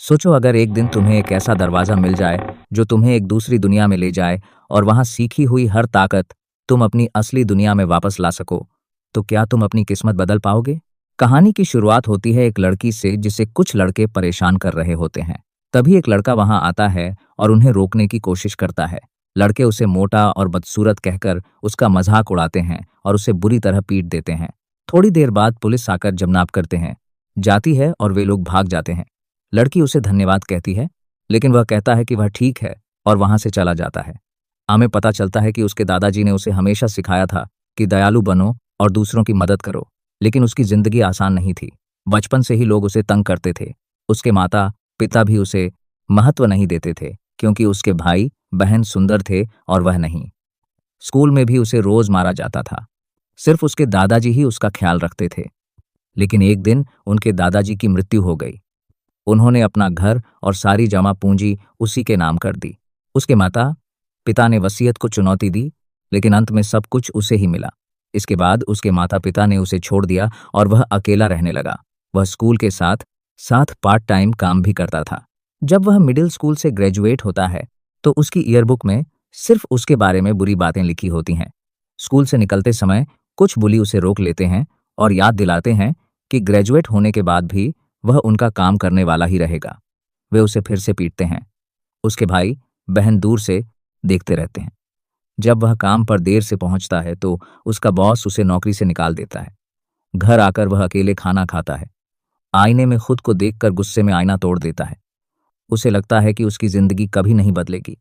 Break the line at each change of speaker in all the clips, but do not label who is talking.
सोचो अगर एक दिन तुम्हें एक ऐसा दरवाज़ा मिल जाए जो तुम्हें एक दूसरी दुनिया में ले जाए और वहाँ सीखी हुई हर ताकत तुम अपनी असली दुनिया में वापस ला सको, तो क्या तुम अपनी किस्मत बदल पाओगे? कहानी की शुरुआत होती है एक लड़की से जिसे कुछ लड़के परेशान कर रहे होते हैं। तभी एक लड़का वहां आता है और उन्हें रोकने की कोशिश करता है। लड़के उसे मोटा और बदसूरत कहकर उसका मजाक उड़ाते हैं और उसे बुरी तरह पीट देते हैं। थोड़ी देर बाद पुलिस आकर जमनाप करते हैं, जाती है और वे लोग भाग जाते हैं। लड़की उसे धन्यवाद कहती है, लेकिन वह कहता है कि वह ठीक है और वहां से चला जाता है। हमें पता चलता है कि उसके दादाजी ने उसे हमेशा सिखाया था कि दयालु बनो और दूसरों की मदद करो, लेकिन उसकी जिंदगी आसान नहीं थी। बचपन से ही लोग उसे तंग करते थे। उसके माता पिता भी उसे महत्व नहीं देते थे क्योंकि उसके भाई बहन सुंदर थे और वह नहीं। स्कूल में भी उसे रोज मारा जाता था। सिर्फ उसके दादाजी ही उसका ख्याल रखते थे। लेकिन एक दिन उनके दादाजी की मृत्यु हो गई। उन्होंने अपना घर और सारी जमा पूंजी उसी के नाम कर दी। उसके माता पिता ने वसीयत को चुनौती दी, लेकिन अंत में सब कुछ उसे ही मिला। इसके बाद उसके माता पिता ने उसे छोड़ दिया और वह अकेला रहने लगा। वह स्कूल के साथ साथ पार्ट टाइम काम भी करता था। जब वह मिडिल स्कूल से ग्रेजुएट होता है तो उसकी ईयरबुक में सिर्फ उसके बारे में बुरी बातें लिखी होती हैं। स्कूल से निकलते समय कुछ बुली उसे रोक लेते हैं और याद दिलाते हैं कि ग्रेजुएट होने के बाद भी वह उनका काम करने वाला ही रहेगा। वे उसे फिर से पीटते हैं। उसके भाई बहन दूर से देखते रहते हैं। जब वह काम पर देर से पहुंचता है तो उसका बॉस उसे नौकरी से निकाल देता है। घर आकर वह अकेले खाना खाता है। आईने में खुद को देखकर गुस्से में आईना तोड़ देता है। उसे लगता है कि उसकी जिंदगी कभी नहीं बदलेगी।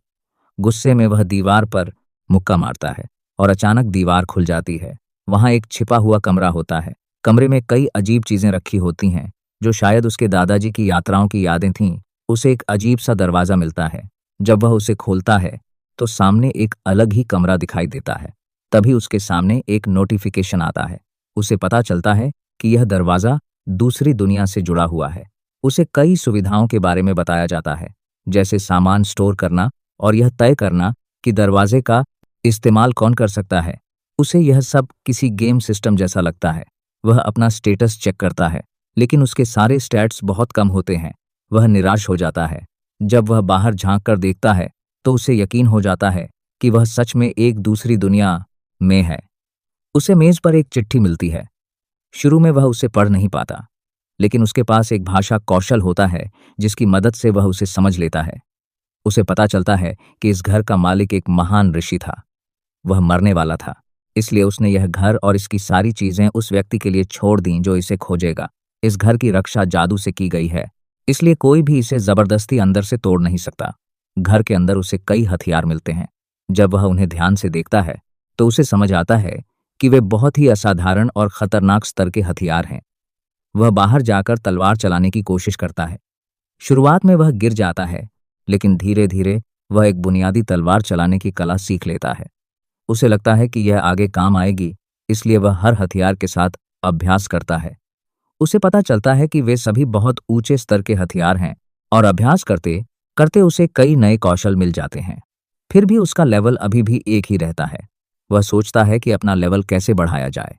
गुस्से में वह दीवार पर मुक्का मारता है और अचानक दीवार खुल जाती है। वहां एक छिपा हुआ कमरा होता है। कमरे में कई अजीब चीजें रखी होती हैं जो शायद उसके दादाजी की यात्राओं की यादें थीं। उसे एक अजीब सा दरवाजा मिलता है। जब वह उसे खोलता है तो सामने एक अलग ही कमरा दिखाई देता है। तभी उसके सामने एक नोटिफिकेशन आता है। उसे पता चलता है कि यह दरवाजा दूसरी दुनिया से जुड़ा हुआ है। उसे कई सुविधाओं के बारे में बताया जाता है, जैसे सामान स्टोर करना और यह तय करना कि दरवाजे का इस्तेमाल कौन कर सकता है। उसे यह सब किसी गेम सिस्टम जैसा लगता है। वह अपना स्टेटस चेक करता है, लेकिन उसके सारे स्टैट्स बहुत कम होते हैं। वह निराश हो जाता है। जब वह बाहर झांक कर देखता है तो उसे यकीन हो जाता है कि वह सच में एक दूसरी दुनिया में है। उसे मेज पर एक चिट्ठी मिलती है। शुरू में वह उसे पढ़ नहीं पाता, लेकिन उसके पास एक भाषा कौशल होता है जिसकी मदद से वह उसे समझ लेता है। उसे पता चलता है कि इस घर का मालिक एक महान ऋषि था। वह मरने वाला था, इसलिए उसने यह घर और इसकी सारी चीजें उस व्यक्ति के लिए छोड़ दी जो इसे खोजेगा। इस घर की रक्षा जादू से की गई है, इसलिए कोई भी इसे जबरदस्ती अंदर से तोड़ नहीं सकता। घर के अंदर उसे कई हथियार मिलते हैं। जब वह उन्हें ध्यान से देखता है तो उसे समझ आता है कि वे बहुत ही असाधारण और खतरनाक स्तर के हथियार हैं। वह बाहर जाकर तलवार चलाने की कोशिश करता है। शुरुआत में वह गिर जाता है, लेकिन धीरे धीरे वह एक बुनियादी तलवार चलाने की कला सीख लेता है। उसे लगता है कि यह आगे काम आएगी, इसलिए वह हर हथियार के साथ अभ्यास करता है। उसे पता चलता है कि वे सभी बहुत ऊंचे स्तर के हथियार हैं और अभ्यास करते करते उसे कई नए कौशल मिल जाते हैं। फिर भी उसका लेवल अभी भी एक ही रहता है। वह सोचता है कि अपना लेवल कैसे बढ़ाया जाए।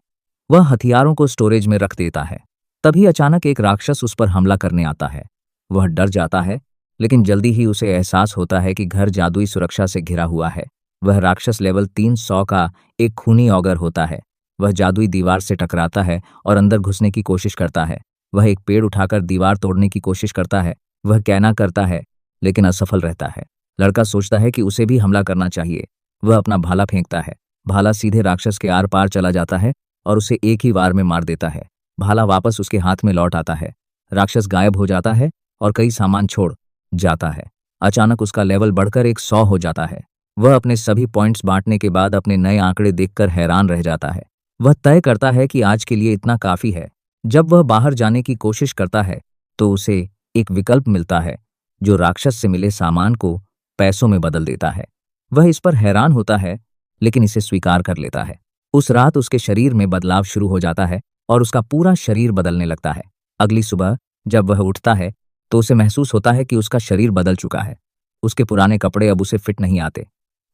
वह हथियारों को स्टोरेज में रख देता है। तभी अचानक एक राक्षस उस पर हमला करने आता है। वह डर जाता है, लेकिन जल्दी ही उसे एहसास होता है कि घर जादुई सुरक्षा से घिरा हुआ है। वह राक्षस लेवल 300 का एक खूनी ऑगर होता है। वह जादुई दीवार से टकराता है और अंदर घुसने की कोशिश करता है। वह एक पेड़ उठाकर दीवार तोड़ने की कोशिश करता है। वह कहना करता है, लेकिन असफल रहता है। लड़का सोचता है कि उसे भी हमला करना चाहिए। वह अपना भाला फेंकता है। भाला सीधे राक्षस के आर पार चला जाता है और उसे एक ही वार में मार देता है। भाला वापस उसके हाथ में लौट आता है। राक्षस गायब हो जाता है और कई सामान छोड़ जाता है। अचानक उसका लेवल बढ़कर 100 हो जाता है। वह अपने सभी पॉइंट्स बांटने के बाद अपने नए आंकड़े देखकर हैरान रह जाता है। वह तय करता है कि आज के लिए इतना काफी है। जब वह बाहर जाने की कोशिश करता है तो उसे एक विकल्प मिलता है जो राक्षस से मिले सामान को पैसों में बदल देता है। वह इस पर हैरान होता है, लेकिन इसे स्वीकार कर लेता है। उस रात उसके शरीर में बदलाव शुरू हो जाता है और उसका पूरा शरीर बदलने लगता है। अगली सुबह जब वह उठता है तो उसे महसूस होता है कि उसका शरीर बदल चुका है। उसके पुराने कपड़े अब उसे फिट नहीं आते।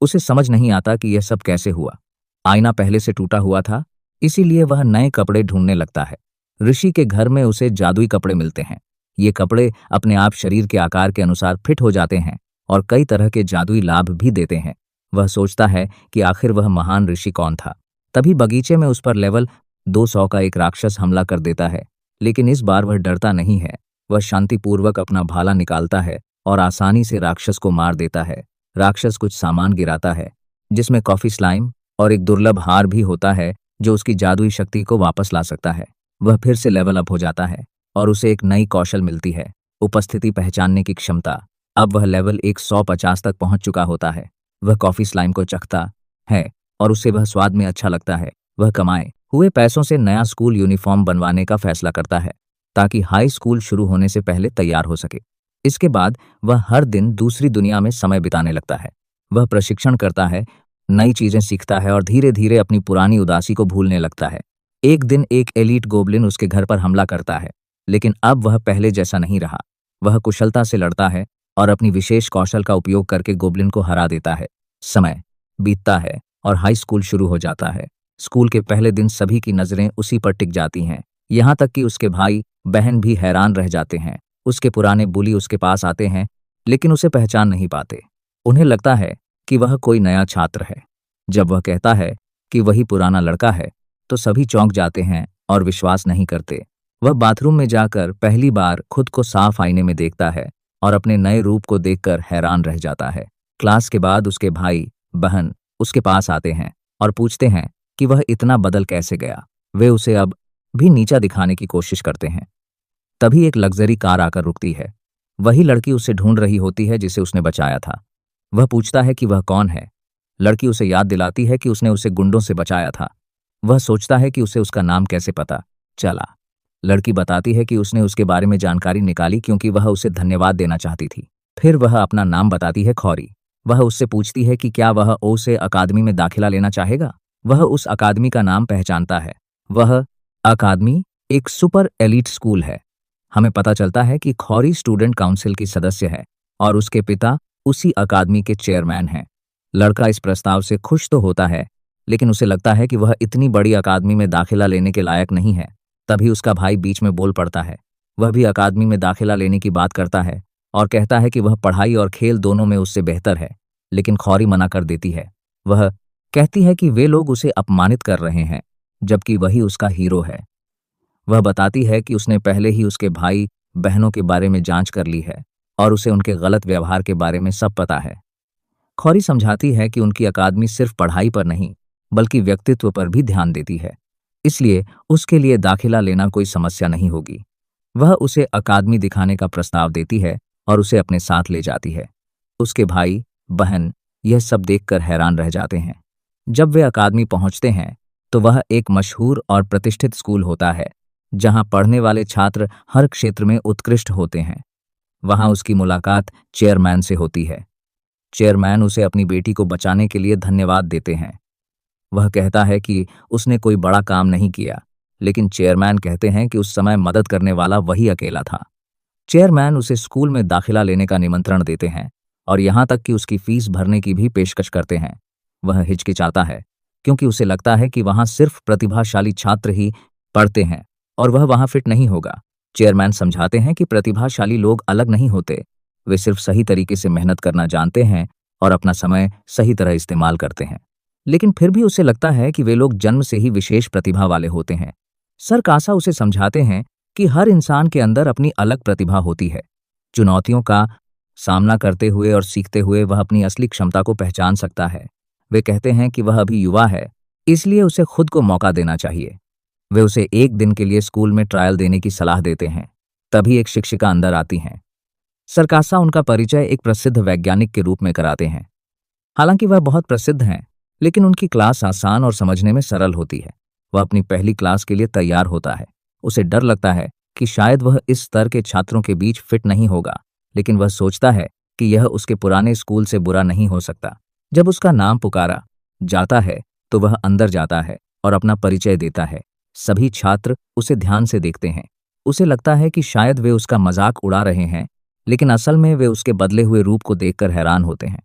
उसे समझ नहीं आता कि यह सब कैसे हुआ। आईना पहले से टूटा हुआ था, इसीलिए वह नए कपड़े ढूंढने लगता है। ऋषि के घर में उसे जादुई कपड़े मिलते हैं। ये कपड़े अपने आप शरीर के आकार के अनुसार फिट हो जाते हैं और कई तरह के जादुई लाभ भी देते हैं। वह सोचता है कि आखिर वह महान ऋषि कौन था। तभी बगीचे में उस पर लेवल 200 का एक राक्षस हमला कर देता है, लेकिन इस बार वह डरता नहीं है। वह शांतिपूर्वक अपना भाला निकालता है और आसानी से राक्षस को मार देता है। राक्षस कुछ सामान गिराता है, जिसमें कॉफी स्लाइम और एक दुर्लभ हार भी होता है जो उसकी जादुई शक्ति को वापस ला सकता है। वह फिर से लेवल अप हो जाता है और उसे एक नई कौशल मिलती है, उपस्थिति पहचानने की क्षमता। अब वह लेवल 150 तक पहुंच चुका होता है। वह कॉफी स्लाइम को चखता है और उसे वह स्वाद में अच्छा लगता है। वह कमाए हुए पैसों से नया स्कूल यूनिफॉर्म बनवाने का फैसला करता है ताकि हाई स्कूल शुरू होने से पहले तैयार हो सके। इसके बाद वह हर दिन दूसरी दुनिया में समय बिताने लगता है। वह प्रशिक्षण करता है, नई चीजें सीखता है और धीरे धीरे अपनी पुरानी उदासी को भूलने लगता है। एक दिन एक एलीट गोब्लिन उसके घर पर हमला करता है, लेकिन अब वह पहले जैसा नहीं रहा। वह कुशलता से लड़ता है और अपनी विशेष कौशल का उपयोग करके गोब्लिन को हरा देता है। समय बीतता है और हाई स्कूल शुरू हो जाता है। स्कूल के पहले दिन सभी की नजरें उसी पर टिक जाती हैं, यहाँ तक कि उसके भाई बहन भी हैरान रह जाते हैं। उसके पुराने बुली उसके पास आते हैं, लेकिन उसे पहचान नहीं पाते। उन्हें लगता है कि वह कोई नया छात्र है। जब वह कहता है कि वही पुराना लड़का है, तो सभी चौंक जाते हैं और विश्वास नहीं करते। वह बाथरूम में जाकर पहली बार खुद को साफ आईने में देखता है और अपने नए रूप को देखकर हैरान रह जाता है। क्लास के बाद उसके भाई बहन उसके पास आते हैं और पूछते हैं कि वह इतना बदल कैसे गया। वे उसे अब भी नीचा दिखाने की कोशिश करते हैं। तभी एक लग्जरी कार आकर रुकती है। वही लड़की उसे ढूंढ रही होती है जिसे उसने बचाया था। वह पूछता है कि वह कौन है। लड़की उसे याद दिलाती है कि उसने उसे गुंडों से बचाया था। वह सोचता है कि उसे उसका नाम कैसे पता चला। लड़की बताती है कि उसने उसके बारे में जानकारी निकाली क्योंकि वह उसे धन्यवाद देना चाहती थी। फिर वह अपना नाम बताती है, खौरी। वह उससे पूछती है कि क्या वह ओ से अकादमी में दाखिला लेना चाहेगा। वह उस अकादमी का नाम पहचानता है। वह अकादमी एक सुपर एलीट स्कूल है। हमें पता चलता है कि खौरी स्टूडेंट काउंसिल की सदस्य है और उसके पिता उसी अकादमी के चेयरमैन हैं। लड़का इस प्रस्ताव से खुश तो होता है, लेकिन उसे लगता है कि वह इतनी बड़ी अकादमी में दाखिला लेने के लायक नहीं है। तभी उसका भाई बीच में बोल पड़ता है। वह भी अकादमी में दाखिला लेने की बात करता है और कहता है कि वह पढ़ाई और खेल दोनों में उससे बेहतर है, लेकिन खौरी मना कर देती है। वह कहती है कि वे लोग उसे अपमानित कर रहे हैं, जबकि वही उसका हीरो है। वह बताती है कि उसने पहले ही उसके भाई बहनों के बारे में जांच कर ली है और उसे उनके गलत व्यवहार के बारे में सब पता है। खौरी समझाती है कि उनकी अकादमी सिर्फ पढ़ाई पर नहीं, बल्कि व्यक्तित्व पर भी ध्यान देती है, इसलिए उसके लिए दाखिला लेना कोई समस्या नहीं होगी। वह उसे अकादमी दिखाने का प्रस्ताव देती है और उसे अपने साथ ले जाती है। उसके भाई बहन यह सब देखकर हैरान रह जाते हैं। जब वे अकादमी पहुंचते हैं तो वह एक मशहूर और प्रतिष्ठित स्कूल होता है, जहां पढ़ने वाले छात्र हर क्षेत्र में उत्कृष्ट होते हैं। वहां उसकी मुलाकात चेयरमैन से होती है। चेयरमैन उसे अपनी बेटी को बचाने के लिए धन्यवाद देते हैं। वह कहता है कि उसने कोई बड़ा काम नहीं किया, लेकिन चेयरमैन कहते हैं कि उस समय मदद करने वाला वही अकेला था। चेयरमैन उसे स्कूल में दाखिला लेने का निमंत्रण देते हैं और यहाँ तक कि उसकी फीस भरने की भी पेशकश करते हैं। वह हिचकिचाता है क्योंकि उसे लगता है कि वहाँ सिर्फ प्रतिभाशाली छात्र ही पढ़ते हैं और वह वहाँ फिट नहीं होगा। चेयरमैन समझाते हैं कि प्रतिभाशाली लोग अलग नहीं होते, वे सिर्फ सही तरीके से मेहनत करना जानते हैं और अपना समय सही तरह इस्तेमाल करते हैं। लेकिन फिर भी उसे लगता है कि वे लोग जन्म से ही विशेष प्रतिभा वाले होते हैं। सर कासा उसे समझाते हैं कि हर इंसान के अंदर अपनी अलग प्रतिभा होती है। चुनौतियों का सामना करते हुए और सीखते हुए वह अपनी असली क्षमता को पहचान सकता है। वे कहते हैं कि वह अभी युवा है, इसलिए उसे खुद को मौका देना चाहिए। वे उसे एक दिन के लिए स्कूल में ट्रायल देने की सलाह देते हैं। तभी एक शिक्षिका अंदर आती हैं। सरकासा उनका परिचय एक प्रसिद्ध वैज्ञानिक के रूप में कराते हैं। हालांकि वह बहुत प्रसिद्ध हैं, लेकिन उनकी क्लास आसान और समझने में सरल होती है। वह अपनी पहली क्लास के लिए तैयार होता है। उसे डर लगता है कि शायद वह इस स्तर के छात्रों के बीच फिट नहीं होगा, लेकिन वह सोचता है कि यह उसके पुराने स्कूल से बुरा नहीं हो सकता। जब उसका नाम पुकारा जाता है तो वह अंदर जाता है और अपना परिचय देता है। सभी छात्र उसे ध्यान से देखते हैं। उसे लगता है कि शायद वे उसका मजाक उड़ा रहे हैं, लेकिन असल में वे उसके बदले हुए रूप को देखकर हैरान होते हैं।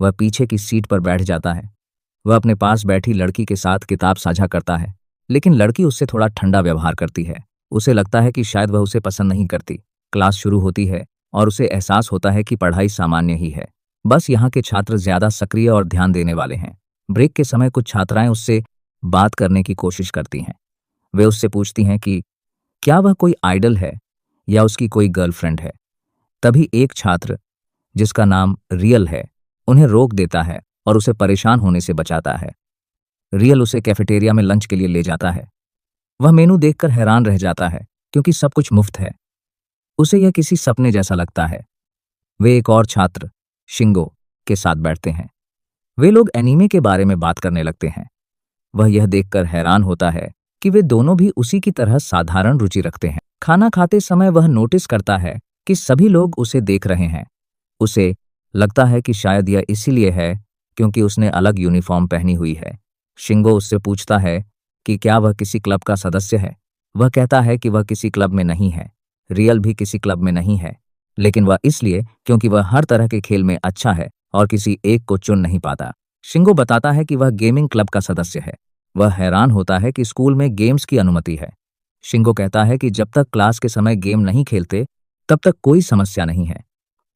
वह पीछे की सीट पर बैठ जाता है। वह अपने पास बैठी लड़की के साथ किताब साझा करता है, लेकिन लड़की उससे थोड़ा ठंडा व्यवहार करती है। उसे लगता है कि शायद वह उसे पसंद नहीं करती। क्लास शुरू होती है और उसे एहसास होता है कि पढ़ाई सामान्य ही है। बस यहाँ के छात्र ज्यादा सक्रिय और ध्यान देने वाले हैं। ब्रेक के समय कुछ छात्राएं उससे बात करने की कोशिश करती हैं। वे उससे पूछती हैं कि क्या वह कोई आइडल है या उसकी कोई गर्लफ्रेंड है। तभी एक छात्र, जिसका नाम रियल है, उन्हें रोक देता है और उसे परेशान होने से बचाता है। रियल उसे कैफेटेरिया में लंच के लिए ले जाता है। वह मेनू देखकर हैरान रह जाता है क्योंकि सब कुछ मुफ्त है। उसे यह किसी सपने जैसा लगता है। वे एक और छात्र, शिंगो, के साथ बैठते हैं। वे लोग एनीमे के बारे में बात करने लगते हैं। वह यह देखकर हैरान होता है कि वे दोनों भी उसी की तरह साधारण रुचि रखते हैं। खाना खाते समय वह नोटिस करता है कि सभी लोग उसे देख रहे हैं। उसे लगता है कि शायद यह इसीलिए है क्योंकि उसने अलग यूनिफॉर्म पहनी हुई है। शिंगो उससे पूछता है कि क्या वह किसी क्लब का सदस्य है। वह कहता है कि वह किसी क्लब में नहीं है। रियल भी किसी क्लब में नहीं है, लेकिन वह इसलिए क्योंकि वह हर तरह के खेल में अच्छा है और किसी एक को चुन नहीं पाता। शिंगो बताता है कि वह गेमिंग क्लब का सदस्य है। वह हैरान होता है कि स्कूल में गेम्स की अनुमति है। शिंगो कहता है कि जब तक क्लास के समय गेम नहीं खेलते तब तक कोई समस्या नहीं है।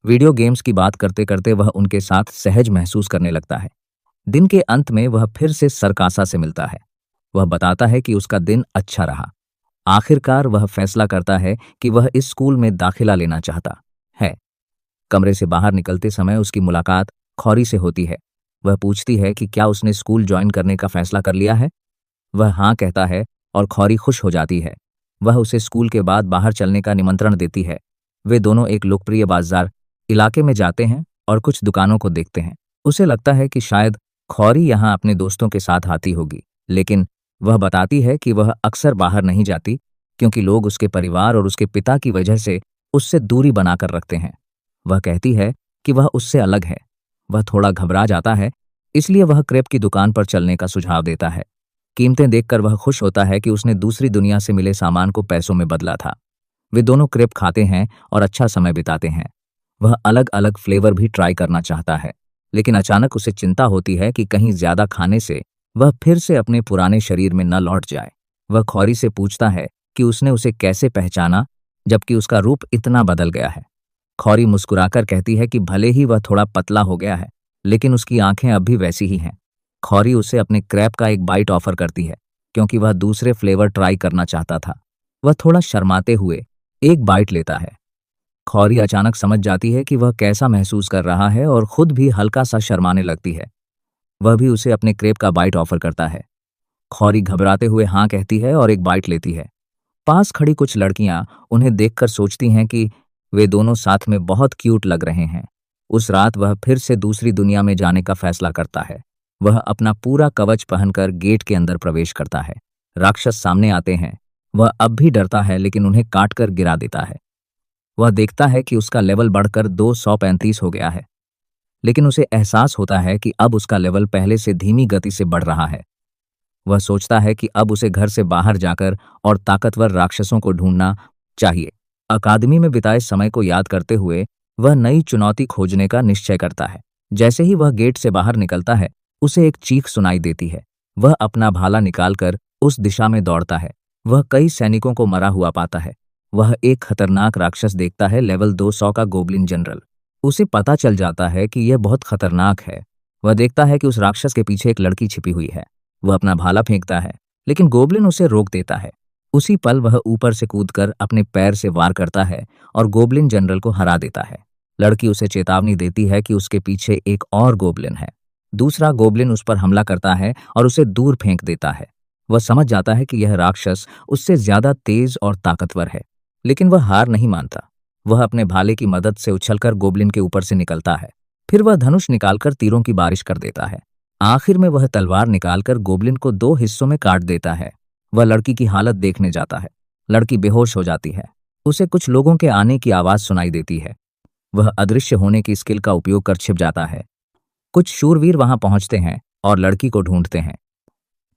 वीडियो गेम्स की बात करते करते वह उनके साथ सहज महसूस करने लगता है। दिन के अंत में वह फिर से सरकासा से मिलता है। वह बताता है कि उसका दिन अच्छा रहा। आखिरकार वह फैसला करता है कि वह इस स्कूल में दाखिला लेना चाहता है। कमरे से बाहर निकलते समय उसकी मुलाकात खौरी से होती है। वह पूछती है कि क्या उसने स्कूल ज्वाइन करने का फैसला कर लिया है। वह हाँ कहता है और खौरी खुश हो जाती है। वह उसे स्कूल के बाद बाहर चलने का निमंत्रण देती है। वे दोनों एक लोकप्रिय बाजार इलाके में जाते हैं और कुछ दुकानों को देखते हैं। उसे लगता है कि शायद खौरी यहाँ अपने दोस्तों के साथ आती होगी, लेकिन वह बताती है कि वह अक्सर बाहर नहीं जाती क्योंकि लोग उसके परिवार और उसके पिता की वजह से उससे दूरी बनाकर रखते हैं। वह कहती है कि वह उससे अलग है। वह थोड़ा घबरा जाता है, इसलिए वह क्रेप की दुकान पर चलने का सुझाव देता है। कीमतें देखकर वह खुश होता है कि उसने दूसरी दुनिया से मिले सामान को पैसों में बदला था। वे दोनों क्रेप खाते हैं और अच्छा समय बिताते हैं। वह अलग अलग फ्लेवर भी ट्राई करना चाहता है, लेकिन अचानक उसे चिंता होती है कि कहीं ज्यादा खाने से वह फिर से अपने पुराने शरीर में न लौट जाए। वह खौरी से पूछता है कि उसने उसे कैसे पहचाना जबकि उसका रूप इतना बदल गया है। खौरी मुस्कुराकर कहती है कि भले ही वह थोड़ा पतला हो गया है, लेकिन उसकी आंखें अब भी वैसी ही हैं। खौरी उसे अपने क्रैप का एक बाइट ऑफर करती है क्योंकि वह दूसरे फ्लेवर ट्राई करना चाहता था। वह थोड़ा शर्माते हुए एक बाइट लेता है। खौरी अचानक समझ जाती है कि वह कैसा महसूस कर रहा है और खुद भी हल्का सा शर्माने लगती है। वह भी उसे अपने क्रेप का बाइट ऑफर करता है। खौरी घबराते हुए हाँ कहती है और एक बाइट लेती है। पास खड़ी कुछ लड़कियां उन्हें देखकर सोचती हैं कि वे दोनों साथ में बहुत क्यूट लग रहे हैं। उस रात वह फिर से दूसरी दुनिया में जाने का फैसला करता है। वह अपना पूरा कवच पहनकर गेट के अंदर प्रवेश करता है। राक्षस सामने आते हैं। वह अब भी डरता है, लेकिन उन्हें काटकर गिरा देता है। वह देखता है कि उसका लेवल बढ़कर 235 हो गया है, लेकिन उसे एहसास होता है कि अब उसका लेवल पहले से धीमी गति से बढ़ रहा है। वह सोचता है कि अब उसे घर से बाहर जाकर और ताकतवर राक्षसों को ढूंढना चाहिए। अकादमी में बिताए समय को याद करते हुए वह नई चुनौती खोजने का निश्चय करता है। जैसे ही वह गेट से बाहर निकलता है, उसे एक चीख सुनाई देती है। वह अपना भाला निकालकर उस दिशा में दौड़ता है। वह कई सैनिकों को मरा हुआ पाता है। वह एक खतरनाक राक्षस देखता है, लेवल 200 का गोब्लिन जनरल। उसे पता चल जाता है कि यह बहुत खतरनाक है। वह देखता है कि उस राक्षस के पीछे एक लड़की छिपी हुई है। वह अपना भाला फेंकता है, लेकिन गोब्लिन उसे रोक देता है। उसी पल वह ऊपर से कूदकर अपने पैर से वार करता है और गोब्लिन जनरल को हरा देता है। लड़की उसे चेतावनी देती है कि उसके पीछे एक और गोब्लिन है। दूसरा गोब्लिन उस पर हमला करता है और उसे दूर फेंक देता है। वह समझ जाता है कि यह राक्षस उससे ज्यादा तेज और ताकतवर है, लेकिन वह हार नहीं मानता। वह अपने भाले की मदद से उछलकर गोब्लिन के ऊपर से निकलता है। फिर वह धनुष निकालकर तीरों की बारिश कर देता है। आखिर में वह तलवार निकालकर गोब्लिन को 2 हिस्सों में काट देता है। वह लड़की की हालत देखने जाता है। लड़की बेहोश हो जाती है। उसे कुछ लोगों के आने की आवाज सुनाई देती है। वह अदृश्य होने की स्किल का उपयोग कर छिप जाता है। कुछ शूरवीर वहां पहुंचते हैं और लड़की को ढूंढते हैं।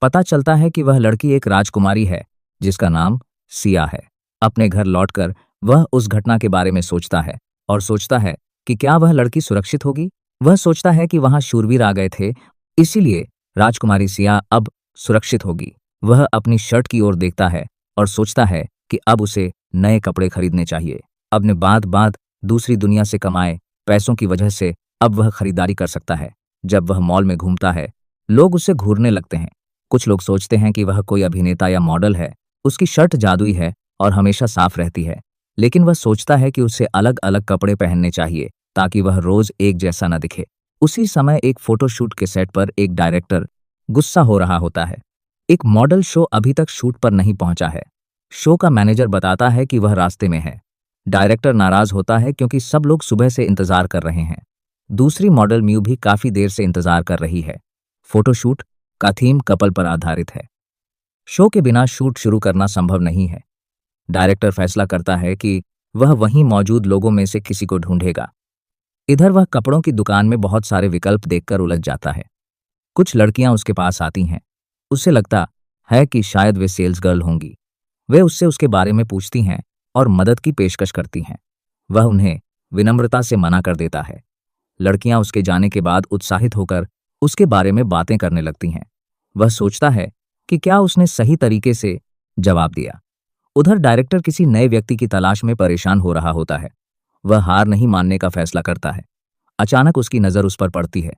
पता चलता है कि वह लड़की एक राजकुमारी है जिसका नाम सिया है। अपने घर लौटकर वह उस घटना के बारे में सोचता है और सोचता है कि क्या वह लड़की सुरक्षित होगी। वह सोचता है कि वहां शूरवीर आ गए थे, इसीलिए राजकुमारी सिया अब सुरक्षित होगी। वह अपनी शर्ट की ओर देखता है और सोचता है कि अब उसे नए कपड़े खरीदने चाहिए। अपने बाद बाद दूसरी दुनिया से कमाए पैसों की वजह से अब वह खरीदारी कर सकता है। जब वह मॉल में घूमता है, लोग उससे घूरने लगते हैं। कुछ लोग सोचते हैं कि वह कोई अभिनेता या मॉडल है। उसकी शर्ट जादुई है और हमेशा साफ रहती है, लेकिन वह सोचता है कि उसे अलग अलग कपड़े पहनने चाहिए ताकि वह रोज एक जैसा न दिखे। उसी समय एक फोटोशूट के सेट पर एक डायरेक्टर गुस्सा हो रहा होता है। एक मॉडल शो अभी तक शूट पर नहीं पहुंचा है। शो का मैनेजर बताता है कि वह रास्ते में है। डायरेक्टर नाराज होता है क्योंकि सब लोग सुबह से इंतजार कर रहे हैं। दूसरी मॉडल म्यू भी काफी देर से इंतजार कर रही है। फोटोशूट का थीम कपल पर आधारित है। शो के बिना शूट शुरू करना संभव नहीं है। डायरेक्टर फैसला करता है कि वह वहीं मौजूद लोगों में से किसी को ढूंढेगा। इधर वह कपड़ों की दुकान में बहुत सारे विकल्प देखकर उलझ जाता है। कुछ लड़कियां उसके पास आती हैं। उसे लगता है कि शायद वे सेल्स गर्ल होंगी। वे उससे उसके बारे में पूछती हैं और मदद की पेशकश करती हैं। वह उन्हें विनम्रता से मना कर देता है। लड़कियां उसके जाने के बाद उत्साहित होकर उसके बारे में बातें करने लगती हैं। वह सोचता है कि क्या उसने सही तरीके से जवाब दिया। उधर डायरेक्टर किसी नए व्यक्ति की तलाश में परेशान हो रहा होता है। वह हार नहीं मानने का फैसला करता है। अचानक उसकी नज़र उस पर पड़ती है।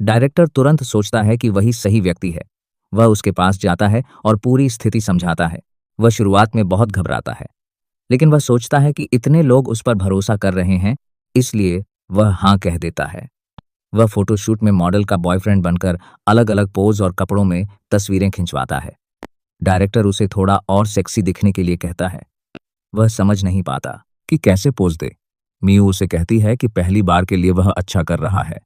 डायरेक्टर तुरंत सोचता है कि वही सही व्यक्ति है। वह उसके पास जाता है और पूरी स्थिति समझाता है। वह शुरुआत में बहुत घबराता है, लेकिन वह सोचता है कि इतने लोग उस पर भरोसा कर रहे हैं, इसलिए वह हाँ कह देता है। वह फोटोशूट में मॉडल का बॉयफ्रेंड बनकर अलग अलग पोज और कपड़ों में तस्वीरें खिंचवाता है। डायरेक्टर उसे थोड़ा और सेक्सी दिखने के लिए कहता है। वह समझ नहीं पाता कि कैसे पोज दे। मियू उसे कहती है कि पहली बार के लिए वह अच्छा कर रहा है।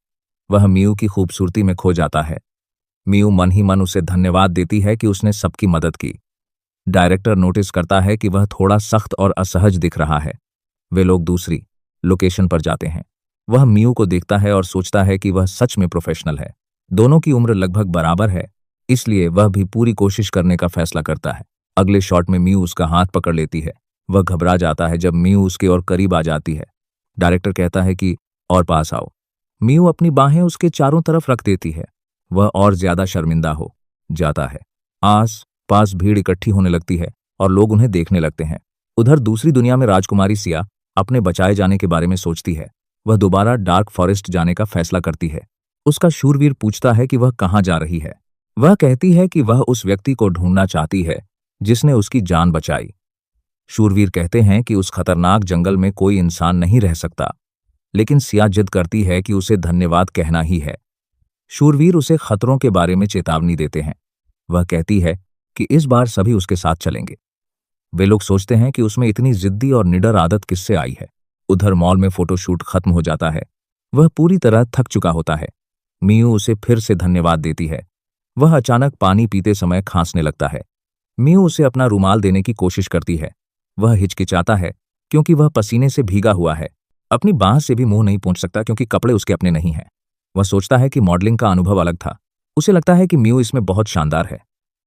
वह मियू की खूबसूरती में खो जाता है। मियू मन ही मन उसे धन्यवाद देती है कि उसने सबकी मदद की। डायरेक्टर नोटिस करता है कि वह थोड़ा सख्त और असहज दिख रहा है। वे लोग दूसरी लोकेशन पर जाते हैं। वह मियू को देखता है और सोचता है कि वह सच में प्रोफेशनल है। दोनों की उम्र लगभग बराबर है, इसलिए वह भी पूरी कोशिश करने का फैसला करता है। अगले शॉट में मियू उसका हाथ पकड़ लेती है। वह घबरा जाता है जब मियू उसके और करीब आ जाती है। डायरेक्टर कहता है कि और पास आओ। मियू अपनी बाहें उसके चारों तरफ रख देती है। वह और ज्यादा शर्मिंदा हो जाता है। आस पास भीड़ इकट्ठी होने लगती है और लोग उन्हें देखने लगते हैं। उधर दूसरी दुनिया में राजकुमारी सिया अपने बचाए जाने के बारे में सोचती है। वह दोबारा डार्क फॉरेस्ट जाने का फैसला करती है। उसका शूरवीर पूछता है कि वह कहाँ जा रही है। वह कहती है कि वह उस व्यक्ति को ढूंढना चाहती है जिसने उसकी जान बचाई। शूरवीर कहते हैं कि उस खतरनाक जंगल में कोई इंसान नहीं रह सकता, लेकिन सिया जिद करती है कि उसे धन्यवाद कहना ही है। शूरवीर उसे खतरों के बारे में चेतावनी देते हैं। वह कहती है कि इस बार सभी उसके साथ चलेंगे। वे लोग सोचते हैं कि उसमें इतनी जिद्दी और निडर आदत किससे आई है। उधर मॉल में फोटोशूट खत्म हो जाता है। वह पूरी तरह थक चुका होता है। मियू उसे फिर से धन्यवाद देती है। वह अचानक पानी पीते समय खांसने लगता है। मियू उसे अपना रुमाल देने की कोशिश करती है। वह हिचकिचाता है क्योंकि वह पसीने से भीगा हुआ है। अपनी बांह से भी मुंह नहीं पोंछ सकता क्योंकि कपड़े उसके अपने नहीं हैं। वह सोचता है कि मॉडलिंग का अनुभव अलग था। उसे लगता है कि मियू इसमें बहुत शानदार है।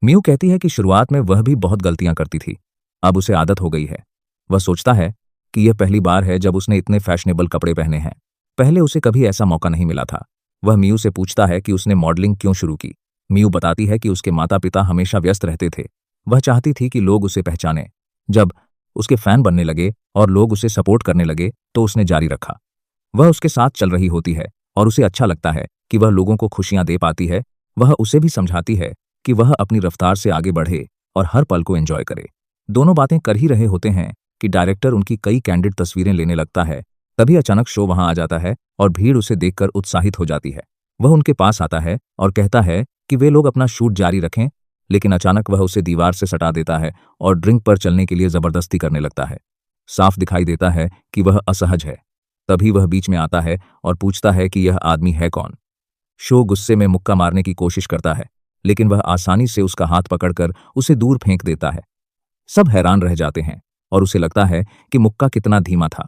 मियू कहती है कि शुरुआत में वह भी बहुत गलतियां करती थी, अब उसे आदत हो गई है। वह सोचता है कि यह पहली बार है जब उसने इतने फैशनेबल कपड़े पहने हैं। पहले उसे कभी ऐसा मौका नहीं मिला था। वह मियू से पूछता है कि उसने मॉडलिंग क्यों शुरू की। मियू बताती है कि उसके माता पिता हमेशा व्यस्त रहते थे। वह चाहती थी कि लोग उसे पहचाने। जब उसके फैन बनने लगे और लोग उसे सपोर्ट करने लगे तो उसने जारी रखा। वह उसके साथ चल रही होती है और उसे अच्छा लगता है कि वह लोगों को खुशियां दे पाती है। वह उसे भी समझाती है कि वह अपनी रफ्तार से आगे बढ़े और हर पल को एंजॉय करे। दोनों बातें कर ही रहे होते हैं कि डायरेक्टर उनकी कई कैंडिड तस्वीरें लेने लगता है। तभी अचानक शो वहां आ जाता है और भीड़ उसे देखकर उत्साहित हो जाती है। वह उनके पास आता है और कहता है कि वे लोग अपना शूट जारी रखें, लेकिन अचानक वह उसे दीवार से सटा देता है और ड्रिंक पर चलने के लिए जबरदस्ती करने लगता है। साफ दिखाई देता है कि वह असहज है। तभी वह बीच में आता है और पूछता है कि यह आदमी है कौन। शो गुस्से में मुक्का मारने की कोशिश करता है, लेकिन वह आसानी से उसका हाथ पकड़कर उसे दूर फेंक देता है। सब हैरान रह जाते हैं और उसे लगता है कि मुक्का कितना धीमा था।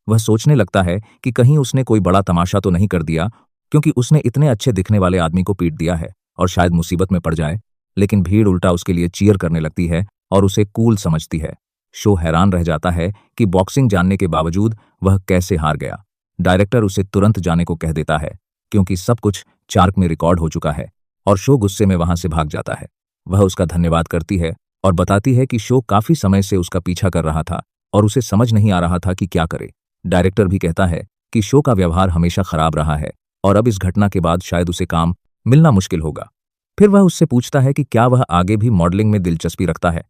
वह सोचने लगता है कि कहीं उसने कोई बड़ा तमाशा तो नहीं कर दिया, क्योंकि उसने इतने अच्छे दिखने वाले आदमी को पीट दिया है और शायद मुसीबत में पड़ जाए। लेकिन भीड़ उल्टा उसके लिए चीयर करने लगती है और उसे कूल समझती है। शो हैरान रह जाता है कि बॉक्सिंग जानने के बावजूद वह कैसे हार गया। डायरेक्टर उसे तुरंत जाने को कह देता है क्योंकि सब कुछ चार्क में रिकॉर्ड हो चुका है और शो गुस्से में वहां से भाग जाता है। वह उसका धन्यवाद करती है और बताती है कि शो काफी समय से उसका पीछा कर रहा था और उसे समझ नहीं आ रहा था कि क्या करे। डायरेक्टर भी कहता है कि शो का व्यवहार हमेशा खराब रहा है और अब इस घटना के बाद शायद उसे काम मिलना मुश्किल होगा। फिर वह उससे पूछता है कि क्या वह आगे भी मॉडलिंग में दिलचस्पी रखता है।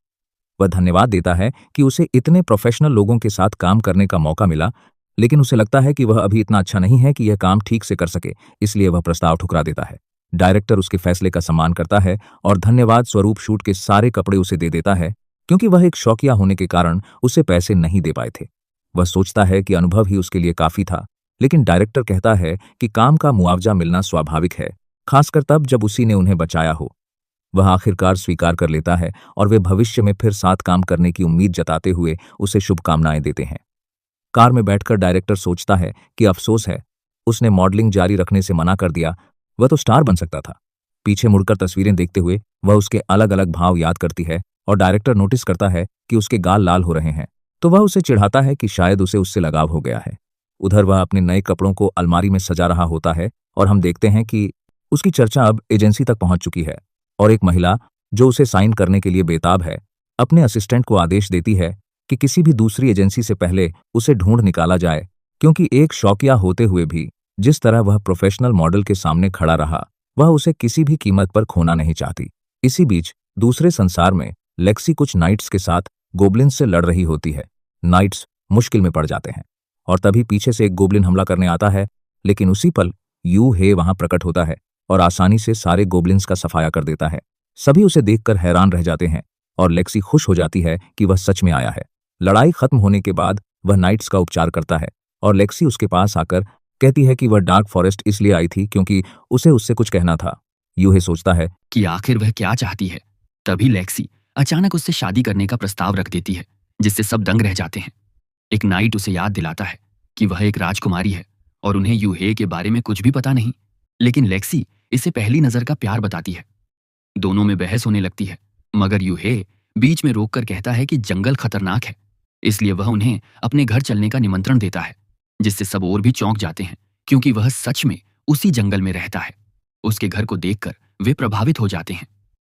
वह धन्यवाद देता है कि उसे इतने प्रोफेशनल लोगों के साथ काम करने का मौका मिला, लेकिन उसे लगता है कि वह अभी इतना अच्छा नहीं है कि यह काम ठीक से कर सके, इसलिए वह प्रस्ताव ठुकरा देता है। डायरेक्टर उसके फैसले का सम्मान करता है और धन्यवाद स्वरूप शूट के सारे कपड़े उसे दे देता है, क्योंकि वह एक शौकिया होने के कारण उसे पैसे नहीं दे पाए थे। वह सोचता है कि अनुभव ही उसके लिए काफी था, लेकिन डायरेक्टर कहता है कि काम का मुआवजा मिलना स्वाभाविक है, खासकर तब जब उसी ने उन्हें बचाया हो। वह आखिरकार स्वीकार कर लेता है और वे भविष्य में फिर साथ काम करने की उम्मीद जताते हुए उसे शुभकामनाएं देते हैं। कार में बैठकर डायरेक्टर सोचता है कि अफसोस है, उसने मॉडलिंग जारी रखने से मना कर दिया, वह तो स्टार बन सकता था। पीछे मुड़कर तस्वीरें देखते हुए वह उसके अलग अलग भाव याद करती है और डायरेक्टर नोटिस करता है कि उसके गाल लाल हो रहे हैं, तो वह उसे चिढ़ाता है कि शायद उसे उससे लगाव हो गया है। उधर वह अपने नए कपड़ों को अलमारी में सजा रहा होता है और हम देखते हैं कि उसकी चर्चा अब एजेंसी तक पहुंच चुकी है और एक महिला जो उसे साइन करने के लिए बेताब है, अपने असिस्टेंट को आदेश देती है कि किसी भी दूसरी एजेंसी से पहले उसे ढूंढ निकाला जाए, क्योंकि एक शौकिया होते हुए भी जिस तरह वह प्रोफेशनल मॉडल के सामने खड़ा रहा, वह उसे किसी भी कीमत पर खोना नहीं चाहती। इसी बीच दूसरे संसार में लेक्सी कुछ नाइट्स के साथ गोब्लिन्स से लड़ रही होती है। नाइट्स मुश्किल में पड़ जाते हैं और तभी पीछे से एक गोब्लिन हमला करने आता है, लेकिन उसी पल यू हे वहां प्रकट होता है और आसानी से सारे गोब्लिन्स का सफाया कर देता है। सभी उसे देखकर हैरान रह जाते हैं और लेक्सी खुश हो जाती है कि वह सच में आया है। लड़ाई खत्म होने के बाद वह नाइट्स का उपचार करता है और लेक्सी उसके पास आकर कहती है कि वह डार्क फॉरेस्ट इसलिए आई थी क्योंकि उसे उससे कुछ कहना था। यूहे सोचता है
कि आखिर वह क्या चाहती है। तभी लेक्सी अचानक उससे शादी करने का प्रस्ताव रख देती है, जिससे सब दंग रह जाते हैं। एक नाइट उसे याद दिलाता है कि वह एक राजकुमारी है और उन्हें यूहे के बारे में कुछ भी पता नहीं, लेकिन लेक्सी इसे पहली नजर का प्यार बताती है। दोनों में बहस होने लगती है, मगर यूहे बीच में रोककर कहता है कि जंगल खतरनाक है, इसलिए वह उन्हें अपने घर चलने का निमंत्रण देता है, जिससे सब और भी चौंक जाते हैं क्योंकि वह सच में उसी जंगल में रहता है। उसके घर को देखकर वे प्रभावित हो जाते हैं।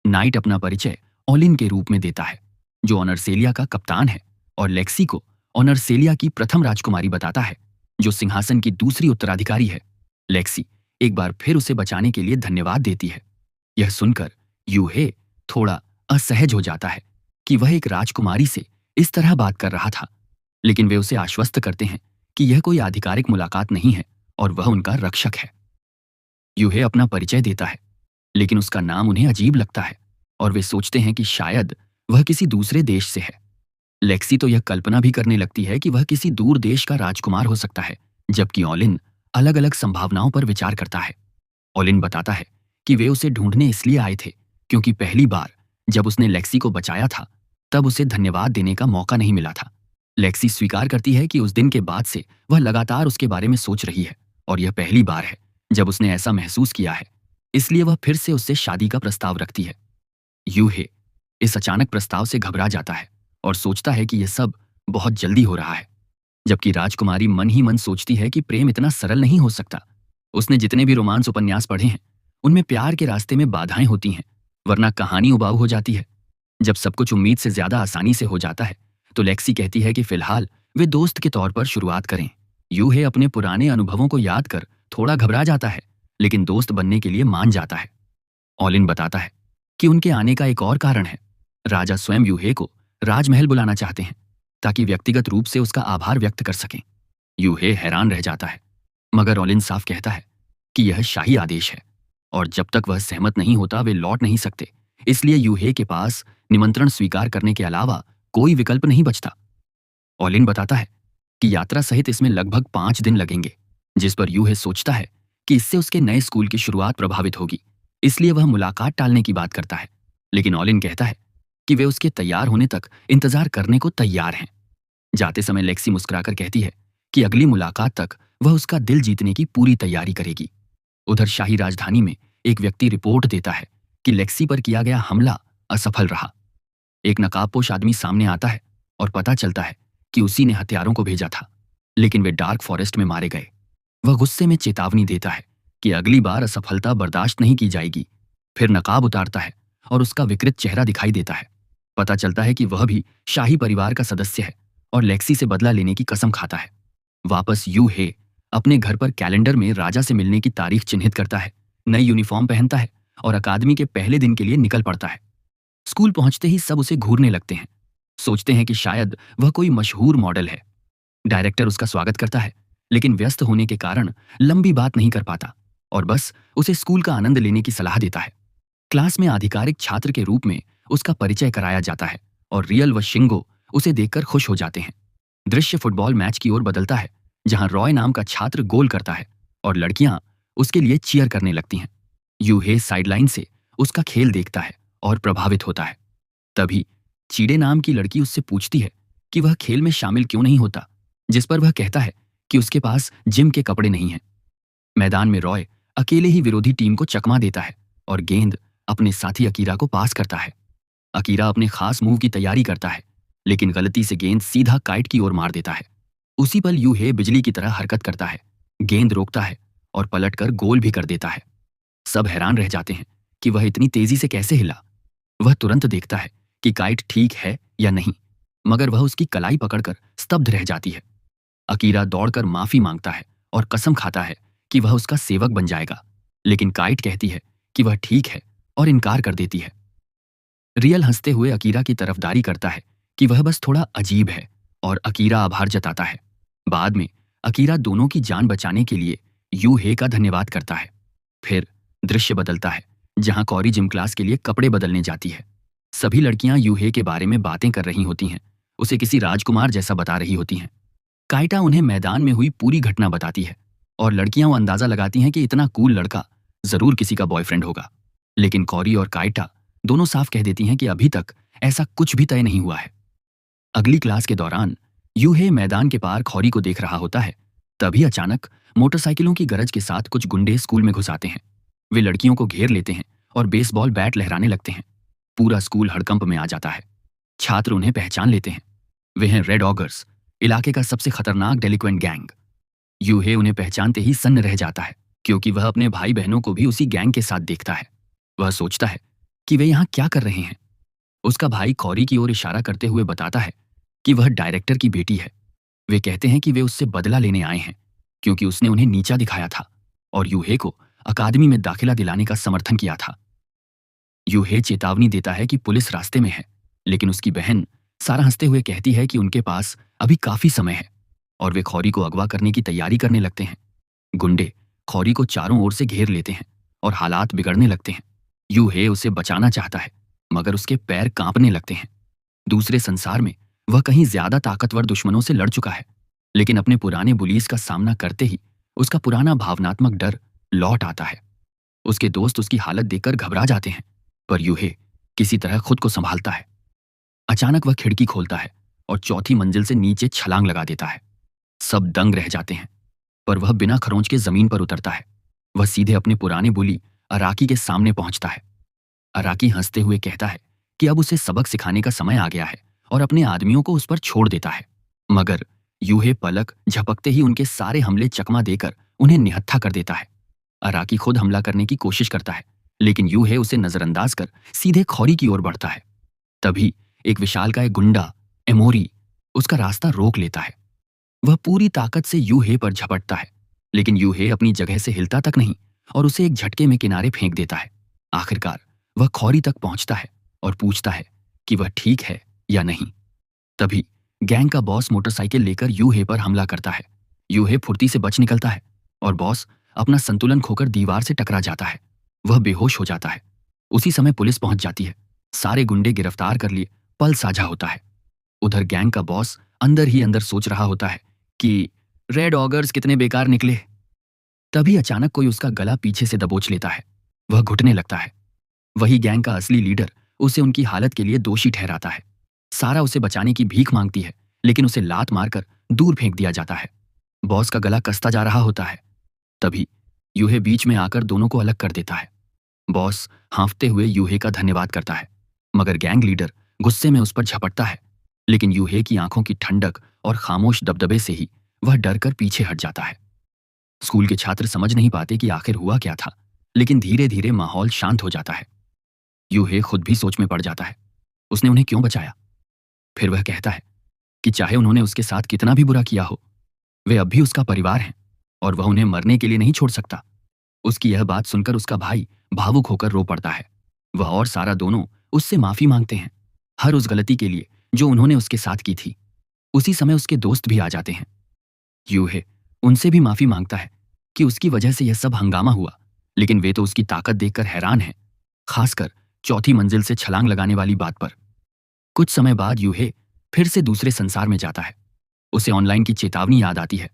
नाइट अपना परिचय ओलिन के रूप में देता है, जो ऑनरसेलिया का कप्तान है, और लेक्सी को ऑनरसेलिया की प्रथम राजकुमारी बताता है, जो सिंहासन की दूसरी उत्तराधिकारी है। लेक्सी एक बार फिर उसे बचाने के लिए धन्यवाद देती है। यह सुनकर यूहे थोड़ा असहज हो जाता है कि वह एक राजकुमारी से इस तरह बात कर रहा था, लेकिन वे उसे आश्वस्त करते हैं कि यह कोई आधिकारिक मुलाकात नहीं है और वह उनका रक्षक है। यूहे अपना परिचय देता है, लेकिन उसका नाम उन्हें अजीब लगता है और वे सोचते हैं कि शायद वह किसी दूसरे देश से है। लेक्सी तो यह कल्पना भी करने लगती है कि वह किसी दूर देश का राजकुमार हो सकता है, जबकि ओलिन अलग अलग संभावनाओं पर विचार करता है। ओलिन बताता है कि वे उसे ढूंढने इसलिए आए थे क्योंकि पहली बार जब उसने लेक्सी को बचाया था, तब उसे धन्यवाद देने का मौका नहीं मिला था। लेक्सी स्वीकार करती है कि उस दिन के बाद से वह लगातार उसके बारे में सोच रही है और यह पहली बार है जब उसने ऐसा महसूस किया है, इसलिए वह फिर से उससे शादी का प्रस्ताव रखती है। यूहे इस अचानक प्रस्ताव से घबरा जाता है और सोचता है कि यह सब बहुत जल्दी हो रहा है, जबकि राजकुमारी मन ही मन सोचती है कि प्रेम इतना सरल नहीं हो सकता। उसने जितने भी रोमांस उपन्यास पढ़े हैं, उनमें प्यार के रास्ते में बाधाएं होती हैं, वरना कहानी उबाऊ हो जाती है। जब सब कुछ उम्मीद से ज्यादा आसानी से हो जाता है, तो लेक्सी कहती है कि फिलहाल वे दोस्त के तौर पर शुरुआत करें। यूहे अपने पुराने अनुभवों को याद कर थोड़ा घबरा जाता है, लेकिन दोस्त बनने के लिए मान जाता है। ओलिन बताता है कि उनके आने का एक और कारण है। राजा स्वयं यूहे को राजमहल बुलाना चाहते हैं ताकि व्यक्तिगत रूप से उसका आभार व्यक्त कर सकें। यूहे हैरान रह जाता है, मगर ओलिन साफ कहता है कि यह शाही आदेश है और जब तक वह सहमत नहीं होता वे लौट नहीं सकते, इसलिए यूहे के पास निमंत्रण स्वीकार करने के अलावा कोई विकल्प नहीं बचता। ओलिन बताता है कि यात्रा सहित इसमें लगभग 5 दिन लगेंगे, जिस पर यूहे सोचता है कि इससे उसके नए स्कूल की शुरुआत प्रभावित होगी, इसलिए वह मुलाकात टालने की बात करता है। लेकिन ओलिन कहता है कि वे उसके तैयार होने तक इंतजार करने को तैयार हैं। जाते समय लेक्सी मुस्कुराकर कहती है कि अगली मुलाकात तक वह उसका दिल जीतने की पूरी तैयारी करेगी। उधर शाही राजधानी में एक व्यक्ति रिपोर्ट देता है कि लेक्सी पर किया गया हमला असफल रहा। एक नकाबपोश आदमी सामने आता है और पता चलता है कि उसी ने हथियारों को भेजा था, लेकिन वे डार्क फॉरेस्ट में मारे गए। वह गुस्से में चेतावनी देता है कि अगली बार असफलता बर्दाश्त नहीं की जाएगी। फिर नकाब उतारता है और उसका विकृत चेहरा दिखाई देता है। पता चलता है कि वह भी शाही परिवार का सदस्य है और लेक्सी से बदला लेने की कसम खाता है। वापस यू हे अपने घर पर कैलेंडर में राजा से मिलने की तारीख चिन्हित करता है, नई यूनिफॉर्म पहनता है और अकादमी के पहले दिन के लिए निकल पड़ता है। स्कूल पहुंचते ही सब उसे घूरने लगते हैं, सोचते हैं कि शायद वह कोई मशहूर मॉडल है। डायरेक्टर उसका स्वागत करता है, लेकिन व्यस्त होने के कारण लंबी बात नहीं कर पाता और बस उसे स्कूल का आनंद लेने की सलाह देता है। क्लास में आधिकारिक छात्र के रूप में उसका परिचय कराया जाता है और रियल व शिंगो उसे देखकर खुश हो जाते हैं। दृश्य फुटबॉल मैच की ओर बदलता है, जहां रॉय नाम का छात्र गोल करता है और लड़कियां उसके लिए चीयर करने लगती हैं। यूहे साइडलाइन से उसका खेल देखता है और प्रभावित होता है। तभी चीड़े नाम की लड़की उससे पूछती है कि वह खेल में शामिल क्यों नहीं होता, जिस पर वह कहता है कि उसके पास जिम के कपड़े नहीं हैं। मैदान में रॉय अकेले ही विरोधी टीम को चकमा देता है और गेंद अपने साथी अकीरा को पास करता है। अकीरा अपने खास मूव की तैयारी करता है, लेकिन गलती से गेंद सीधा काइट की ओर मार देता है। उसी पल यूहे बिजली की तरह हरकत करता है, गेंद रोकता है और पलटकर गोल भी कर देता है। सब हैरान रह जाते हैं कि वह इतनी तेजी से कैसे हिला। वह तुरंत देखता है कि काइट ठीक है या नहीं, मगर वह उसकी कलाई पकड़कर स्तब्ध रह जाती है। अकीरा दौड़कर माफी मांगता है और कसम खाता है कि वह उसका सेवक बन जाएगा, लेकिन काइट कहती है कि वह ठीक है और इनकार कर देती है। रियल हंसते हुए अकीरा की तरफदारी करता है कि वह बस थोड़ा अजीब है और अकीरा आभार जताता है। बाद में अकीरा दोनों की जान बचाने के लिए यूहे का धन्यवाद करता है। फिर दृश्य बदलता है, जहां कौरी जिम क्लास के लिए कपड़े बदलने जाती है। सभी लड़कियां यूहे के बारे में बातें कर रही होती हैं, उसे किसी राजकुमार जैसा बता रही होती हैं। काइटा उन्हें मैदान में हुई पूरी घटना बताती है और लड़कियां वो अंदाजा लगाती हैं कि इतना कूल लड़का जरूर किसी का बॉयफ्रेंड होगा। लेकिन कौरी और काइटा दोनों साफ कह देती हैं कि अभी तक ऐसा कुछ भी तय नहीं हुआ है। अगली क्लास के दौरान यूहे मैदान के पार खौरी को देख रहा होता है। तभी अचानक मोटरसाइकिलों की गरज के साथ कुछ गुंडे स्कूल में घुस आते हैं। वे लड़कियों को घेर लेते हैं और बेसबॉल बैट लहराने लगते हैं। पूरा स्कूल हड़कंप में आ जाता है। छात्र उन्हें पहचान लेते हैं। वे हैं रेड ऑगर्स, इलाके का सबसे खतरनाक डेलिक्वेंट गैंग। यूहे उन्हें पहचानते ही सन्न रह जाता है, क्योंकि वह अपने भाई बहनों को भी उसी गैंग के साथ देखता है। वह सोचता है कि वे यहाँ क्या कर रहे हैं। उसका भाई कौरी की ओर इशारा करते हुए बताता है कि वह डायरेक्टर की बेटी है। वे कहते हैं कि वे उससे बदला लेने आए हैं, क्योंकि उसने उन्हें नीचा दिखाया था और यूहे को अकादमी में दाखिला दिलाने का समर्थन किया था। यूहे चेतावनी देता है कि पुलिस रास्ते में है, लेकिन उसकी बहन सारा हंसते हुए कहती है कि उनके पास अभी काफी समय है और वे खौरी को अगवा करने की तैयारी करने लगते हैं। गुंडे खौरी को चारों ओर से घेर लेते हैं और हालात बिगड़ने लगते हैं। यूहे उसे बचाना चाहता है, मगर उसके पैर कांपने लगते हैं। दूसरे संसार में वह कहीं ज्यादा ताकतवर दुश्मनों से लड़ चुका है, लेकिन अपने पुराने बुलीज का सामना करते ही उसका पुराना भावनात्मक डर लौट आता है। उसके दोस्त उसकी हालत देखकर घबरा जाते हैं, पर यूहे किसी तरह खुद को संभालता है। अचानक वह खिड़की खोलता है और चौथी मंजिल से नीचे छलांग लगा देता है। सब दंग रह जाते हैं, पर वह बिना खरोंच के जमीन पर उतरता है। वह सीधे अपने पुराने बुली अराकी के सामने पहुंचता है। अराकी हंसते हुए कहता है कि अब उसे सबक सिखाने का समय आ गया है और अपने आदमियों को उस पर छोड़ देता है। मगर यूहे पलक झपकते ही उनके सारे हमले चकमा देकर उन्हें निहत्था कर देता है। अराकी खुद हमला करने की कोशिश करता है, लेकिन यूहे उसे नजरअंदाज कर सीधे खौरी की ओर बढ़ता है। तभी एक विशालकाय गुंडा एमोरी उसका रास्ता रोक लेता है। वह पूरी ताकत से यूहे पर झपटता है, लेकिन यूहे अपनी जगह से हिलता तक नहीं और उसे एक झटके में किनारे फेंक देता है। आखिरकार वह खौरी तक पहुंचता है और पूछता है कि वह ठीक है या नहीं। तभी गैंग का बॉस मोटरसाइकिल लेकर यूहे पर हमला करता है। यूहे फुर्ती से बच निकलता है और बॉस अपना संतुलन खोकर दीवार से टकरा जाता है। वह बेहोश हो जाता है। उसी समय पुलिस पहुंच जाती है। सारे गुंडे गिरफ्तार कर लिए पल साझा होता है। उधर गैंग का बॉस अंदर ही अंदर सोच रहा होता है कि रेड ऑगर्स कितने बेकार निकले। तभी अचानक कोई उसका गला पीछे से दबोच लेता है। वह घुटने लगता है। वही गैंग का असली लीडर उसे उनकी हालत के लिए दोषी ठहराता है। सारा उसे बचाने की भीख मांगती है, लेकिन उसे लात मारकर दूर फेंक दिया जाता है। बॉस का गला कसता जा रहा होता है। तभी यूहे बीच में आकर दोनों को अलग कर देता है। बॉस हाँफते हुए यूहे का धन्यवाद करता है, मगर गैंग लीडर गुस्से में उस पर झपटता है। लेकिन यूहे की आंखों की ठंडक और खामोश दबदबे से ही वह डरकर पीछे हट जाता है। स्कूल के छात्र समझ नहीं पाते कि आखिर हुआ क्या था, लेकिन धीरे धीरे माहौल शांत हो जाता है। यूहे खुद भी सोच में पड़ जाता है, उसने उन्हें क्यों बचाया। फिर वह कहता है कि चाहे उन्होंने उसके साथ कितना भी बुरा किया हो, वे अब भी उसका परिवार हैं और वह उन्हें मरने के लिए नहीं छोड़ सकता। उसकी यह बात सुनकर उसका भाई भावुक होकर रो पड़ता है। वह और सारा दोनों उससे माफी मांगते हैं, हर उस गलती के लिए जो उन्होंने उसके साथ की थी। उसी समय उसके दोस्त भी आ जाते हैं। यूहे उनसे भी माफी मांगता है कि उसकी वजह से यह सब हंगामा हुआ, लेकिन वे तो उसकी ताकत देखकर हैरान हैं, खासकर चौथी मंजिल से छलांग लगाने वाली बात पर। कुछ समय बाद यूहे फिर से दूसरे संसार में जाता है। उसे ऑनलाइन की चेतावनी याद आती है।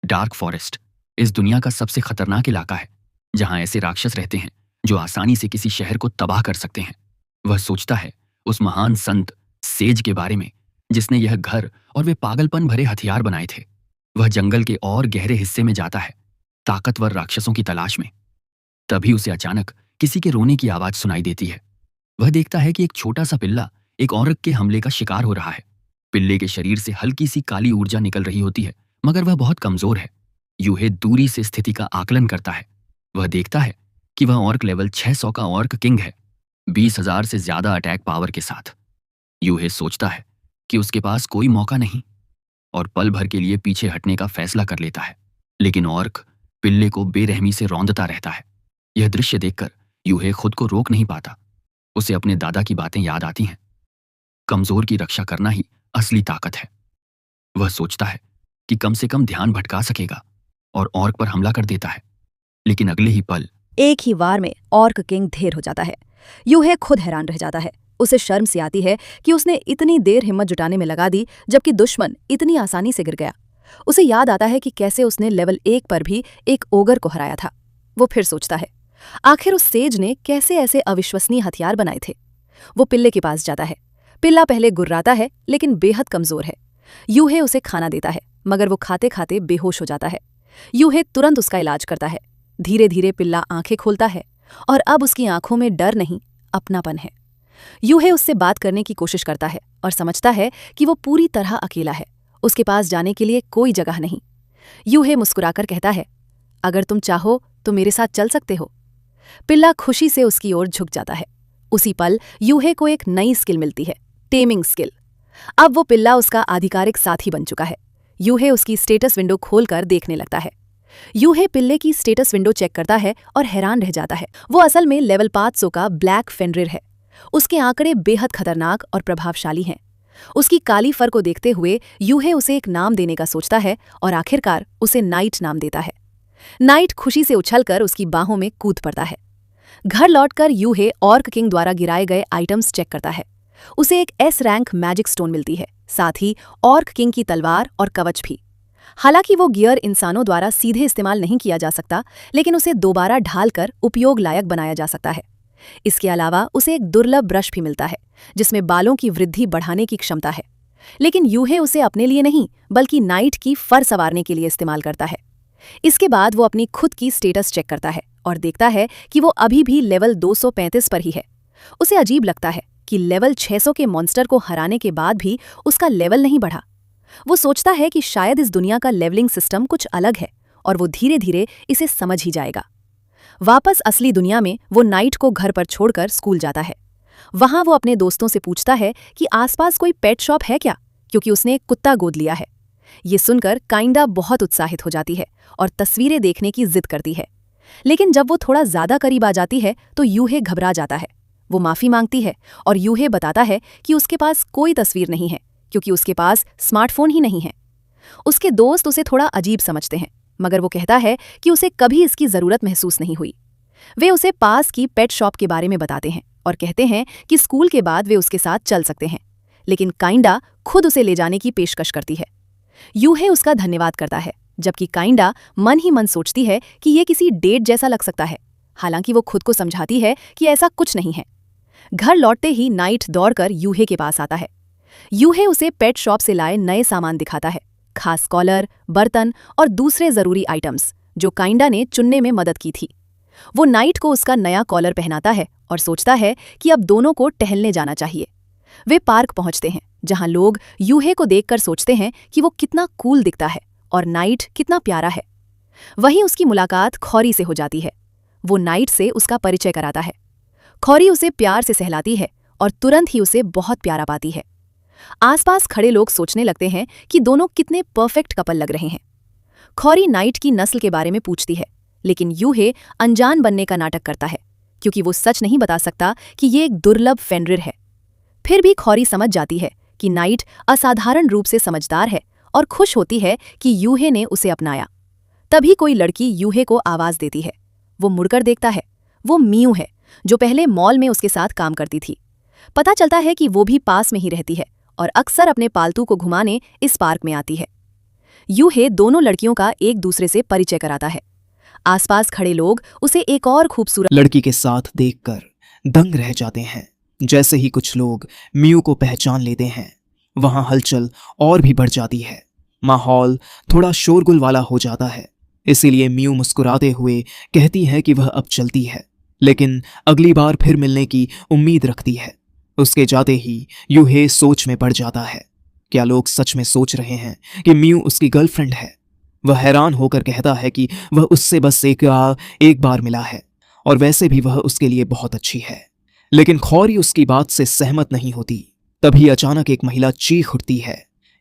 डार्क फॉरेस्ट इस दुनिया का सबसे खतरनाक इलाका है, जहां ऐसे राक्षस रहते हैं जो आसानी से किसी शहर को तबाह कर सकते हैं। वह सोचता है उस महान संत सेज के बारे में, जिसने यह घर और वे पागलपन भरे हथियार बनाए थे। वह जंगल के और गहरे हिस्से में जाता है, ताकतवर राक्षसों की तलाश में। तभी उसे अचानक किसी के रोने की आवाज सुनाई देती है। वह देखता है कि एक छोटा सा पिल्ला एक औरत के हमले का शिकार हो रहा है। पिल्ले के शरीर से हल्की सी काली ऊर्जा निकल रही होती है, मगर वह बहुत कमजोर है। यूहे दूरी से स्थिति का आकलन करता है। वह देखता है कि वह ऑर्क लेवल 600 का ऑर्क किंग है, 20,000 से ज्यादा अटैक पावर के साथ। यूहे सोचता है कि उसके पास कोई मौका नहीं और पल भर के लिए पीछे हटने का फैसला कर लेता है। लेकिन ऑर्क पिल्ले को बेरहमी से रौंदता रहता है। यह दृश्य देखकर यूहे खुद को रोक नहीं पाता। उसे अपने दादा की बातें याद आती हैं। कमजोर की रक्षा करना ही असली ताकत है। वह सोचता है कि कम से कम ध्यान भटका सकेगा और ऑर्क पर हमला कर देता है। लेकिन अगले ही पल
एक ही वार में ऑर्क किंग ढेर हो जाता है। यूहे खुद हैरान रह जाता है। उसे शर्म सी आती है कि उसने इतनी देर हिम्मत जुटाने में लगा दी, जबकि दुश्मन इतनी आसानी से गिर गया। उसे याद आता है कि कैसे उसने लेवल 1 पर भी एक ओगर को हराया था। वो फिर सोचता है, आखिर उस सेज ने कैसे ऐसे अविश्वसनीय हथियार बनाए थे। वो पिल्ले के पास जाता है। पिल्ला पहले गुर्राता है, लेकिन बेहद कमजोर है। यूहे उसे खाना देता है, मगर वो खाते खाते बेहोश हो जाता है। यूहे तुरंत उसका इलाज करता है। धीरे धीरे पिल्ला आंखें खोलता है और अब उसकी आंखों में डर नहीं, अपनापन है। यूहे उससे बात करने की कोशिश करता है और समझता है कि वो पूरी तरह अकेला है। उसके पास जाने के लिए कोई जगह नहीं। यूहे मुस्कुराकर कहता है, अगर तुम चाहो तो मेरे साथ चल सकते हो। पिल्ला खुशी से उसकी ओर झुक जाता है। उसी पल यूहे को एक नई स्किल मिलती है, टेमिंग स्किल। अब वो पिल्ला उसका आधिकारिक साथी बन चुका है। यूहे उसकी स्टेटस विंडो खोलकर देखने लगता है। यूहे पिल्ले की स्टेटस विंडो चेक करता है और हैरान रह जाता है। वो असल में लेवल 500 का ब्लैक फेनरिर है। उसके आंकड़े बेहद खतरनाक और प्रभावशाली हैं। उसकी काली फर को देखते हुए यूहे उसे एक नाम देने का सोचता है और आखिरकार उसे नाइट नाम देता है। नाइट खुशी से उछलकर उसकी बाहों में कूद पड़ता है। घर लौटकर यूहे ऑर्क किंग द्वारा गिराए गए आइटम्स चेक करता है। उसे एक S रैंक मैजिक स्टोन मिलती है, साथ ही ऑर्क किंग की तलवार और कवच भी। हालांकि वो गियर इंसानों द्वारा सीधे इस्तेमाल नहीं किया जा सकता, लेकिन उसे दोबारा ढालकर उपयोग लायक बनाया जा सकता है। इसके अलावा उसे एक दुर्लभ ब्रश भी मिलता है, जिसमें बालों की वृद्धि बढ़ाने की क्षमता है। लेकिन यूहे उसे अपने लिए नहीं, बल्कि नाइट की फर संवारने के लिए इस्तेमाल करता है। इसके बाद वो अपनी खुद की स्टेटस चेक करता है और देखता है कि वो अभी भी लेवल 235 पर ही है। उसे अजीब लगता है कि लेवल 600 के मॉन्स्टर को हराने के बाद भी उसका लेवल नहीं बढ़ा। वो सोचता है कि शायद इस दुनिया का लेवलिंग सिस्टम कुछ अलग है और वो धीरे धीरे इसे समझ ही जाएगा। वापस असली दुनिया में वो नाइट को घर पर छोड़कर स्कूल जाता है। वहां वो अपने दोस्तों से पूछता है कि आसपास कोई पेट शॉप है क्या, क्योंकि उसने एक कुत्ता गोद लिया है। ये सुनकर काइंडा बहुत उत्साहित हो जाती है और तस्वीरें देखने की जिद करती है। लेकिन जब वो थोड़ा ज्यादा करीब आ जाती है तो यूहे घबरा जाता है। वो माफी मांगती है और यूहे बताता है कि उसके पास कोई तस्वीर नहीं है, क्योंकि उसके पास स्मार्टफोन ही नहीं है। उसके दोस्त उसे थोड़ा अजीब समझते हैं, मगर वो कहता है कि उसे कभी इसकी जरूरत महसूस नहीं हुई। वे उसे पास की पेट शॉप के बारे में बताते हैं और कहते हैं कि स्कूल के बाद वे उसके साथ चल सकते हैं, लेकिन काइंडा खुद उसे ले जाने की पेशकश करती है। यूहे उसका धन्यवाद करता है, जबकि काइंडा मन ही मन सोचती है कि ये किसी डेट जैसा लग सकता है। हालांकि वो खुद को समझाती है कि ऐसा कुछ नहीं है। घर लौटते ही नाइट दौड़कर यूहे के पास आता है। यूहे उसे पेट शॉप से लाए नए सामान दिखाता है, खास कॉलर, बर्तन और दूसरे जरूरी आइटम्स जो काइंडा ने चुनने में मदद की थी। वो नाइट को उसका नया कॉलर पहनाता है और सोचता है कि अब दोनों को टहलने जाना चाहिए। वे पार्क पहुंचते हैं, जहां लोग यूहे को देखकर सोचते हैं कि वो कितना कूल दिखता है और नाइट कितना प्यारा है। वहीं उसकी मुलाकात खौरी से हो जाती है। वो नाइट से उसका परिचय कराता है। खौरी उसे प्यार से सहलाती है और तुरंत ही उसे बहुत प्यारा पाती है। आसपास खड़े लोग सोचने लगते हैं कि दोनों कितने परफेक्ट कपल लग रहे हैं। खौरी नाइट की नस्ल के बारे में पूछती है, लेकिन यूहे अनजान बनने का नाटक करता है क्योंकि वो सच नहीं बता सकता कि ये एक दुर्लभ फेनरिर है। फिर भी खौरी समझ जाती है कि नाइट असाधारण रूप से समझदार है और खुश होती है कि यूहे ने उसे अपनाया। तभी कोई लड़की यूहे को आवाज देती है। वो मुड़कर देखता है। वो मियू है, जो पहले मॉल में उसके साथ काम करती थी। पता चलता है कि वो भी पास में ही रहती है और अक्सर अपने पालतू को घुमाने इस पार्क में आती है। यूहे दोनों लड़कियों का एक दूसरे से परिचय कराता है। आसपास खड़े लोग उसे एक और खूबसूरत
लड़की के साथ देखकर दंग रह जाते हैं। जैसे ही कुछ लोग मियू को पहचान लेते हैं, वहां हलचल और भी बढ़ जाती है। माहौल थोड़ा शोरगुल वाला हो जाता है। इसीलिए मियू मुस्कुराते हुए कहती है कि वह अब चलती है, लेकिन अगली बार फिर मिलने की उम्मीद रखती है। उसके जाते ही यूहे सोच में पड़ जाता है। क्या लोग सच में सोच रहे हैं कि मियू उसकी गर्लफ्रेंड है? वह हैरान होकर कहता है कि वह उससे बस एक बार मिला है और वैसे भी वह उसके लिए बहुत अच्छी है। लेकिन खौरी उसकी बात से सहमत नहीं होती। तभी अचानक एक महिला चीख उठती है।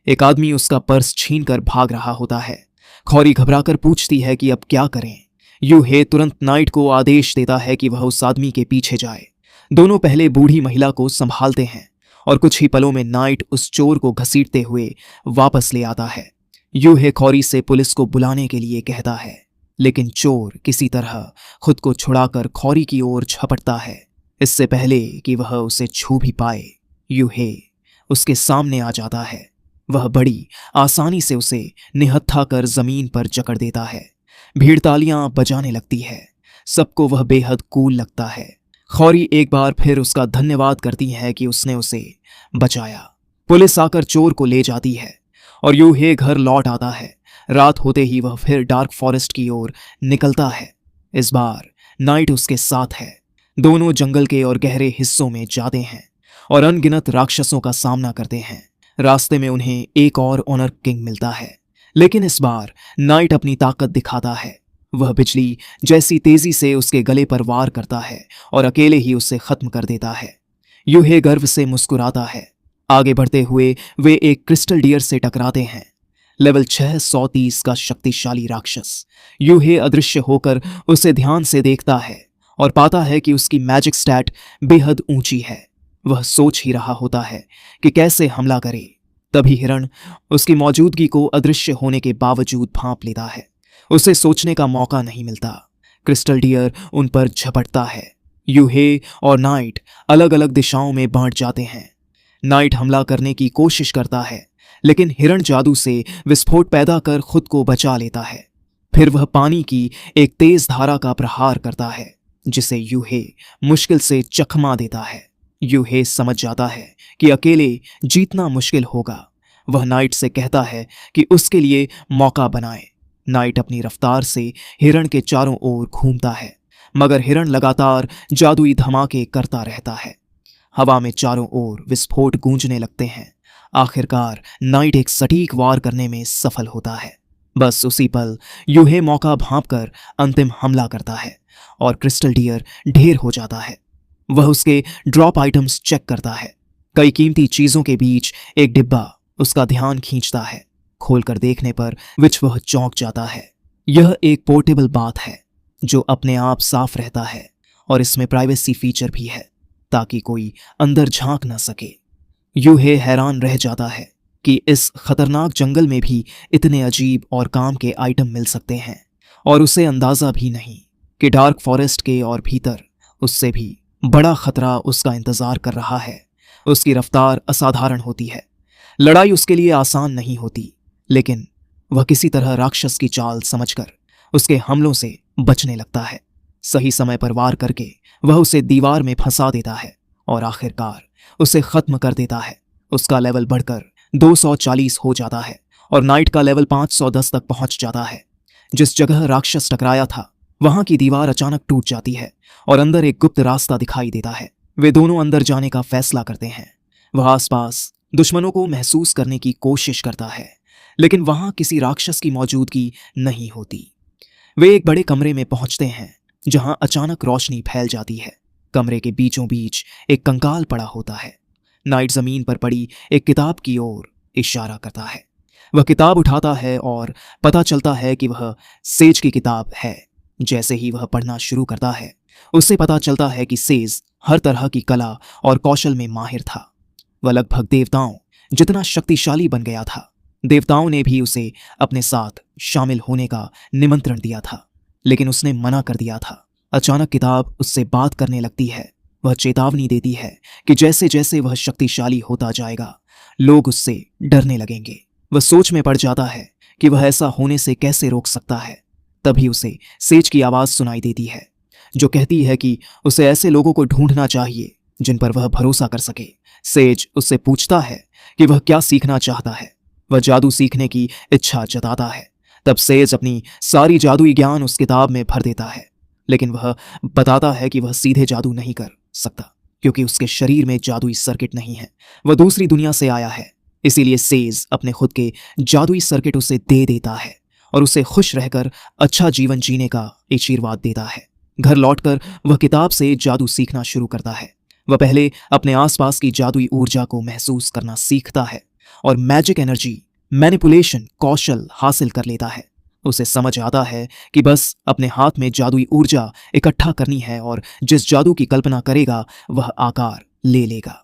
एक आदमी उसका पर्स छीनकर भाग रहा होता है। खौरी घबराकर पूछती है कि अब क्या करें। यूहे तुरंत नाइट को आदेश देता है कि वह उस आदमी के पीछे जाए। दोनों पहले बूढ़ी महिला को संभालते हैं और कुछ ही पलों में नाइट उस चोर को घसीटते हुए वापस ले आता है। यूहे खौरी से पुलिस को बुलाने के लिए कहता है, लेकिन चोर किसी तरह खुद को छुड़ाकर खौरी की ओर झपटता है। इससे पहले कि वह उसे छू भी पाए, यूहे उसके सामने आ जाता है। वह बड़ी आसानी से उसे निहत्था कर जमीन पर जकड़ देता है। भीड़ तालियां बजाने लगती है। सबको वह बेहद कूल लगता है। खौरी एक बार फिर उसका धन्यवाद करती है कि उसने उसे बचाया। पुलिस आकर चोर को ले जाती है और यूहे घर लौट आता है। रात होते ही वह फिर डार्क फॉरेस्ट की ओर निकलता है। इस बार नाइट उसके साथ है। दोनों जंगल के और गहरे हिस्सों में जाते हैं और अनगिनत राक्षसों का सामना करते हैं। रास्ते में उन्हें एक और ऑनर किंग मिलता है, लेकिन इस बार नाइट अपनी ताकत दिखाता है। वह बिजली जैसी तेजी से उसके गले पर वार करता है और अकेले ही उसे खत्म कर देता है। यूहे गर्व से मुस्कुराता है। आगे बढ़ते हुए वे एक क्रिस्टल डियर से टकराते हैं। लेवल 630 का शक्तिशाली राक्षस यूहे अदृश्य होकर उसे ध्यान से देखता है और पाता है कि उसकी मैजिक स्टैट बेहद ऊंची है। वह सोच ही रहा होता है कि कैसे हमला करे। तभी हिरण उसकी मौजूदगी को अदृश्य होने के बावजूद भांप लेता है। उसे सोचने का मौका नहीं मिलता। क्रिस्टल डियर उन पर झपटता है। यूहे और नाइट अलग अलग दिशाओं में बांट जाते हैं। नाइट हमला करने की कोशिश करता है, लेकिन हिरण जादू से विस्फोट पैदा कर खुद को बचा लेता है। फिर वह पानी की एक तेज धारा का प्रहार करता है, जिसे यूहे मुश्किल से चकमा देता है। यूहे समझ जाता है कि अकेले जीतना मुश्किल होगा। वह नाइट से कहता है कि उसके लिए मौका बनाए। नाइट अपनी रफ्तार से हिरण के चारों ओर घूमता है, मगर हिरण लगातार जादुई धमाके करता रहता है। हवा में चारों ओर विस्फोट गूंजने लगते हैं। आखिरकार नाइट एक सटीक वार करने में सफल होता है। बस उसी पल यूहे मौका भांपकर अंतिम हमला करता है और क्रिस्टल डियर ढेर हो जाता है। वह उसके ड्रॉप आइटम्स चेक करता है। कई कीमती चीजों के बीच एक डिब्बा उसका ध्यान खींचता है। खोलकर देखने पर विच वह चौंक जाता है। यह एक पोर्टेबल बाथ है जो अपने आप साफ रहता है और इसमें प्राइवेसी फीचर भी है ताकि कोई अंदर झांक ना सके। यूहे हैरान रह जाता है कि इस खतरनाक जंगल में भी इतने अजीब और काम के आइटम मिल सकते हैं, और उसे अंदाजा भी नहीं कि डार्क फॉरेस्ट के और भीतर उससे भी बड़ा खतरा उसका इंतजार कर रहा है। उसकी रफ्तार असाधारण होती है। लड़ाई उसके लिए आसान नहीं होती, लेकिन वह किसी तरह राक्षस की चाल समझकर उसके हमलों से बचने लगता है। सही समय पर वार करके वह उसे दीवार में फंसा देता है और आखिरकार उसे खत्म कर देता है। उसका लेवल बढ़कर 240 हो जाता है और नाइट का लेवल 510 तक पहुंच जाता है। जिस जगह राक्षस टकराया था वहां की दीवार अचानक टूट जाती है और अंदर एक गुप्त रास्ता दिखाई देता है। वे दोनों अंदर जाने का फैसला करते हैं। वह आसपास दुश्मनों को महसूस करने की कोशिश करता है, लेकिन वहां किसी राक्षस की मौजूदगी नहीं होती। वे एक बड़े कमरे में पहुंचते हैं जहां अचानक रोशनी फैल जाती है। कमरे के बीचों बीच एक कंकाल पड़ा होता है। नाइट जमीन पर पड़ी एक किताब की ओर इशारा करता है। वह किताब उठाता है और पता चलता है कि वह सेज की किताब है। जैसे ही वह पढ़ना शुरू करता है, उससे पता चलता है कि सेज हर तरह की कला और कौशल में माहिर था। वह लगभग देवताओं जितना शक्तिशाली बन गया था। देवताओं ने भी उसे अपने साथ शामिल होने का निमंत्रण दिया था, लेकिन उसने मना कर दिया था। अचानक किताब उससे बात करने लगती है। वह चेतावनी देती है कि जैसे जैसे वह शक्तिशाली होता जाएगा, लोग उससे डरने लगेंगे। वह सोच में पड़ जाता है कि वह ऐसा होने से कैसे रोक सकता है। तभी उसे सेज की आवाज सुनाई देती है, जो कहती है कि उसे ऐसे लोगों को ढूंढना चाहिए जिन पर वह भरोसा कर सके। सेज उससे पूछता है कि वह क्या सीखना चाहता है। वह जादू सीखने की इच्छा जताता है। तब सेज अपनी सारी जादुई ज्ञान उस किताब में भर देता है, लेकिन वह बताता है कि वह सीधे जादू नहीं कर सकता, क्योंकि उसके शरीर में जादुई सर्किट नहीं है। वह दूसरी दुनिया से आया है, इसीलिए सेज अपने खुद के जादुई सर्किट उसे दे देता है और उसे खुश रहकर अच्छा जीवन जीने का आशीर्वाद देता है। घर लौटकर वह किताब से जादू सीखना शुरू करता है। वह पहले अपने आसपास की जादुई ऊर्जा को महसूस करना सीखता है और मैजिक एनर्जी मैनिपुलेशन कौशल हासिल कर लेता है। उसे समझ आता है कि बस अपने हाथ में जादुई ऊर्जा इकट्ठा करनी है और जिस जादू की कल्पना करेगा वह आकार ले लेगा।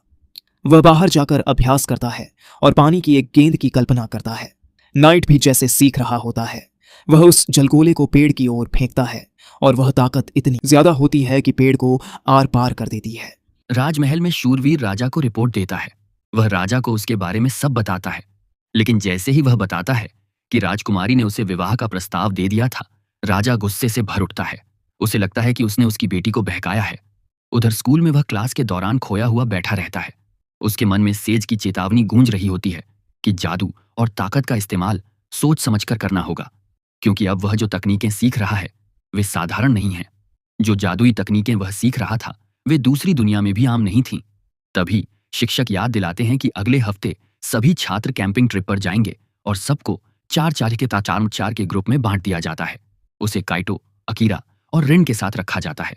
वह बाहर जाकर अभ्यास करता है और पानी की एक गेंद की कल्पना करता है। नाइट भी जैसे सीख रहा होता है। वह उस जलगोले को पेड़ की ओर फेंकता है और वह ताकत इतनी ज्यादा होती है कि पेड़ को आर पार कर देती है।
राजमहल में शूरवीर राजा को रिपोर्ट देता है। वह राजा को उसके बारे में सब बताता है, लेकिन जैसे ही वह बताता है कि राजकुमारी ने उसे विवाह का प्रस्ताव दे दिया था, राजा गुस्से से भर उठता है। उसे लगता है कि उसने उसकी बेटी को बहकाया है। उधर स्कूल में वह क्लास के दौरान खोया हुआ बैठा रहता है। उसके मन में सेज की चेतावनी गूंज रही होती है कि जादू और ताकत का इस्तेमाल सोच समझकर करना होगा, क्योंकि अब वह जो तकनीकें सीख रहा है वे साधारण नहीं हैं। जो जादुई तकनीकें वह सीख रहा था वे दूसरी दुनिया में भी आम नहीं थीं। तभी शिक्षक याद दिलाते हैं कि अगले हफ्ते सभी छात्र कैंपिंग ट्रिप पर जाएंगे और सबको 4 के ग्रुप में बांट दिया जाता है। उसे काइटो, अकीरा और रिन के साथ रखा जाता है।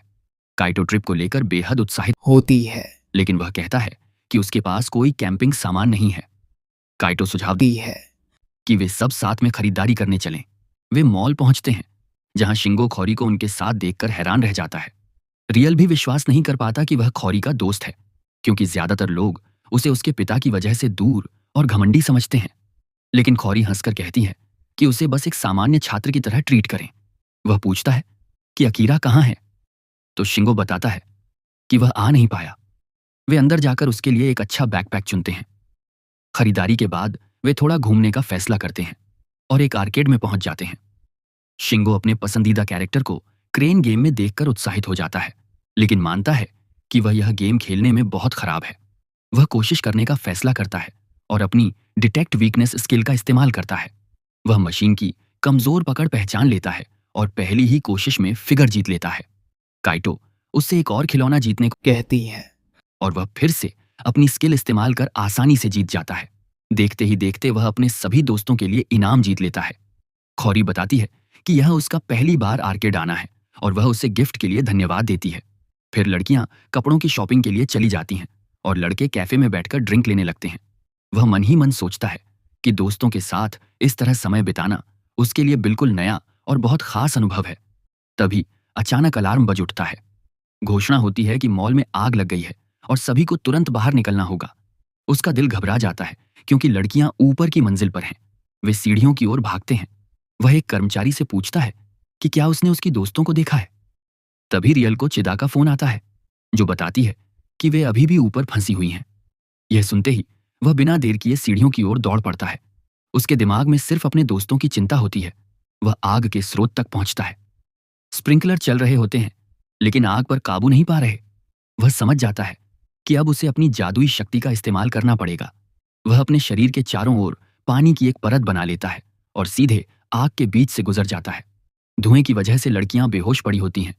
काइटो ट्रिप को लेकर बेहद उत्साहित
होती है
लेकिन वह कहता है कि उसके पास कोई कैंपिंग सामान नहीं है। काइटो सुझाव
दी है
कि वे सब साथ में खरीदारी करने चलें। वे मॉल पहुंचते हैं, जहां शिंगो खौरी को उनके साथ देखकर हैरान रह जाता है। रियल भी विश्वास नहीं कर पाता कि वह खौरी का दोस्त है, क्योंकि ज्यादातर लोग उसे उसके पिता की वजह से दूर और घमंडी समझते हैं। लेकिन खौरी हंसकर कहती है कि उसे बस एक सामान्य छात्र की तरह ट्रीट करें। वह पूछता है कि अकीरा कहाँ है, तो शिंगो बताता है कि वह आ नहीं पाया। वे अंदर जाकर उसके लिए एक अच्छा बैकपैक चुनते हैं। खरीदारी के बाद वे थोड़ा घूमने का फैसला करते हैं और एक आर्केड में पहुंच जाते हैं। शिंगो अपने पसंदीदा कैरेक्टर को क्रेन गेम में देखकर उत्साहित हो जाता है, लेकिन मानता है कि वह यह गेम खेलने में बहुत खराब है। वह कोशिश करने का फैसला करता है और अपनी डिटेक्ट वीकनेस स्किल का इस्तेमाल करता है। वह मशीन की कमजोर पकड़ पहचान लेता है और पहली ही कोशिश में फिगर जीत लेता है। काइटो उससे एक और खिलौना जीतने को
कहती है
और वह फिर से अपनी स्किल इस्तेमाल कर आसानी से जीत जाता है। देखते ही देखते वह अपने सभी दोस्तों के लिए इनाम जीत लेता है। खौरी बताती है कि यह उसका पहली बार आर्केड आना है और वह उसे गिफ्ट के लिए धन्यवाद देती है। फिर लड़कियां कपड़ों की शॉपिंग के लिए चली जाती हैं और लड़के कैफे में बैठकर ड्रिंक लेने लगते हैं। वह मन ही मन सोचता है कि दोस्तों के साथ इस तरह समय बिताना उसके लिए बिल्कुल नया और बहुत खास अनुभव है। तभी अचानक अलार्म बज उठता है। घोषणा होती है कि मॉल में आग लग गई है और सभी को तुरंत बाहर निकलना होगा। उसका दिल घबरा जाता है क्योंकि लड़कियां ऊपर की मंजिल पर हैं। वे सीढ़ियों की ओर भागते हैं। वह एक कर्मचारी से पूछता है कि क्या उसने उसकी दोस्तों को देखा है। तभी रियल को चिदा का फोन आता है, जो बताती है कि वे अभी भी ऊपर फंसी हुई हैं। यह सुनते ही वह बिना देर किए सीढ़ियों की ओर दौड़ पड़ता है। उसके दिमाग में सिर्फ अपने दोस्तों की चिंता होती है। वह आग के स्रोत तक पहुंचता है। स्प्रिंकलर चल रहे होते हैं, लेकिन आग पर काबू नहीं पा रहे। वह समझ जाता है कि अब उसे अपनी जादुई शक्ति का इस्तेमाल करना पड़ेगा। वह अपने शरीर के चारों ओर पानी की एक परत बना लेता है और सीधे आग के बीच से गुजर जाता है। धुएं की वजह से लड़कियां बेहोश पड़ी होती हैं।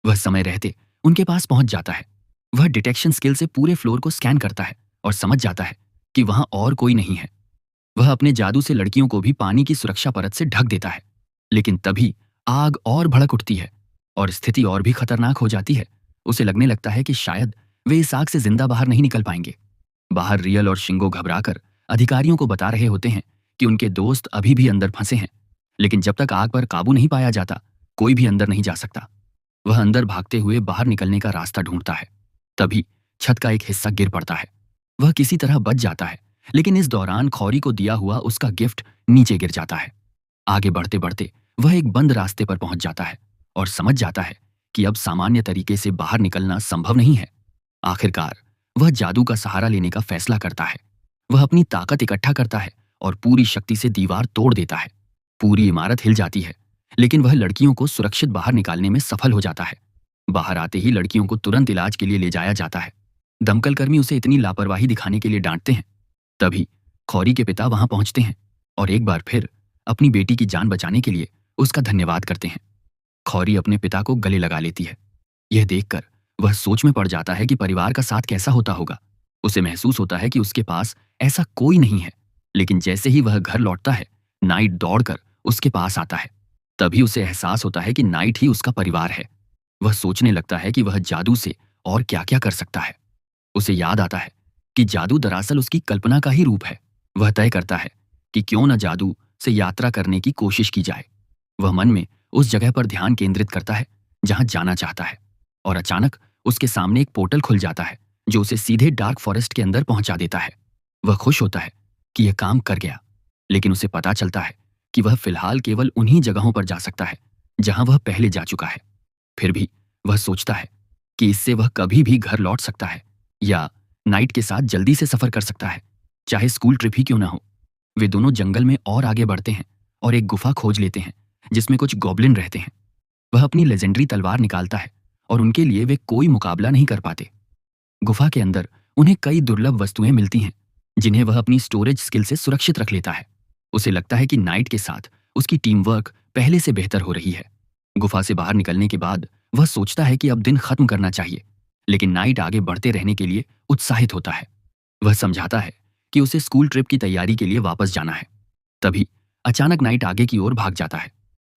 वह समय रहते उनके पास पहुंच जाता है। वह डिटेक्शन स्किल से पूरे फ्लोर को स्कैन करता है और समझ जाता है कि वहां और कोई नहीं है। वह अपने जादू से लड़कियों को भी पानी की सुरक्षा परत से ढक देता है, लेकिन तभी आग और भड़क उठती है और स्थिति और भी खतरनाक हो जाती है। उसे लगने लगता है कि शायद वे इस आग से जिंदा बाहर नहीं निकल पाएंगे। बाहर रियल और शिंगो घबराकर अधिकारियों को बता रहे होते हैं कि उनके दोस्त अभी भी अंदर फंसे हैं, लेकिन जब तक आग पर काबू नहीं पाया जाता कोई भी अंदर नहीं जा सकता। वह अंदर भागते हुए बाहर निकलने का रास्ता ढूंढता है। तभी छत का एक हिस्सा गिर पड़ता है। वह किसी तरह बच जाता है, लेकिन इस दौरान खौरी को दिया हुआ उसका गिफ्ट नीचे गिर जाता है। आगे बढ़ते बढ़ते वह एक बंद रास्ते पर पहुंच जाता है और समझ जाता है कि अब सामान्य तरीके से बाहर निकलना संभव नहीं है। आखिरकार वह जादू का सहारा लेने का फैसला करता है। वह अपनी ताकत इकट्ठा करता है और पूरी शक्ति से दीवार तोड़ देता है। पूरी इमारत हिल जाती है, लेकिन वह लड़कियों को सुरक्षित बाहर निकालने में सफल हो जाता है। बाहर आते ही लड़कियों को तुरंत इलाज के लिए ले जाया जाता है। दमकल कर्मी उसे इतनी लापरवाही दिखाने के लिए डांटते हैं। तभी खौरी के पिता वहां पहुंचते हैं और एक बार फिर अपनी बेटी की जान बचाने के लिए उसका धन्यवाद करते हैं। खौरी अपने पिता को गले लगा लेती है। यह देखकर वह सोच में पड़ जाता है कि परिवार का साथ कैसा होता होगा। उसे महसूस होता है कि उसके पास ऐसा कोई नहीं है, लेकिन जैसे ही वह घर लौटता है नाइट दौड़कर उसके पास आता है। तभी उसे एहसास होता है कि नाइट ही उसका परिवार है। वह सोचने लगता है कि वह जादू से और क्या क्या कर सकता है। उसे याद आता है कि जादू दरअसल उसकी कल्पना का ही रूप है। वह तय करता है कि क्यों न जादू से यात्रा करने की कोशिश की जाए। वह मन में उस जगह पर ध्यान केंद्रित करता है जहां जाना चाहता है, और अचानक उसके सामने एक पोर्टल खुल जाता है जो उसे सीधे डार्क फॉरेस्ट के अंदर पहुंचा देता है। वह खुश होता है कि यह काम कर गया, लेकिन उसे पता चलता है कि वह फिलहाल केवल उन्हीं जगहों पर जा सकता है जहां वह पहले जा चुका है। फिर भी वह सोचता है कि इससे वह कभी भी घर लौट सकता है या नाइट के साथ जल्दी से सफर कर सकता है, चाहे स्कूल ट्रिप ही क्यों ना हो। वे दोनों जंगल में और आगे बढ़ते हैं और एक गुफा खोज लेते हैं जिसमें कुछ गॉब्लिन रहते हैं। वह अपनी लेजेंडरी तलवार निकालता है और उनके लिए वे कोई मुकाबला नहीं कर पाते। गुफा के अंदर उन्हें कई दुर्लभ वस्तुएं मिलती हैं जिन्हें वह अपनी स्टोरेज स्किल से सुरक्षित रख लेता है। उसे लगता है कि नाइट के साथ उसकी टीम वर्क पहले से बेहतर हो रही है। गुफा से बाहर निकलने के बाद वह सोचता है कि अब दिन खत्म करना चाहिए, लेकिन नाइट आगे बढ़ते रहने के लिए उत्साहित होता है। वह समझाता है कि उसे स्कूल ट्रिप की तैयारी के लिए वापस जाना है। तभी अचानक नाइट आगे की ओर भाग जाता है।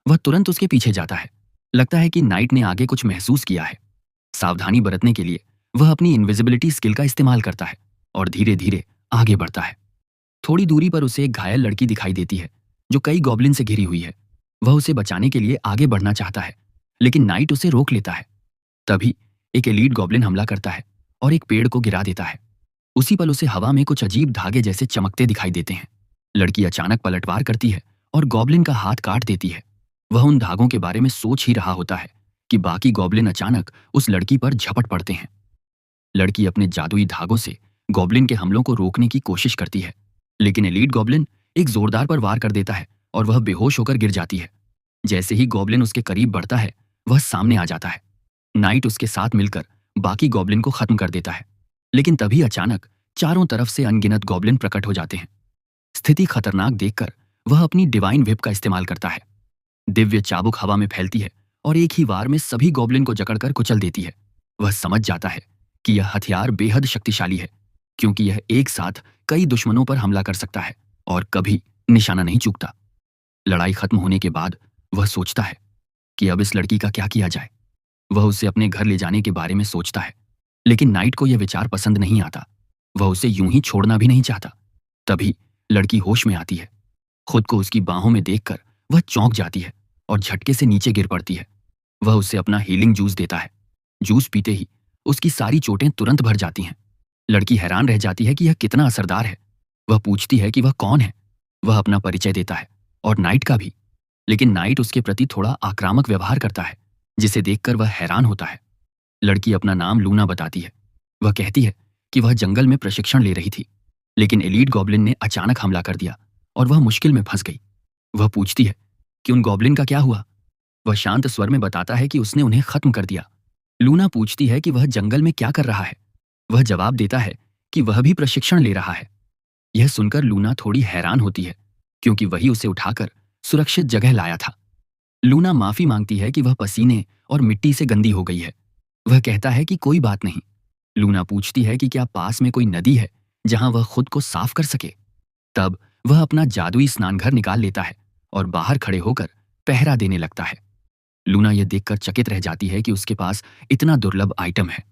वह तुरंत उसके पीछे जाता है। लगता है कि नाइट ने आगे कुछ महसूस किया है। सावधानी बरतने के लिए वह अपनी इनविजिबिलिटी स्किल का इस्तेमाल करता है और धीरे धीरे आगे बढ़ता है। थोड़ी दूरी पर उसे एक घायल लड़की दिखाई देती है जो कई गॉब्लिन से घिरी हुई है। वह उसे बचाने के लिए आगे बढ़ना चाहता है, लेकिन नाइट उसे रोक लेता है। तभी एक एलीट गॉब्लिन हमला करता है और एक पेड़ को गिरा देता है। उसी पल उसे हवा में कुछ अजीब धागे जैसे चमकते दिखाई देते हैं। लड़की अचानक पलटवार करती है और गॉब्लिन का हाथ काट देती है। वह उन धागों के बारे में सोच ही रहा होता है कि बाकी गॉब्लिन अचानक उस लड़की पर झपट पड़ते हैं। लड़की अपने जादुई धागों से गॉब्लिन के हमलों को रोकने की कोशिश करती है, लेकिन एलीट गॉब्लिन एक जोरदार पर वार कर देता है और वह बेहोश होकर गिर जाती है। जैसे ही गॉब्लिन उसके करीब बढ़ता है वह सामने आ जाता है। नाइट उसके साथ मिलकर बाकी गॉब्लिन को खत्म कर देता है, लेकिन तभी अचानक चारों तरफ से अनगिनत गॉब्लिन प्रकट हो जाते हैं। स्थिति खतरनाक देखकर वह अपनी डिवाइन व्हिप का इस्तेमाल करता है। दिव्य चाबुक हवा में फैलती है और एक ही वार में सभी गॉब्लिन को जकड़कर कुचल देती है। वह समझ जाता है कि यह हथियार बेहद शक्तिशाली है, क्योंकि यह एक साथ कई दुश्मनों पर हमला कर सकता है और कभी निशाना नहीं चूकता। लड़ाई खत्म होने के बाद वह सोचता है कि अब इस लड़की का क्या किया जाए। वह उसे अपने घर ले जाने के बारे में सोचता है, लेकिन नाइट को यह विचार पसंद नहीं आता। वह उसे यूं ही छोड़ना भी नहीं चाहता। तभी लड़की होश में आती है। खुद को उसकी बाहों में देखकर वह चौंक जाती है और झटके से नीचे गिर पड़ती है। वह उसे अपना हीलिंग जूस देता है। जूस पीते ही उसकी सारी चोटें तुरंत भर जाती हैं। लड़की हैरान रह जाती है कि यह कितना असरदार है। वह पूछती है कि वह कौन है। वह अपना परिचय देता है और नाइट का भी, लेकिन नाइट उसके प्रति थोड़ा आक्रामक व्यवहार करता है, जिसे देखकर वह हैरान होता है। लड़की अपना नाम लूना बताती है। वह कहती है कि वह जंगल में प्रशिक्षण ले रही थी, लेकिन एलीट गॉब्लिन ने अचानक हमला कर दिया और वह मुश्किल में फंस गई। वह पूछती है कि उन गॉब्लिन का क्या हुआ। वह शांत स्वर में बताता है कि उसने उन्हें खत्म कर दिया। लूना पूछती है कि वह जंगल में क्या कर रहा है। वह जवाब देता है कि वह भी प्रशिक्षण ले रहा है। यह सुनकर लूना थोड़ी हैरान होती है, क्योंकि वही उसे उठाकर सुरक्षित जगह लाया था। लूना माफी मांगती है कि वह पसीने और मिट्टी से गंदी हो गई है। वह कहता है कि कोई बात नहीं। लूना पूछती है कि क्या पास में कोई नदी है जहां वह खुद को साफ कर सके। तब वह अपना जादुई स्नानघर निकाल लेता है और बाहर खड़े होकर पहरा देने लगता है। लूना यह देखकर चकित रह जाती है कि उसके पास इतना दुर्लभ आइटम है।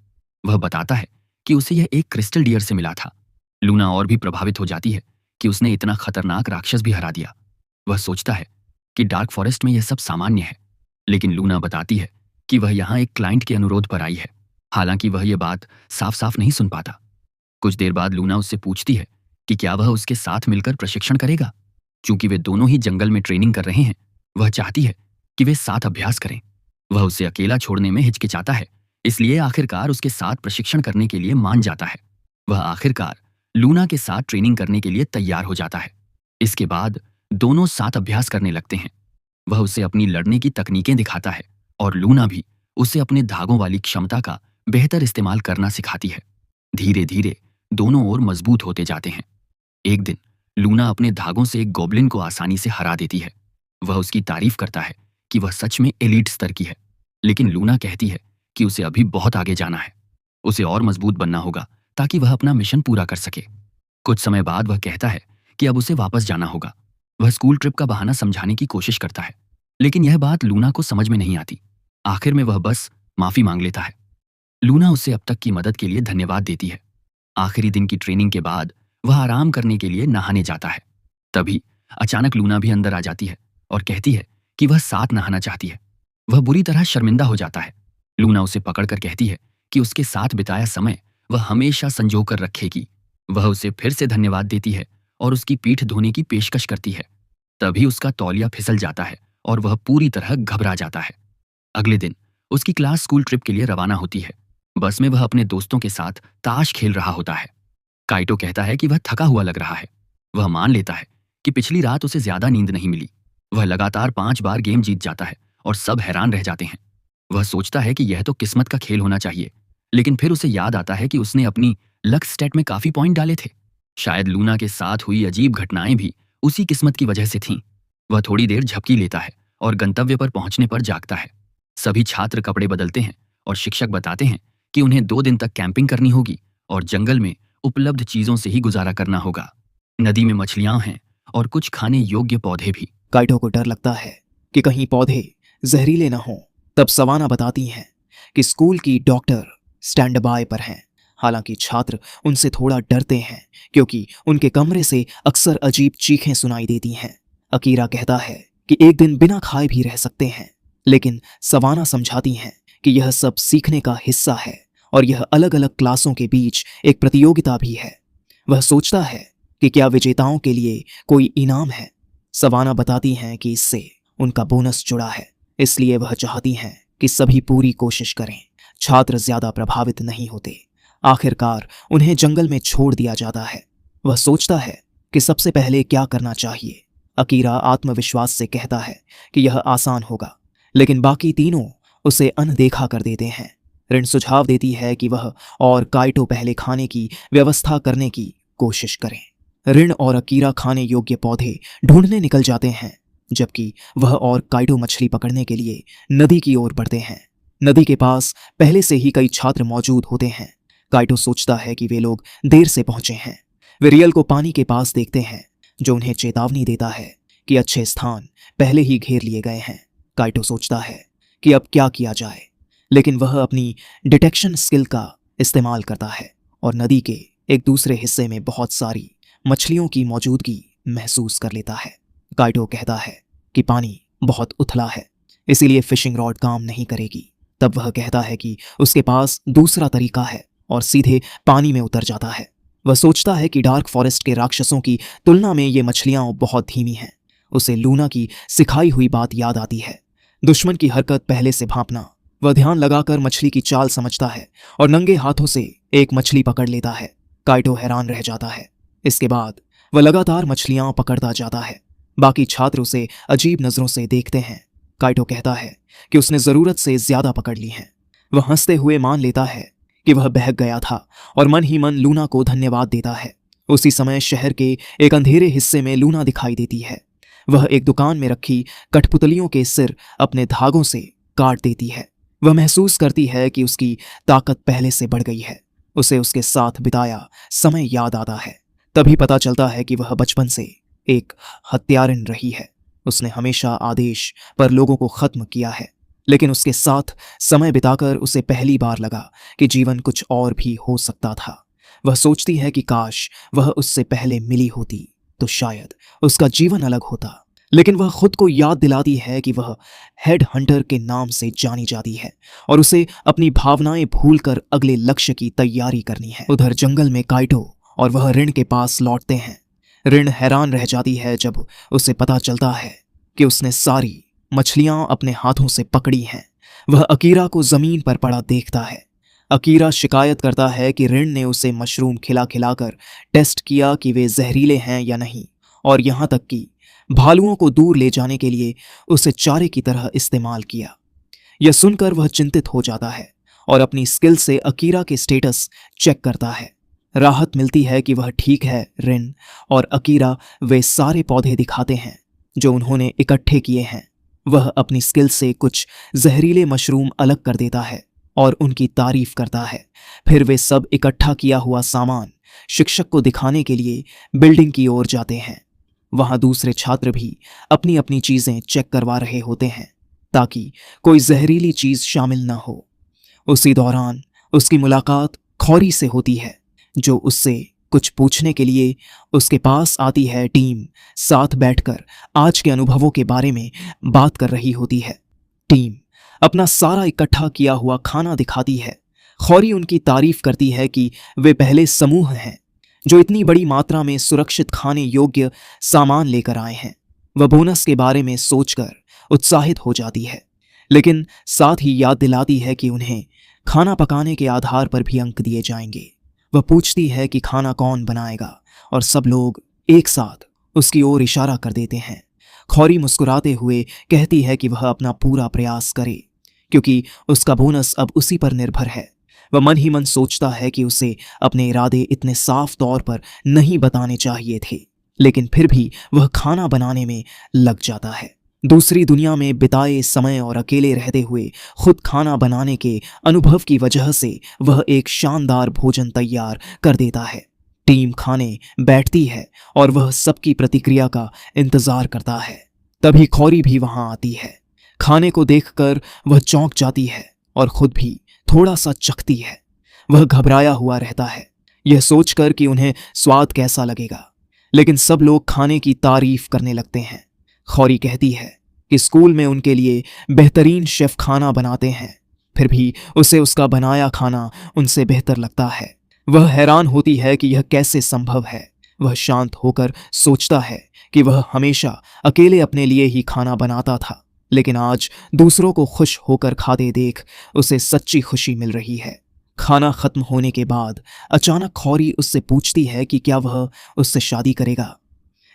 वह बताता है कि उसे यह एक क्रिस्टल डियर से मिला था। लूना और भी प्रभावित हो जाती है कि उसने इतना खतरनाक राक्षस भी हरा दिया। वह सोचता है कि डार्क फॉरेस्ट में यह सब सामान्य है, लेकिन लूना बताती है कि वह यहाँ एक क्लाइंट के अनुरोध पर आई है। हालांकि वह यह बात साफ साफ नहीं सुन पाता। कुछ देर बाद लूना उससे पूछती है कि क्या वह उसके साथ मिलकर प्रशिक्षण करेगा। चूंकि वे दोनों ही जंगल में ट्रेनिंग कर रहे हैं, वह चाहती है कि वे साथ अभ्यास करें। वह उसे अकेला छोड़ने में हिचकिचाता है, इसलिए आखिरकार उसके साथ प्रशिक्षण करने के लिए मान जाता है। वह आखिरकार लूना के साथ ट्रेनिंग करने के लिए तैयार हो जाता है। इसके बाद दोनों साथ अभ्यास करने लगते हैं। वह उसे अपनी लड़ने की तकनीकें दिखाता है और लूना भी उसे अपने धागों वाली क्षमता का बेहतर इस्तेमाल करना सिखाती है। धीरे धीरे दोनों और मजबूत होते जाते हैं। एक दिन लूना अपने धागों से एक गॉब्लिन को आसानी से हरा देती है। वह उसकी तारीफ करता है कि वह सच में एलीट स्तर की है, लेकिन लूना कहती है कि उसे अभी बहुत आगे जाना है। उसे और मजबूत बनना होगा ताकि वह अपना मिशन पूरा कर सके। कुछ समय बाद वह कहता है कि अब उसे वापस जाना होगा। वह स्कूल ट्रिप का बहाना समझाने की कोशिश करता है, लेकिन यह बात लूना को समझ में नहीं आती। आखिर में वह बस माफी मांग लेता है। लूना उसे अब तक की मदद के लिए धन्यवाद देती है। आखिरी दिन की ट्रेनिंग के बाद वह आराम करने के लिए नहाने जाता है। तभी अचानक लूना भी अंदर आ जाती है और कहती है कि वह साथ नहाना चाहती है। वह बुरी तरह शर्मिंदा हो जाता है। लूना उसे पकड़कर कहती है कि उसके साथ बिताया समय वह हमेशा संजो कर रखेगी। वह उसे फिर से धन्यवाद देती है और उसकी पीठ धोने की पेशकश करती है। तभी उसका तौलिया फिसल जाता है और वह पूरी तरह घबरा जाता है। अगले दिन उसकी क्लास स्कूल ट्रिप के लिए रवाना होती है। बस में वह अपने दोस्तों के साथ ताश खेल रहा होता है। काइटो कहता है कि वह थका हुआ लग रहा है। वह मान लेता है कि पिछली रात उसे ज्यादा नींद नहीं मिली। वह लगातार 5 बार गेम जीत जाता है और सब हैरान रह जाते हैं। वह सोचता है कि यह तो किस्मत का खेल होना चाहिए, लेकिन फिर उसे याद आता है कि उसने अपनी लक स्टेट में काफी पॉइंट डाले थे। शायद लूना के साथ हुई अजीब घटनाएं भी उसी किस्मत की वजह से थीं। वह थोड़ी देर झपकी लेता है और गंतव्य पर पहुंचने पर जागता है। सभी छात्र कपड़े बदलते हैं और शिक्षक बताते हैं कि उन्हें 2 दिन तक कैंपिंग करनी होगी और जंगल में उपलब्ध चीजों से ही गुजारा करना होगा। नदी में मछलियां हैं और कुछ खाने योग्य पौधे भी।
काइटो को डर लगता है कि कहीं पौधे जहरीले न हों। तब सवाना बताती हैं कि स्कूल की डॉक्टर स्टैंड बाय पर हैं। हालांकि छात्र उनसे थोड़ा डरते हैं क्योंकि उनके कमरे से अक्सर अजीब चीखें सुनाई देती हैं। अकीरा कहता है कि एक दिन बिना खाए भी रह सकते हैं, लेकिन सवाना समझाती हैं कि यह सब सीखने का हिस्सा है और यह अलग अलग क्लासों के बीच एक प्रतियोगिता भी है। वह सोचता है कि क्या विजेताओं के लिए कोई इनाम है। सवाना बताती हैं कि इससे उनका बोनस जुड़ा है, इसलिए वह चाहती हैं कि सभी पूरी कोशिश करें। छात्र ज्यादा प्रभावित नहीं होते। आखिरकार उन्हें जंगल में छोड़ दिया जाता है। वह सोचता है कि सबसे पहले क्या करना चाहिए। अकीरा आत्मविश्वास से कहता है कि यह आसान होगा, लेकिन बाकी तीनों उसे अनदेखा कर देते हैं। रिन सुझाव देती है कि वह और काइटो पहले खाने की व्यवस्था करने की कोशिश करें। रिन और अकीरा खाने योग्य पौधे ढूंढने निकल जाते हैं, जबकि वह और काइटो मछली पकड़ने के लिए नदी की ओर बढ़ते हैं। नदी के पास पहले से ही कई छात्र मौजूद होते हैं। काइटो सोचता है कि वे लोग देर से पहुंचे हैं। वे रियल को पानी के पास देखते हैं, जो उन्हें चेतावनी देता है कि अच्छे स्थान पहले ही घेर लिए गए हैं। काइटो सोचता है कि अब क्या किया जाए, लेकिन वह अपनी डिटेक्शन स्किल का इस्तेमाल करता है और नदी के एक दूसरे हिस्से में बहुत सारी मछलियों की मौजूदगी महसूस कर लेता है। काइटो कहता है कि पानी बहुत उथला है, इसीलिए फिशिंग रॉड काम नहीं करेगी। तब वह कहता है कि उसके पास दूसरा तरीका है और सीधे पानी में उतर जाता है। वह सोचता है कि डार्क फॉरेस्ट के राक्षसों की तुलना में ये मछलियां बहुत धीमी हैं। उसे लूना की सिखाई हुई बात याद आती है, दुश्मन की हरकत पहले से भांपना। वह ध्यान लगाकर मछली की चाल समझता है और नंगे हाथों से एक मछली पकड़ लेता है। काइटो हैरान रह जाता है। इसके बाद वह लगातार मछलियां पकड़ता जाता है। बाकी छात्र उसे अजीब नजरों से देखते हैं। काइटो कहता है कि उसने जरूरत से ज्यादा पकड़ ली हैं। वह हंसते हुए मान लेता है कि वह बहक गया था और मन ही मन लूना को धन्यवाद देता है। उसी समय शहर के एक अंधेरे हिस्से में लूना दिखाई देती है। वह एक दुकान में रखी कठपुतलियों के सिर अपने धागों से काट देती है। वह महसूस करती है कि उसकी ताकत पहले से बढ़ गई है। उसे उसके साथ बिताया समय याद आता है। तभी पता चलता है कि वह बचपन से एक हत्यारिन रही है। उसने हमेशा आदेश पर लोगों को खत्म किया है, लेकिन उसके साथ समय बिताकर उसे पहली बार लगा कि जीवन कुछ और भी हो सकता था। वह सोचती है कि काश वह उससे पहले मिली होती तो शायद उसका जीवन अलग होता। लेकिन वह खुद को याद दिलाती है कि वह हेड हंटर के नाम से जानी जाती है और उसे अपनी भावनाएं भूलकर अगले लक्ष्य की तैयारी करनी है। उधर जंगल में काइटो और वह रिन के पास लौटते हैं। रिन हैरान रह जाती है जब उसे पता चलता है कि उसने सारी मछलियां अपने हाथों से पकड़ी हैं। वह अकीरा को जमीन पर पड़ा देखता है। अकीरा शिकायत करता है कि रिन ने उसे मशरूम खिला खिलाकर टेस्ट किया कि वे जहरीले हैं या नहीं, और यहां तक कि भालुओं को दूर ले जाने के लिए उसे चारे की तरह इस्तेमाल किया। यह सुनकर वह चिंतित हो जाता है और अपनी स्किल से अकीरा के स्टेटस चेक करता है। राहत मिलती है कि वह ठीक है। रिन और अकीरा वे सारे पौधे दिखाते हैं जो उन्होंने इकट्ठे किए हैं। वह अपनी स्किल से कुछ जहरीले मशरूम अलग कर देता है और उनकी तारीफ करता है। फिर वे सब इकट्ठा किया हुआ सामान शिक्षक को दिखाने के लिए बिल्डिंग की ओर जाते हैं। वहां दूसरे छात्र भी अपनी अपनी चीजें चेक करवा रहे होते हैं ताकि कोई जहरीली चीज शामिल न हो। उसी दौरान उसकी मुलाकात खौरी से होती है जो उससे कुछ पूछने के लिए उसके पास आती है। टीम साथ बैठकर आज के अनुभवों के बारे में बात कर रही होती है। टीम अपना सारा इकट्ठा किया हुआ खाना दिखाती है। खौरी उनकी तारीफ करती है कि वे पहले समूह हैं जो इतनी बड़ी मात्रा में सुरक्षित खाने योग्य सामान लेकर आए हैं। वह बोनस के बारे में सोचकर उत्साहित हो जाती है, लेकिन साथ ही याद दिलाती है कि उन्हें खाना पकाने के आधार पर भी अंक दिए जाएंगे। वह पूछती है कि खाना कौन बनाएगा और सब लोग एक साथ उसकी ओर इशारा कर देते हैं। खौरी मुस्कुराते हुए कहती है कि वह अपना पूरा प्रयास करे क्योंकि उसका बोनस अब उसी पर निर्भर है। वह मन ही मन सोचता है कि उसे अपने इरादे इतने साफ तौर पर नहीं बताने चाहिए थे, लेकिन फिर भी वह खाना बनाने में लग जाता है। दूसरी दुनिया में बिताए समय और अकेले रहते हुए खुद खाना बनाने के अनुभव की वजह से वह एक शानदार भोजन तैयार कर देता है। टीम खाने बैठती है और वह सबकी प्रतिक्रिया का इंतजार करता है। तभी खौरी भी वहां आती है। खाने को देखकर वह चौंक जाती है और खुद भी थोड़ा सा चखती है। वह घबराया हुआ रहता है, यह सोचकर कि उन्हें स्वाद कैसा लगेगा, लेकिन सब लोग खाने की तारीफ करने लगते हैं। खौरी कहती है कि स्कूल में उनके लिए बेहतरीन शेफ खाना बनाते हैं, फिर भी उसे उसका बनाया खाना उनसे बेहतर लगता है। वह हैरान होती है कि यह कैसे संभव है। वह शांत होकर सोचता है कि वह हमेशा अकेले अपने लिए ही खाना बनाता था, लेकिन आज दूसरों को खुश होकर खाते देख उसे सच्ची खुशी मिल रही है। खाना खत्म होने के बाद अचानक खौरी उससे पूछती है कि क्या वह उससे शादी करेगा।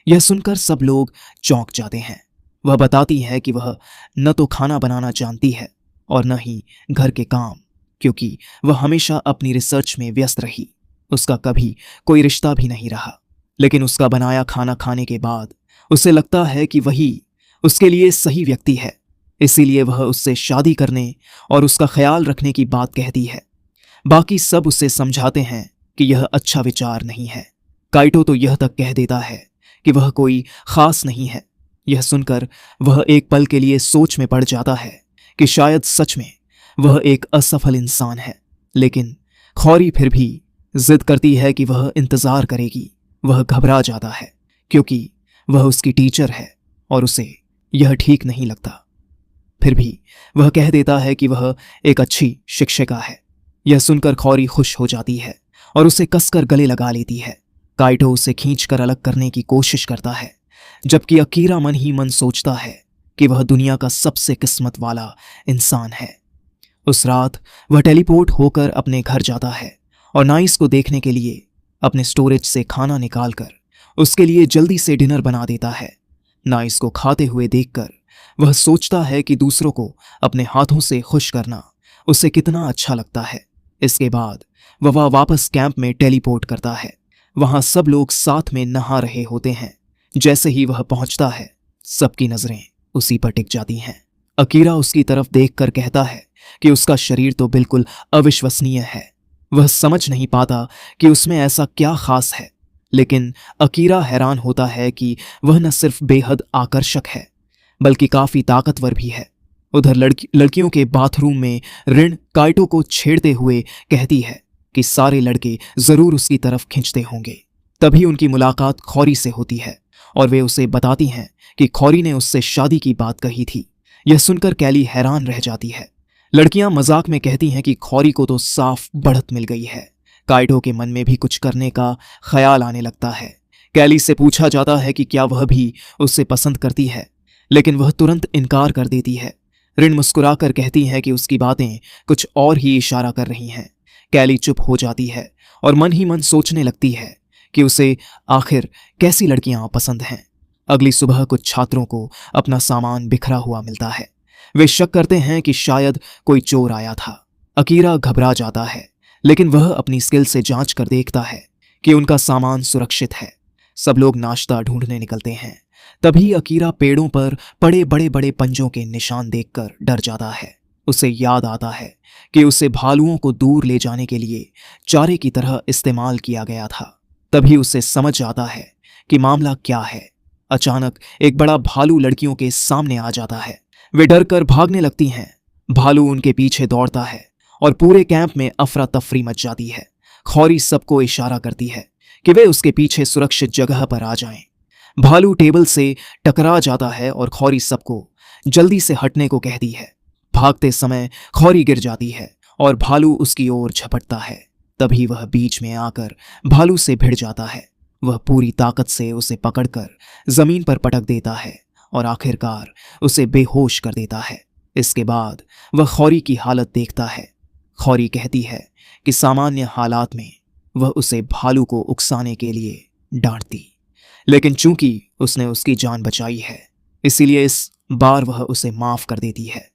यह सुनकर सब लोग चौंक जाते हैं। वह बताती है कि वह न तो खाना बनाना जानती है और न ही घर के काम, क्योंकि वह हमेशा अपनी रिसर्च में व्यस्त रही। उसका कभी कोई रिश्ता भी नहीं रहा, लेकिन उसका बनाया खाना खाने के बाद उसे लगता है कि वही उसके लिए सही व्यक्ति है। इसीलिए वह उससे शादी करने और उसका ख्याल रखने की बात कहती है। बाकी सब उसे समझाते हैं कि यह अच्छा विचार नहीं है। काइटो तो यह तक कह देता है कि वह कोई खास नहीं है। यह सुनकर वह एक पल के लिए सोच में पड़ जाता है कि शायद सच में वह एक असफल इंसान है, लेकिन खौरी फिर भी जिद करती है कि वह इंतजार करेगी। वह घबरा जाता है क्योंकि वह उसकी टीचर है और उसे यह ठीक नहीं लगता। फिर भी वह कह देता है कि वह एक अच्छी शिक्षिका है। यह सुनकर खौरी खुश हो जाती है और उसे कसकर गले लगा लेती है। काइटो उसे खींचकर अलग करने की कोशिश करता है, जबकि अकीरा मन ही मन सोचता है कि वह दुनिया का सबसे किस्मत वाला इंसान है। उस रात वह टेलीपोर्ट होकर अपने घर जाता है और नाइस को देखने के लिए अपने स्टोरेज से खाना निकालकर उसके लिए जल्दी से डिनर बना देता है। नाइस को खाते हुए देखकर वह सोचता है कि दूसरों को अपने हाथों से खुश करना उसे कितना अच्छा लगता है। इसके बाद वह वापस कैंप में टेलीपोर्ट करता है। वहां सब लोग साथ में नहा रहे होते हैं। जैसे ही वह पहुंचता है, सबकी नजरें उसी पर टिक जाती हैं। अकीरा उसकी तरफ देखकर कहता है कि उसका शरीर तो बिल्कुल अविश्वसनीय है। वह समझ नहीं पाता कि उसमें ऐसा क्या खास है, लेकिन अकीरा हैरान होता है कि वह न सिर्फ बेहद आकर्षक है बल्कि काफी ताकतवर भी है। उधर लड़कियों के बाथरूम में रिन काइटो को छेड़ते हुए कहती है कि सारे लड़के जरूर उसकी तरफ खींचते होंगे। तभी उनकी मुलाकात खौरी से होती है और वे उसे बताती हैं कि खौरी ने उससे शादी की बात कही थी। यह सुनकर कैली हैरान रह जाती है। लड़कियां मजाक में कहती हैं कि खौरी को तो साफ बढ़त मिल गई है। काइटो के मन में भी कुछ करने का ख्याल आने लगता है। कैली से पूछा जाता है कि क्या वह भी उससे पसंद करती है, लेकिन वह तुरंत इनकार कर देती है। रिन मुस्कुराकर कहती है कि उसकी बातें कुछ और ही इशारा कर रही हैं। कैली चुप हो जाती है और मन ही मन सोचने लगती है कि उसे आखिर कैसी लड़कियां पसंद हैं। अगली सुबह कुछ छात्रों को अपना सामान बिखरा हुआ मिलता है। वे शक करते हैं कि शायद कोई चोर आया था। अकीरा घबरा जाता है, लेकिन वह अपनी स्किल से जांच कर देखता है कि उनका सामान सुरक्षित है। सब लोग नाश्ता ढूंढने निकलते हैं। तभी अकीरा पेड़ों पर पड़े बड़े बड़े पंजों के निशान देखकर डर जाता है। उसे याद आता है कि उसे भालुओं को दूर ले जाने के लिए चारे की तरह इस्तेमाल किया गया था। तभी उसे समझ आता है कि मामला क्या है। अचानक एक बड़ा भालू लड़कियों के सामने आ जाता है। वे डर कर भागने लगती हैं। भालू उनके पीछे दौड़ता है और पूरे कैंप में अफरा तफरी मच जाती है। खौरी सबको इशारा करती है कि वे उसके पीछे सुरक्षित जगह पर आ जाएं। भालू टेबल से टकरा जाता है और खौरी सबको जल्दी से हटने को कहती है। भागते समय खौरी गिर जाती है और भालू उसकी ओर झपटता है। तभी वह बीच में आकर भालू से भिड़ जाता है। वह पूरी ताकत से उसे पकड़कर जमीन पर पटक देता है और आखिरकार उसे बेहोश कर देता है। इसके बाद वह खौरी की हालत देखता है। खौरी कहती है कि सामान्य हालात में वह उसे भालू को उकसाने के लिए डांटती, लेकिन चूंकि उसने उसकी जान बचाई है, इसीलिए इस बार वह उसे माफ कर देती है।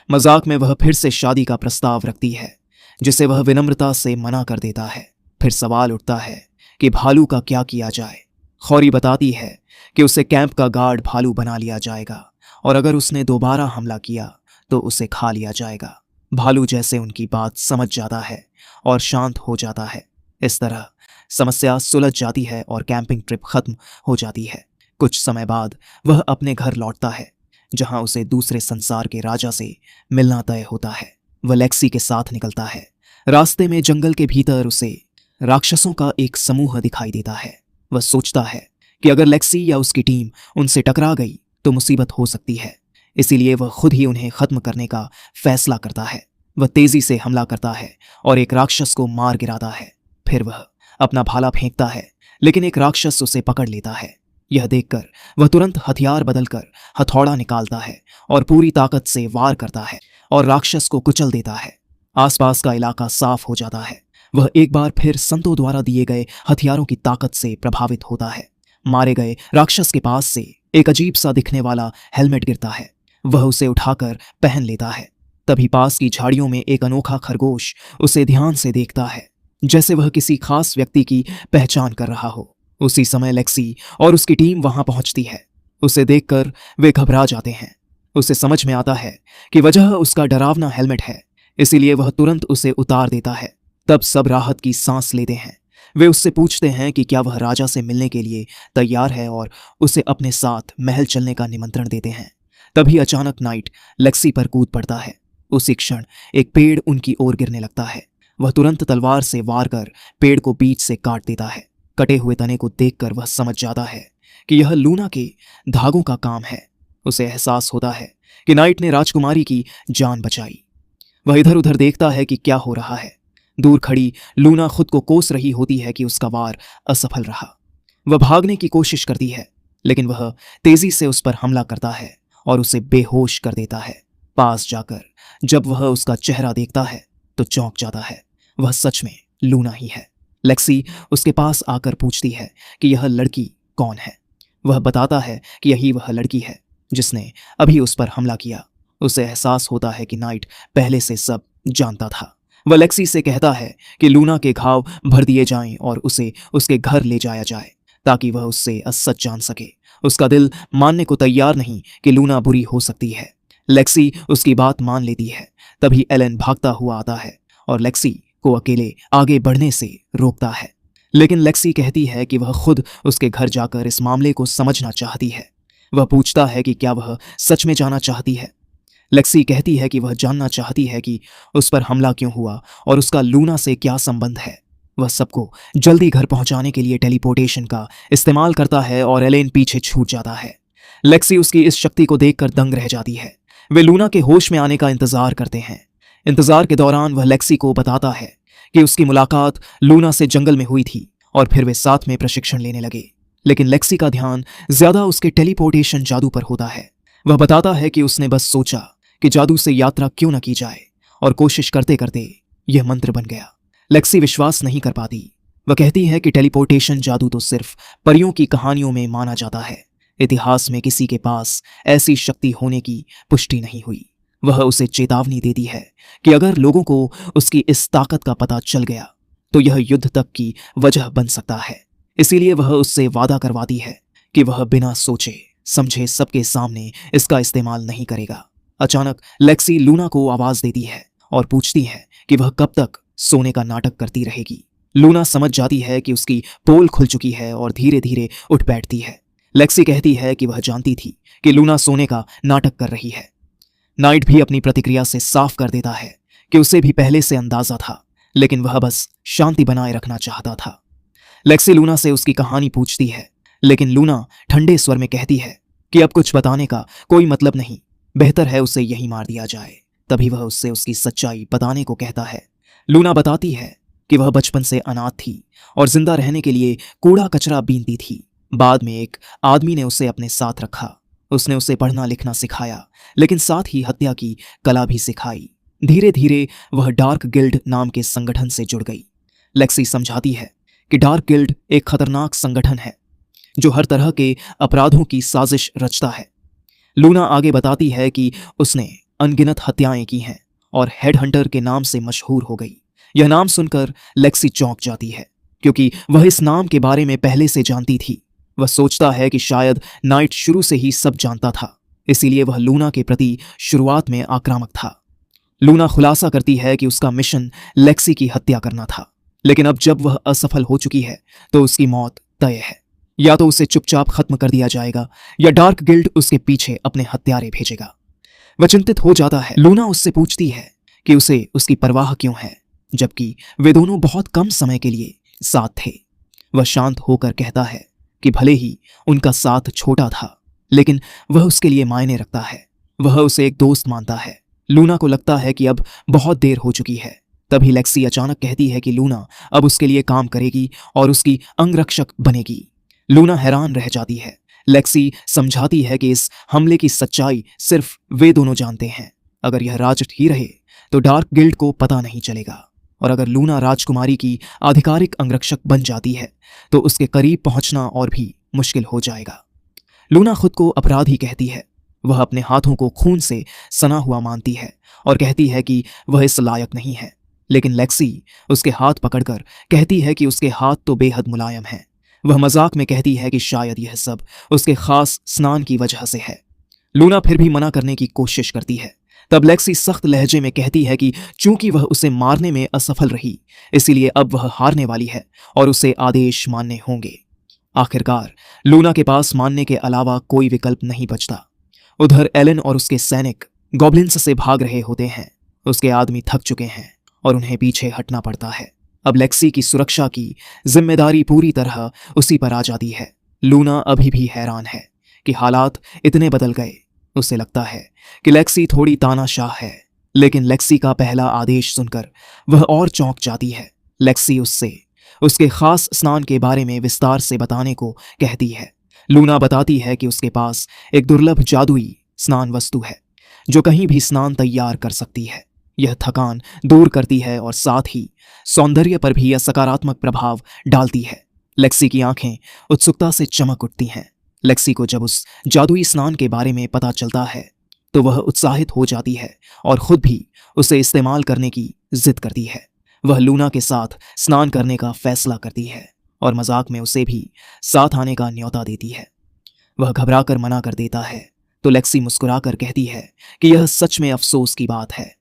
मजाक में वह फिर से शादी का प्रस्ताव रखती है, जिसे वह विनम्रता से मना कर देता है। फिर सवाल उठता है कि भालू का क्या किया जाए। खौरी बताती है कि उसे कैंप का गार्ड भालू बना लिया जाएगा और अगर उसने दोबारा हमला किया तो उसे खा लिया जाएगा। भालू जैसे उनकी बात समझ जाता है और शांत हो जाता है। इस तरह समस्या सुलझ जाती है और कैंपिंग ट्रिप खत्म हो जाती है। कुछ समय बाद वह अपने घर लौटता है, जहां उसे दूसरे संसार के राजा से मिलना तय होता है। वह लेक्सी के साथ निकलता है। रास्ते में जंगल के भीतर उसे राक्षसों का एक समूह दिखाई देता है। वह सोचता है कि अगर लेक्सी या उसकी टीम उनसे टकरा गई तो मुसीबत हो सकती है, इसीलिए वह खुद ही उन्हें खत्म करने का फैसला करता है। वह तेजी से हमला करता है और एक राक्षस को मार गिराता है। फिर वह अपना भाला फेंकता है, लेकिन एक राक्षस उसे पकड़ लेता है। यह देखकर वह तुरंत हथियार बदलकर हथौड़ा निकालता है और पूरी ताकत से वार करता है और राक्षस को कुचल देता है। आसपास का इलाका साफ हो जाता है। वह एक बार फिर संतों द्वारा दिए गए हथियारों की ताकत से प्रभावित होता है। मारे गए राक्षस के पास से एक अजीब सा दिखने वाला हेलमेट गिरता है। वह उसे उठाकर पहन लेता है। तभी पास की झाड़ियों में एक अनोखा खरगोश उसे ध्यान से देखता है, जैसे वह किसी खास व्यक्ति की पहचान कर रहा हो। उसी समय लेक्सी और उसकी टीम वहां पहुंचती है। उसे देखकर वे घबरा जाते हैं। उसे समझ में आता है कि वजह उसका डरावना हेलमेट है, इसीलिए वह तुरंत उसे उतार देता है। तब सब राहत की सांस लेते हैं। वे उससे पूछते हैं कि क्या वह राजा से मिलने के लिए तैयार है और उसे अपने साथ महल चलने का निमंत्रण देते हैं। तभी अचानक नाइट लेक्सी पर कूद पड़ता है। उसी क्षण एक पेड़ उनकी ओर गिरने लगता है। वह तुरंत तलवार से वार कर पेड़ को बीच से काट देता है। कटे हुए तने को देखकर वह समझ जाता है कि यह लूना के धागों का काम है। उसे एहसास होता है कि नाइट ने राजकुमारी की जान बचाई। वह इधर उधर देखता है कि क्या हो रहा है। दूर खड़ी लूना खुद को कोस रही होती है कि उसका वार असफल रहा। वह भागने की कोशिश करती है, लेकिन वह तेजी से उस पर हमला करता है और उसे बेहोश कर देता है। पास जाकर जब वह उसका चेहरा देखता है तो चौंक जाता है। वह सच में लूना ही है। लेक्सी उसके पास आकर पूछती है कि यह लड़की कौन है। वह बताता है कि यही वह लड़की है जिसने अभी उस पर हमला किया। उसे एहसास होता है कि नाइट पहले से सब जानता था। वह लेक्सी से कहता है कि लूना के घाव भर दिए जाएं और उसे उसके घर ले जाया जाए, ताकि वह उससे सच जान सके। उसका दिल मानने को तैयार नहीं कि लूना बुरी हो सकती है। लेक्सी उसकी बात मान लेती है। तभी एलन भागता हुआ आता है और लेक्सी को अकेले आगे बढ़ने से रोकता है, लेकिन लेक्सी कहती है कि वह खुद उसके घर जाकर इस मामले को समझना चाहती है। वह पूछता है कि क्या वह सच में जाना चाहती है। लेक्सी कहती है कि वह जानना चाहती है कि उस पर हमला क्यों हुआ और उसका लूना से क्या संबंध है। वह सबको जल्दी घर पहुंचाने के लिए टेलीपोर्टेशन का इस्तेमाल करता है और एलेन पीछे छूट जाता है। लेक्सी उसकी इस शक्ति को देखकर दंग रह जाती है। वे लूना के होश में आने का इंतजार करते हैं। इंतजार के दौरान वह लेक्सी को बताता है कि उसकी मुलाकात लूना से जंगल में हुई थी और फिर वे साथ में प्रशिक्षण लेने लगे। लेकिन लेक्सी का ध्यान ज्यादा उसके टेलीपोर्टेशन जादू पर होता है। वह बताता है कि उसने बस सोचा कि जादू से यात्रा क्यों न की जाए और कोशिश करते करते यह मंत्र बन गया। लेक्सी विश्वास नहीं कर पाती। वह कहती है कि टेलीपोर्टेशन जादू तो सिर्फ परियों की कहानियों में माना जाता है। इतिहास में किसी के पास ऐसी शक्ति होने की पुष्टि नहीं हुई। वह उसे चेतावनी देती है कि अगर लोगों को उसकी इस ताकत का पता चल गया तो यह युद्ध तक की वजह बन सकता है। इसीलिए वह उससे वादा करवाती है कि वह बिना सोचे समझे सबके सामने इसका इस्तेमाल नहीं करेगा। अचानक लेक्सी लूना को आवाज देती है और पूछती है कि वह कब तक सोने का नाटक करती रहेगी। लूना समझ जाती है कि उसकी पोल खुल चुकी है और धीरे धीरे उठ बैठती है। लेक्सी कहती है कि वह जानती थी कि लूना सोने का नाटक कर रही है। नाइट भी अपनी प्रतिक्रिया से साफ कर देता है कि उसे भी पहले से अंदाजा था, लेकिन वह बस शांति बनाए रखना चाहता था। लेक्सी लूना से उसकी कहानी पूछती है, लेकिन लूना ठंडे स्वर में कहती है कि अब कुछ बताने का कोई मतलब नहीं, बेहतर है उसे यहीं मार दिया जाए। तभी वह उससे उसकी सच्चाई बताने को कहता है। लूना बताती है कि वह बचपन से अनाथ थी और जिंदा रहने के लिए कूड़ा कचरा बीनती थी। बाद में एक आदमी ने उसे अपने साथ रखा। उसने उसे पढ़ना लिखना सिखाया, लेकिन साथ ही हत्या की कला भी सिखाई। धीरे धीरे वह डार्क गिल्ड नाम के संगठन से जुड़ गई। लेक्सी समझाती है कि डार्क गिल्ड एक खतरनाक संगठन है जो हर तरह के अपराधों की साजिश रचता है। लूना आगे बताती है कि उसने अनगिनत हत्याएं की हैं और हेड हंटर के नाम से मशहूर हो गई। यह नाम सुनकर लेक्सी चौंक जाती है, क्योंकि वह इस नाम के बारे में पहले से जानती थी। वह सोचता है कि शायद नाइट शुरू से ही सब जानता था, इसीलिए वह लूना के प्रति शुरुआत में आक्रामक था। लूना खुलासा करती है कि उसका मिशन लेक्सी की हत्या करना था, लेकिन अब जब वह असफल हो चुकी है तो उसकी मौत तय है। या तो उसे चुपचाप खत्म कर दिया जाएगा या डार्क गिल्ड उसके पीछे अपने हत्यारे भेजेगा। वह चिंतित हो जाता है। लूना उससे पूछती है कि उसे उसकी परवाह क्यों है, जबकि वे दोनों बहुत कम समय के लिए साथ थे। वह शांत होकर कहता है कि भले ही उनका साथ छोटा था, लेकिन वह उसके लिए मायने रखता है। वह उसे एक दोस्त मानता है। लूना को लगता है कि अब बहुत देर हो चुकी है। तभी लेक्सी अचानक कहती है कि लूना अब उसके लिए काम करेगी और उसकी अंगरक्षक बनेगी। लूना हैरान रह जाती है। लेक्सी समझाती है कि इस हमले की सच्चाई सिर्फ वे दोनों जानते हैं। अगर यह राज ही रहे तो डार्क गिल्ड को पता नहीं चलेगा, और अगर लूना राजकुमारी की आधिकारिक अंगरक्षक बन जाती है तो उसके करीब पहुंचना और भी मुश्किल हो जाएगा। लूना खुद को अपराधी कहती है। वह अपने हाथों को खून से सना हुआ मानती है और कहती है कि वह इस लायक नहीं है, लेकिन लेक्सी उसके हाथ पकड़कर कहती है कि उसके हाथ तो बेहद मुलायम हैं। वह मजाक में कहती है कि शायद यह सब उसके खास स्नान की वजह से है। लूना फिर भी मना करने की कोशिश करती है। तब लेक्सी सख्त लहजे में कहती है कि चूंकि वह उसे मारने में असफल रही, इसीलिए अब वह हारने वाली है और उसे आदेश मानने होंगे। आखिरकार लूना के पास मानने के अलावा कोई विकल्प नहीं बचता। उधर एलन और उसके सैनिक गॉब्लिन्स से भाग रहे होते हैं। उसके आदमी थक चुके हैं और उन्हें पीछे हटना पड़ता है। अब लेक्सी की सुरक्षा की जिम्मेदारी पूरी तरह उसी पर आ जाती है। लूना अभी भी हैरान है कि हालात इतने बदल गए। उसे लगता है कि लेक्सी थोड़ी तानाशाह है, लेकिन लेक्सी का पहला आदेश सुनकर वह और चौंक जाती है। लेक्सी उससे उसके खास स्नान के बारे में विस्तार से बताने को कहती है। लूना बताती है कि उसके पास एक दुर्लभ जादुई स्नान वस्तु है जो कहीं भी स्नान तैयार कर सकती है। यह थकान दूर करती है और साथ ही सौंदर्य पर भी यह सकारात्मक प्रभाव डालती है। लेक्सी की आंखें उत्सुकता से चमक उठती हैं। लेक्सी को जब उस जादुई स्नान के बारे में पता चलता है तो वह उत्साहित हो जाती है और खुद भी उसे इस्तेमाल करने की जिद करती है। वह लूना के साथ स्नान करने का फैसला करती है और मजाक में उसे भी साथ आने का न्योता देती है। वह घबराकर मना कर देता है तो लेक्सी मुस्कुराकर कहती है कि यह सच में अफसोस की बात है।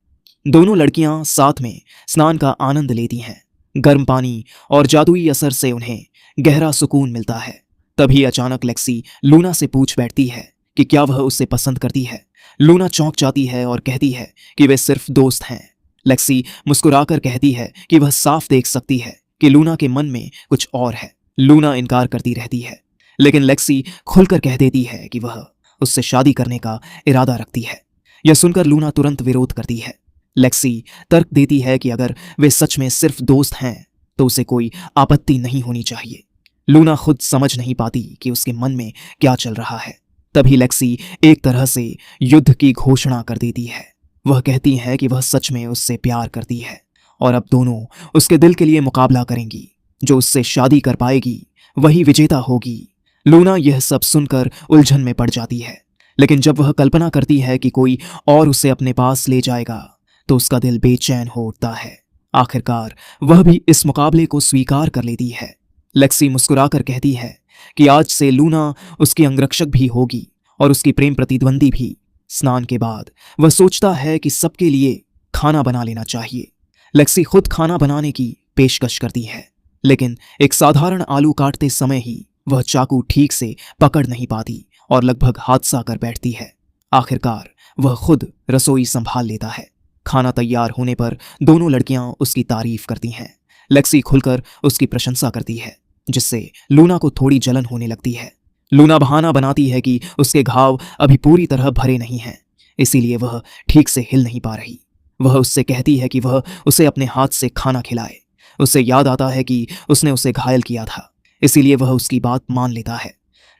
दोनों लड़कियां साथ में स्नान का आनंद लेती हैं। गर्म पानी और जादुई असर से उन्हें गहरा सुकून मिलता है। तभी अचानक लेक्सी लूना से पूछ बैठती है कि क्या वह उसे पसंद करती है। लूना चौंक जाती है और कहती है कि वे सिर्फ दोस्त हैं। लेक्सी मुस्कुराकर कहती है कि वह साफ देख सकती है कि लूना के मन में कुछ और है। लूना इनकार करती रहती है, लेकिन लेक्सी खुलकर कह देती है कि वह उससे शादी करने का इरादा रखती है। यह सुनकर लूना तुरंत विरोध करती है। लेक्सी तर्क देती है कि अगर वे सच में सिर्फ दोस्त हैं तो उसे कोई आपत्ति नहीं होनी चाहिए। लूना खुद समझ नहीं पाती कि उसके मन में क्या चल रहा है। तभी लेक्सी एक तरह से युद्ध की घोषणा कर देती है। वह कहती है कि वह सच में उससे प्यार करती है और अब दोनों उसके दिल के लिए मुकाबला करेंगी। जो उससे शादी कर पाएगी वही विजेता होगी। लूना यह सब सुनकर उलझन में पड़ जाती है, लेकिन जब वह कल्पना करती है कि कोई और उसे अपने पास ले जाएगा तो उसका दिल बेचैन हो उठता है। आखिरकार वह भी इस मुकाबले को स्वीकार कर लेती है। लेक्सी मुस्कुराकर कहती है कि आज से लूना उसकी अंगरक्षक भी होगी और उसकी प्रेम प्रतिद्वंदी भी। स्नान के बाद वह सोचता है कि सबके लिए खाना बना लेना चाहिए। लेक्सी खुद खाना बनाने की पेशकश करती है, लेकिन एक साधारण आलू काटते समय ही वह चाकू ठीक से पकड़ नहीं पाती और लगभग हादसा कर बैठती है। आखिरकार वह खुद रसोई संभाल लेता है। खाना तैयार होने पर दोनों लड़कियां उसकी तारीफ करती हैं। लेक्सी खुलकर उसकी प्रशंसा करती है, जिससे लूना को थोड़ी जलन होने लगती है। लूना बहाना बनाती है कि उसके घाव अभी पूरी तरह भरे नहीं हैं, इसीलिए वह ठीक से हिल नहीं पा रही। वह उससे कहती है कि वह उसे अपने हाथ से खाना खिलाए। उसे याद आता है कि उसने उसे घायल किया था, इसीलिए वह उसकी बात मान लेता है।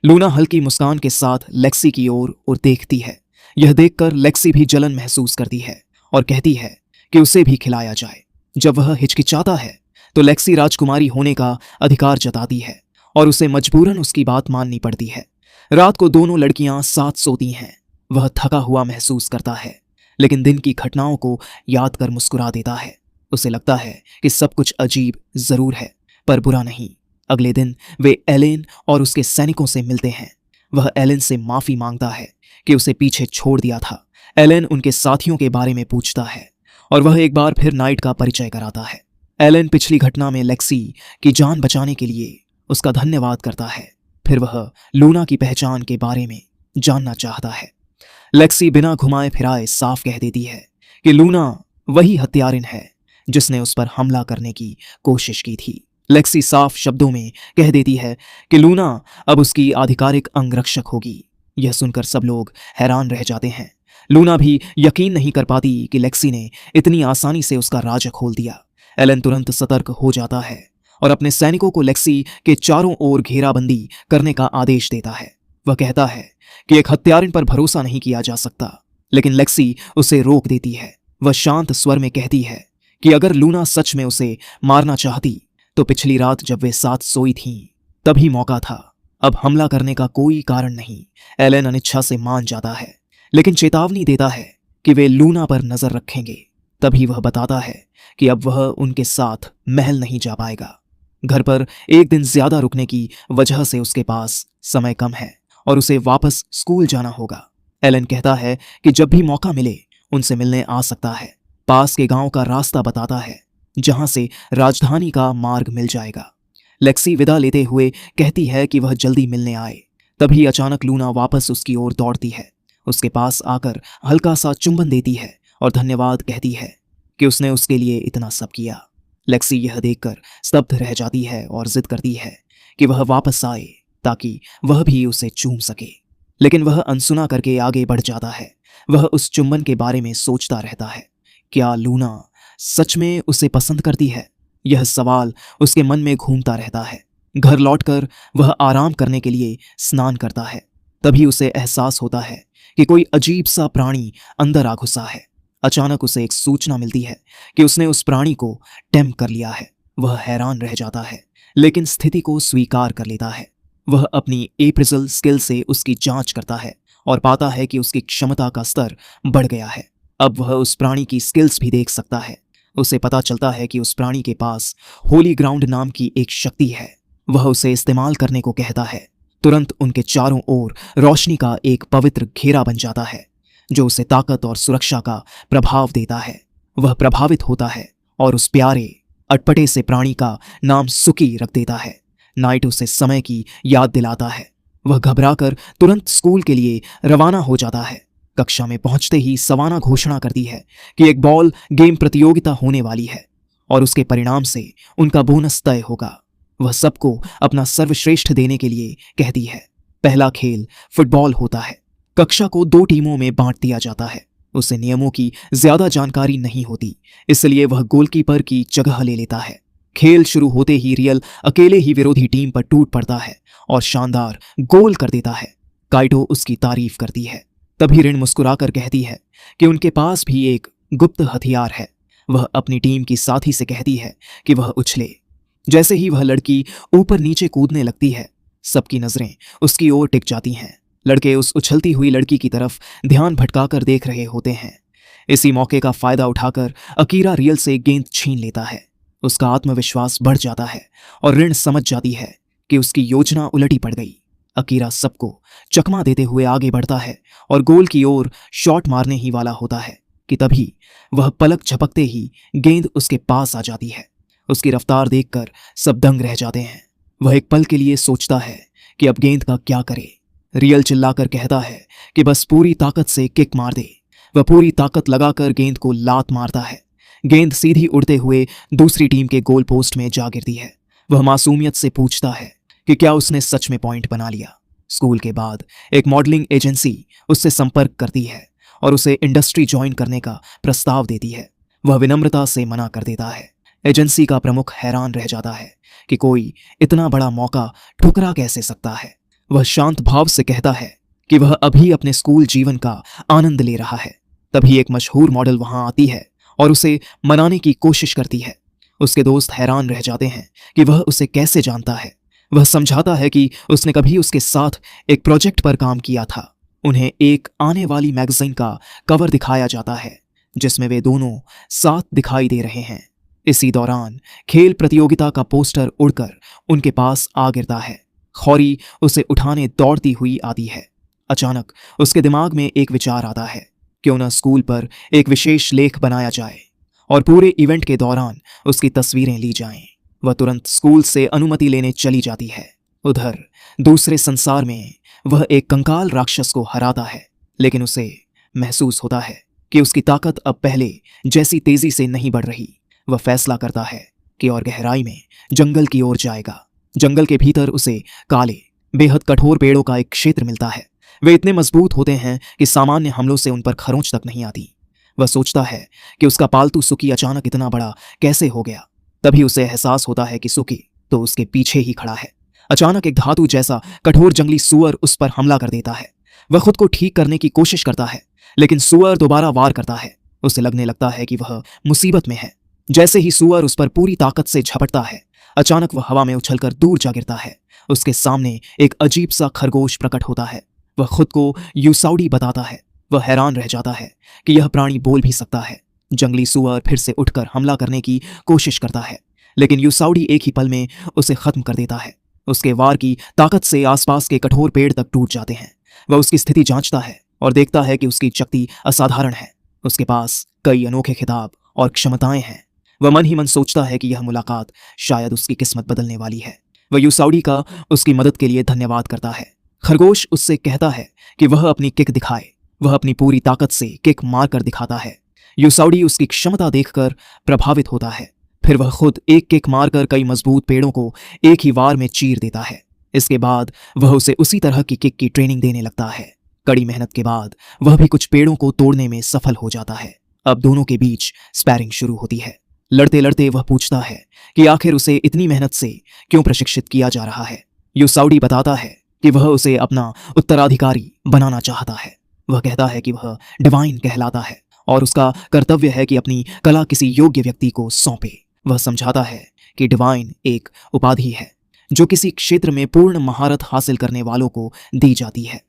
लूना हल्की मुस्कान के साथ लेक्सी की ओर देखती है। यह देखकर लेक्सी भी जलन महसूस करती है और कहती है कि उसे भी खिलाया जाए। जब वह हिचकिचाता है तो लेक्सी राजकुमारी होने का अधिकार जताती है और उसे मजबूरन उसकी बात माननी पड़ती है। रात को दोनों लड़कियां साथ सोती हैं। वह थका हुआ महसूस करता है, लेकिन दिन की घटनाओं को याद कर मुस्कुरा देता है। उसे लगता है कि सब कुछ अजीब जरूर है, पर बुरा नहीं। अगले दिन वे एलेन और उसके सैनिकों से मिलते हैं। वह एलेन से माफी मांगता है कि उसे पीछे छोड़ दिया था। एलेन उनके साथियों के बारे में पूछता है और वह एक बार फिर नाइट का परिचय कराता है। एलेन पिछली घटना में लेक्सी की जान बचाने के लिए उसका धन्यवाद करता है। फिर वह लूना की पहचान के बारे में जानना चाहता है। लेक्सी बिना घुमाए फिराए साफ कह देती है कि लूना वही हत्यारिन है जिसने उस पर हमला करने की कोशिश की थी। लेक्सी साफ शब्दों में कह देती है कि लूना अब उसकी आधिकारिक अंगरक्षक होगी। यह सुनकर सब लोग हैरान रह जाते हैं। लूना भी यकीन नहीं कर पाती कि लेक्सी ने इतनी आसानी से उसका राज खोल दिया। एलन तुरंत सतर्क हो जाता है और अपने सैनिकों को लेक्सी के चारों ओर घेराबंदी करने का आदेश देता है। वह कहता है कि एक हत्यारिन पर भरोसा नहीं किया जा सकता, लेकिन लेक्सी उसे रोक देती है। वह शांत स्वर में कहती है कि अगर लूना सच में उसे मारना चाहती तो पिछली रात जब वे साथ सोई थीं तभी मौका था। अब हमला करने का कोई कारण नहीं। एलन अनिच्छा से मान जाता है, लेकिन चेतावनी देता है कि वे लूना पर नजर रखेंगे। तभी वह बताता है कि अब वह उनके साथ महल नहीं जा पाएगा। घर पर एक दिन ज्यादा रुकने की वजह से उसके पास समय कम है और उसे वापस स्कूल जाना होगा। एलन कहता है कि जब भी मौका मिले उनसे मिलने आ सकता है। पास के गांव का रास्ता बताता है जहां से राजधानी का मार्ग मिल जाएगा। लेक्सी विदा लेते हुए कहती है कि वह जल्दी मिलने आए। तभी अचानक लूना वापस उसकी ओर दौड़ती है। उसके पास आकर हल्का सा चुंबन देती है और धन्यवाद कहती है कि उसने उसके लिए इतना सब किया। लेक्सी यह देखकर स्तब्ध रह जाती है और जिद करती है कि वह वापस आए ताकि वह भी उसे चूम सके, लेकिन वह अनसुना करके आगे बढ़ जाता है। वह उस चुंबन के बारे में सोचता रहता है। क्या लूना सच में उसे पसंद करती है? यह सवाल उसके मन में घूमता रहता है। घर लौटकर वह आराम करने के लिए स्नान करता है। तभी उसे एहसास होता है कि कोई अजीब सा प्राणी अंदर आ घुसा है। अचानक उसे एक सूचना मिलती है कि उसने उस प्राणी को टेम्प कर लिया है। वह हैरान रह जाता है, लेकिन स्थिति को स्वीकार कर लेता है। वह अपनी एप्रिजल स्किल से उसकी जांच करता है और पाता है कि उसकी क्षमता का स्तर बढ़ गया है। अब वह उस प्राणी की स्किल्स भी देख सकता है। उसे पता चलता है कि उस प्राणी के पास होली ग्राउंड नाम की एक शक्ति है। वह उसे इस्तेमाल करने को कहता है। तुरंत उनके चारों ओर रोशनी का एक पवित्र घेरा बन जाता है जो उसे ताकत और सुरक्षा का प्रभाव देता है। वह प्रभावित होता है और उस प्यारे अटपटे से प्राणी का नाम सुकी रख देता है। नाइट उसे समय की याद दिलाता है। वह घबराकर तुरंत स्कूल के लिए रवाना हो जाता है। कक्षा में पहुंचते ही सवाना घोषणा करती है कि एक बॉल गेम प्रतियोगिता होने वाली है और उसके परिणाम से उनका बोनस तय होगा। वह सबको अपना सर्वश्रेष्ठ देने के लिए कहती है। पहला खेल फुटबॉल होता है। कक्षा को 2 टीमों में बांट दिया जाता है। उसे नियमों की ज्यादा जानकारी नहीं होती, इसलिए वह गोलकीपर की जगह ले लेता है। खेल शुरू होते ही रियल अकेले ही विरोधी टीम पर टूट पड़ता है और शानदार गोल कर देता है। काइटो उसकी तारीफ करती है। तभी रिन मुस्कुराकर कहती है कि उनके पास भी एक गुप्त हथियार है। वह अपनी टीम की साथी से कहती है कि वह उछले। जैसे ही वह लड़की ऊपर नीचे कूदने लगती है, सबकी नजरें उसकी ओर टिक जाती हैं। लड़के उस उछलती हुई लड़की की तरफ ध्यान भटकाकर देख रहे होते हैं। इसी मौके का फायदा उठाकर अकीरा रियल से गेंद छीन लेता है। उसका आत्मविश्वास बढ़ जाता है और रिन समझ जाती है कि उसकी योजना उलटी पड़ गई। अकीरा सबको चकमा देते हुए आगे बढ़ता है और गोल की ओर शॉट मारने ही वाला होता है कि तभी वह पलक झपकते ही गेंद उसके पास आ जाती है। उसकी रफ्तार देखकर सब दंग रह जाते हैं। वह एक पल के लिए सोचता है कि अब गेंद का क्या करे। रियल चिल्लाकर कहता है कि बस पूरी ताकत से किक मार दे। वह पूरी ताकत लगाकर गेंद को लात मारता है। गेंद सीधी उड़ते हुए दूसरी टीम के गोल पोस्ट में जा गिरती है। वह मासूमियत से पूछता है कि क्या उसने सच में पॉइंट बना लिया। स्कूल के बाद एक मॉडलिंग एजेंसी उससे संपर्क करती है और उसे इंडस्ट्री ज्वाइन करने का प्रस्ताव देती है। वह विनम्रता से मना कर देता है। एजेंसी का प्रमुख हैरान रह जाता है कि कोई इतना बड़ा मौका ठुकरा कैसे सकता है। वह शांत भाव से कहता है कि वह अभी अपने स्कूल जीवन का आनंद ले रहा है। तभी एक मशहूर मॉडल वहां आती है और उसे मनाने की कोशिश करती है। उसके दोस्त हैरान रह जाते हैं कि वह उसे कैसे जानता है। वह समझाता है कि उसने कभी उसके साथ एक प्रोजेक्ट पर काम किया था। उन्हें एक आने वाली मैगजीन का कवर दिखाया जाता है जिसमें वे दोनों साथ दिखाई दे रहे हैं। इसी दौरान खेल प्रतियोगिता का पोस्टर उड़कर उनके पास आ गिरता है। खौरी उसे उठाने दौड़ती हुई आती है। अचानक उसके दिमाग में एक विचार आता है, क्यों न स्कूल पर एक विशेष लेख बनाया जाए और पूरे इवेंट के दौरान उसकी तस्वीरें ली जाएं। वह तुरंत स्कूल से अनुमति लेने चली जाती है। उधर दूसरे संसार में वह एक कंकाल राक्षस को हराता है, लेकिन उसे महसूस होता है कि उसकी ताकत अब पहले जैसी तेजी से नहीं बढ़ रही। वह फैसला करता है कि और गहराई में जंगल की ओर जाएगा। जंगल के भीतर उसे काले बेहद कठोर पेड़ों का एक क्षेत्र मिलता है। वे इतने मजबूत होते हैं कि सामान्य हमलों से उन पर खरोंच तक नहीं आती। वह सोचता है कि उसका पालतू सुकी अचानक इतना बड़ा कैसे हो गया। तभी उसे एहसास होता है कि सुकी तो उसके पीछे ही खड़ा है। अचानक एक धातु जैसा कठोर जंगली सुअर उस पर हमला कर देता है। वह खुद को ठीक करने की कोशिश करता है, लेकिन सुअर दोबारा वार करता है। उसे लगने लगता है कि वह मुसीबत में है। जैसे ही सुअर उस पर पूरी ताकत से झपटता है, अचानक वह हवा में उछलकर दूर जा गिरता है। उसके सामने एक अजीब सा खरगोश प्रकट होता है। वह खुद को यूसाउडी बताता है। वह हैरान रह जाता है कि यह प्राणी बोल भी सकता है। जंगली सुअर फिर से उठकर हमला करने की कोशिश करता है, लेकिन यूसाउडी एक ही पल में उसे खत्म कर देता है। उसके वार की ताकत से आसपास के कठोर पेड़ तक टूट जाते हैं। वह उसकी स्थिति जांचता है और देखता है कि उसकी शक्ति असाधारण है। उसके पास कई अनोखे खिताब और क्षमताएं हैं। वह मन ही मन सोचता है कि यह मुलाकात शायद उसकी किस्मत बदलने वाली है। वह यूसाउडी का उसकी मदद के लिए धन्यवाद करता है। खरगोश उससे कहता है कि वह अपनी किक दिखाए। वह अपनी पूरी ताकत से किक मारकर दिखाता है। यूसाउडी उसकी क्षमता देखकर प्रभावित होता है। फिर वह खुद एक किक मारकर कई मजबूत पेड़ों को एक ही वार में चीर देता है। इसके बाद वह उसे उसी तरह की किक की ट्रेनिंग देने लगता है। कड़ी मेहनत के बाद वह भी कुछ पेड़ों को तोड़ने में सफल हो जाता है। अब दोनों के बीच स्पैरिंग शुरू होती है। लड़ते लड़ते वह पूछता है कि आखिर उसे इतनी मेहनत से क्यों प्रशिक्षित किया जा रहा है। यूसाउडी बताता है कि वह उसे अपना उत्तराधिकारी बनाना चाहता है। वह कहता है कि वह डिवाइन कहलाता है और उसका कर्तव्य है कि अपनी कला किसी योग्य व्यक्ति को सौंपे। वह समझाता है कि डिवाइन एक उपाधि है जो किसी क्षेत्र में पूर्ण महारत हासिल करने वालों को दी जाती है।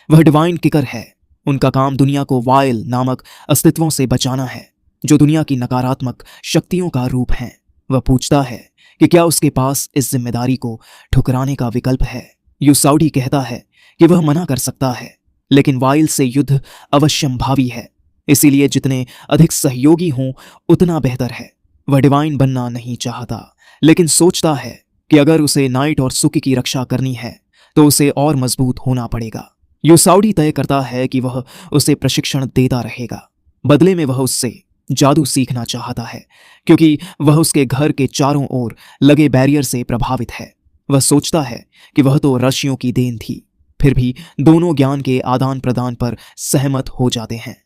वह डिवाइन किकर है। उनका काम दुनिया को वायल नामक अस्तित्वों से बचाना है जो दुनिया की नकारात्मक शक्तियों का रूप हैं। वह पूछता है कि क्या उसके पास इस जिम्मेदारी को ठुकराने का विकल्प है। यूसाउडी कहता है कि वह मना कर सकता है, लेकिन वाइल से युद्ध अवश्यंभावी है, इसीलिए जितने अधिक सहयोगी हों उतना बेहतर है। वह डिवाइन बनना नहीं चाहता, लेकिन सोचता है कि अगर उसे नाइट और सुकी की रक्षा करनी है तो उसे और मजबूत होना पड़ेगा। यूसाउडी तय करता है कि वह उसे प्रशिक्षण देता रहेगा। बदले में वह उससे जादू सीखना चाहता है, क्योंकि वह उसके घर के चारों ओर लगे बैरियर से प्रभावित है। वह सोचता है कि वह तो ऋषियों की देन थी। फिर भी दोनों ज्ञान के आदान प्रदान पर सहमत हो जाते हैं।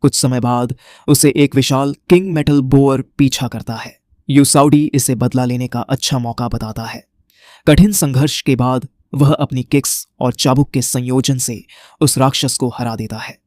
कुछ समय बाद उसे एक विशाल किंग मेटल बोअर पीछा करता है। यूसाउडी इसे बदला लेने का अच्छा मौका बताता है। कठिन संघर्ष के बाद वह अपनी किक्स और चाबुक के संयोजन से उस राक्षस को हरा देता है।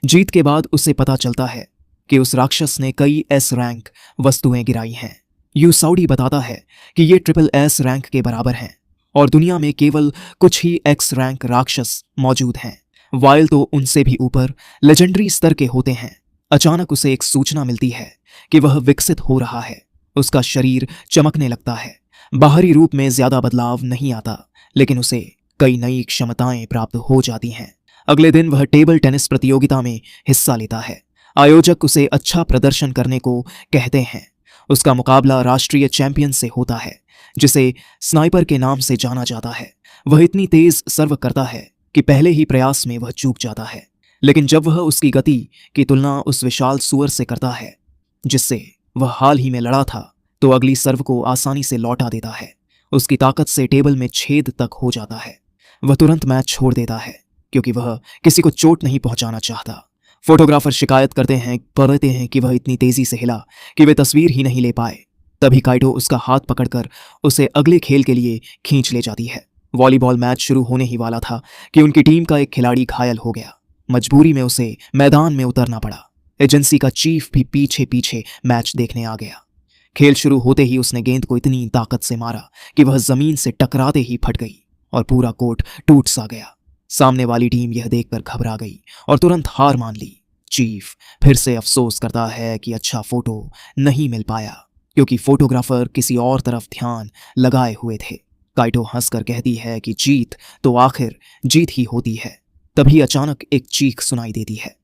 जीत के बाद उसे पता चलता है कि उस राक्षस ने कई एस रैंक वस्तुएं गिराई हैं। यूसाउडी बताता है कि ये ट्रिपल एस रैंक के बराबर हैं और दुनिया में केवल कुछ ही एक्स रैंक राक्षस मौजूद हैं। वाइल तो उनसे भी ऊपर लेजेंडरी स्तर के होते हैं। अचानक उसे एक सूचना मिलती है कि वह विकसित हो रहा है। उसका शरीर चमकने लगता है। बाहरी रूप में ज्यादा बदलाव नहीं आता, लेकिन उसे कई नई क्षमताएं प्राप्त हो जाती हैं। अगले दिन वह टेबल टेनिस प्रतियोगिता में हिस्सा लेता है। आयोजक उसे अच्छा प्रदर्शन करने को कहते हैं। उसका मुकाबला राष्ट्रीय चैंपियन से होता है, जिसे स्नाइपर के नाम से जाना जाता है। वह इतनी तेज सर्व करता है कि पहले ही प्रयास में वह चूक जाता है, लेकिन जब वह उसकी गति की तुलना उस विशाल सुअर से करता है जिससे वह हाल ही में लड़ा था, तो अगली सर्व को आसानी से लौटा देता है। उसकी ताकत से टेबल में छेद तक हो जाता है। वह तुरंत मैच छोड़ देता है, क्योंकि वह किसी को चोट नहीं पहुंचाना चाहता। फोटोग्राफर शिकायत करते हैं कि वह इतनी तेजी से हिला कि वे तस्वीर ही नहीं ले पाए। तभी काइटो उसका हाथ पकड़कर उसे अगले खेल के लिए खींच ले जाती है। वॉलीबॉल मैच शुरू होने ही वाला था कि उनकी टीम का एक खिलाड़ी घायल हो गया। मजबूरी में उसे मैदान में उतरना पड़ा। एजेंसी का चीफ भी पीछे पीछे मैच देखने आ गया। खेल शुरू होते ही उसने गेंद को इतनी ताकत से मारा कि वह जमीन से टकराते ही फट गई और पूरा कोर्ट टूट सा गया। सामने वाली टीम यह देखकर घबरा गई और तुरंत हार मान ली। चीफ फिर से अफसोस करता है कि अच्छा फोटो नहीं मिल पाया, क्योंकि फोटोग्राफर किसी और तरफ ध्यान लगाए हुए थे। काइटो हंसकर कहती है कि जीत तो आखिर जीत ही होती है। तभी अचानक एक चीख सुनाई देती है।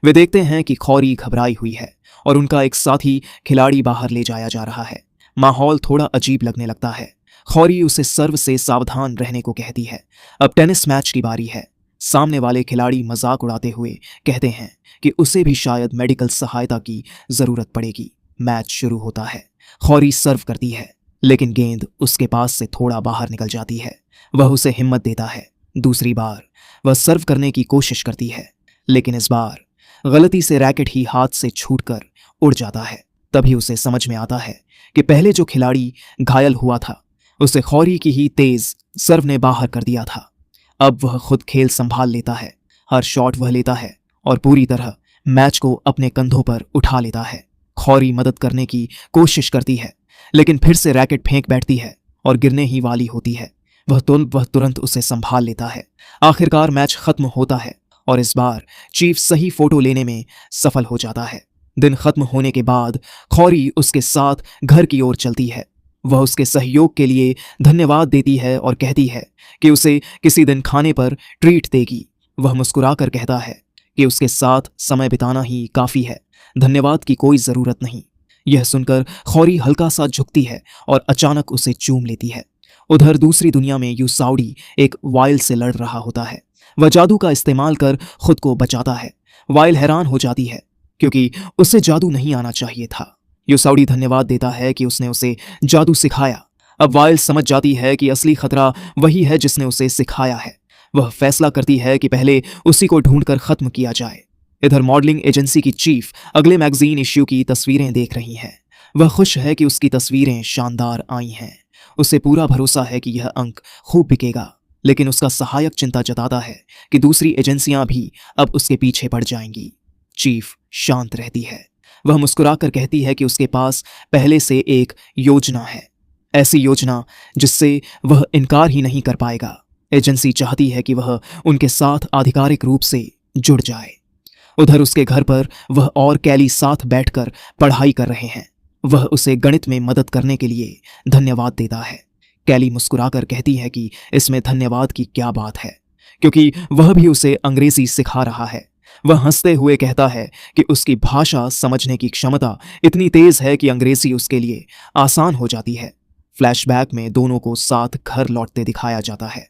वे देखते हैं कि खौरी घबराई हुई है और उनका एक साथी खिलाड़ी बाहर ले जाया जा रहा है। माहौल थोड़ा अजीब लगने लगता है। खौरी उसे सर्व से सावधान रहने को कहती है। अब टेनिस मैच की बारी है। सामने वाले खिलाड़ी मजाक उड़ाते हुए कहते हैं कि उसे भी शायद मेडिकल सहायता की जरूरत पड़ेगी। मैच शुरू होता है। खौरी सर्व करती है, लेकिन गेंद उसके पास से थोड़ा बाहर निकल जाती है। वह उसे हिम्मत देता है। दूसरी बार वह सर्व करने की कोशिश करती है, लेकिन इस बार गलती से रैकेट ही हाथ से छूटकर उड़ जाता है। तभी उसे समझ में आता है कि पहले जो खिलाड़ी घायल हुआ था, उसे खौरी की ही तेज सर्व ने बाहर कर दिया था। अब वह खुद खेल संभाल लेता है। हर शॉट वह लेता है और पूरी तरह मैच को अपने कंधों पर उठा लेता है। खौरी मदद करने की कोशिश करती है, लेकिन फिर से रैकेट फेंक बैठती है और गिरने ही वाली होती है। वह तुरंत उसे संभाल लेता है। आखिरकार मैच खत्म होता है और इस बार चीफ सही फोटो लेने में सफल हो जाता है। दिन खत्म होने के बाद खौरी उसके साथ घर की ओर चलती है। वह उसके सहयोग के लिए धन्यवाद देती है और कहती है कि उसे किसी दिन खाने पर ट्रीट देगी। वह मुस्कुराकर कहता है कि उसके साथ समय बिताना ही काफी है, धन्यवाद की कोई जरूरत नहीं। यह सुनकर खौरी हल्का सा झुकती है और अचानक उसे चूम लेती है। उधर दूसरी दुनिया में यूसाउडी एक वाइल से लड़ रहा होता है। वह जादू का इस्तेमाल कर खुद को बचाता है। वाइल हैरान हो जाती है, क्योंकि उसे जादू नहीं आना चाहिए था। यूसाउडी धन्यवाद देता है कि उसने उसे जादू सिखाया। अब वाइल समझ जाती है कि असली खतरा वही है जिसने उसे सिखाया है। वह फैसला करती है कि पहले उसी को ढूंढकर खत्म किया जाए। इधर मॉडलिंग एजेंसी की चीफ अगले मैगजीन इश्यू की तस्वीरें देख रही है। वह खुश है कि उसकी तस्वीरें शानदार आई हैं। उसे पूरा भरोसा है कि यह अंक खूब बिकेगा, लेकिन उसका सहायक चिंता जताता है कि दूसरी एजेंसियां भी अब उसके पीछे पड़ जाएंगी। चीफ शांत रहती है। वह मुस्कुराकर कहती है कि उसके पास पहले से एक योजना है, ऐसी योजना जिससे वह इनकार ही नहीं कर पाएगा। एजेंसी चाहती है कि वह उनके साथ आधिकारिक रूप से जुड़ जाए। उधर उसके घर पर वह और कैली साथ बैठकर पढ़ाई कर रहे हैं। वह उसे गणित में मदद करने के लिए धन्यवाद देता है। कैली मुस्कुराकर कहती है कि इसमें धन्यवाद की क्या बात है, क्योंकि वह भी उसे अंग्रेजी सिखा रहा है। वह हंसते हुए कहता है कि उसकी भाषा समझने की क्षमता इतनी तेज है कि अंग्रेजी उसके लिए आसान हो जाती है। फ्लैशबैक में दोनों को साथ घर लौटते दिखाया जाता है।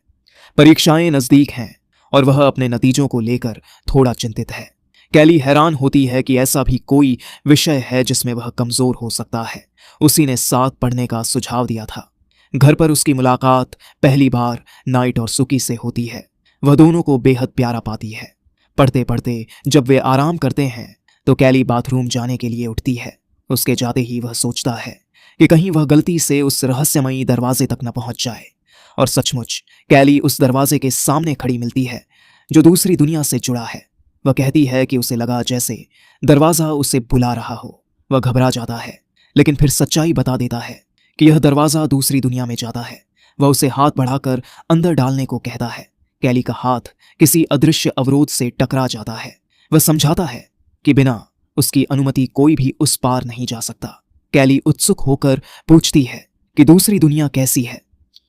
परीक्षाएं नजदीक हैं और वह अपने नतीजों को लेकर थोड़ा चिंतित है। कैली हैरान होती है कि ऐसा भी कोई विषय है जिसमें वह कमजोर हो सकता है। उसी ने 7 पढ़ने का सुझाव दिया था। घर पर उसकी मुलाकात पहली बार नाइट और सुकी से होती है। वह दोनों को बेहद प्यारा पाती है। पढ़ते पढ़ते जब वे आराम करते हैं तो कैली बाथरूम जाने के लिए उठती है। उसके जाते ही वह सोचता है कि कहीं वह गलती से उस रहस्यमयी दरवाजे तक न पहुंच जाए। और सचमुच कैली उस दरवाजे के सामने खड़ी मिलती है जो दूसरी दुनिया से जुड़ा है। वह कहती है कि उसे लगा जैसे दरवाजा उसे बुला रहा हो। वह घबरा जाता है, लेकिन फिर सच्चाई बता देता है कि यह दरवाजा दूसरी दुनिया में जाता है। वह उसे हाथ बढ़ाकर अंदर डालने को कहता है। कैली का हाथ किसी अदृश्य अवरोध से टकरा जाता है। वह समझाता है कि बिना उसकी अनुमति कोई भी उस पार नहीं जा सकता। कैली उत्सुक होकर पूछती है कि दूसरी दुनिया कैसी है।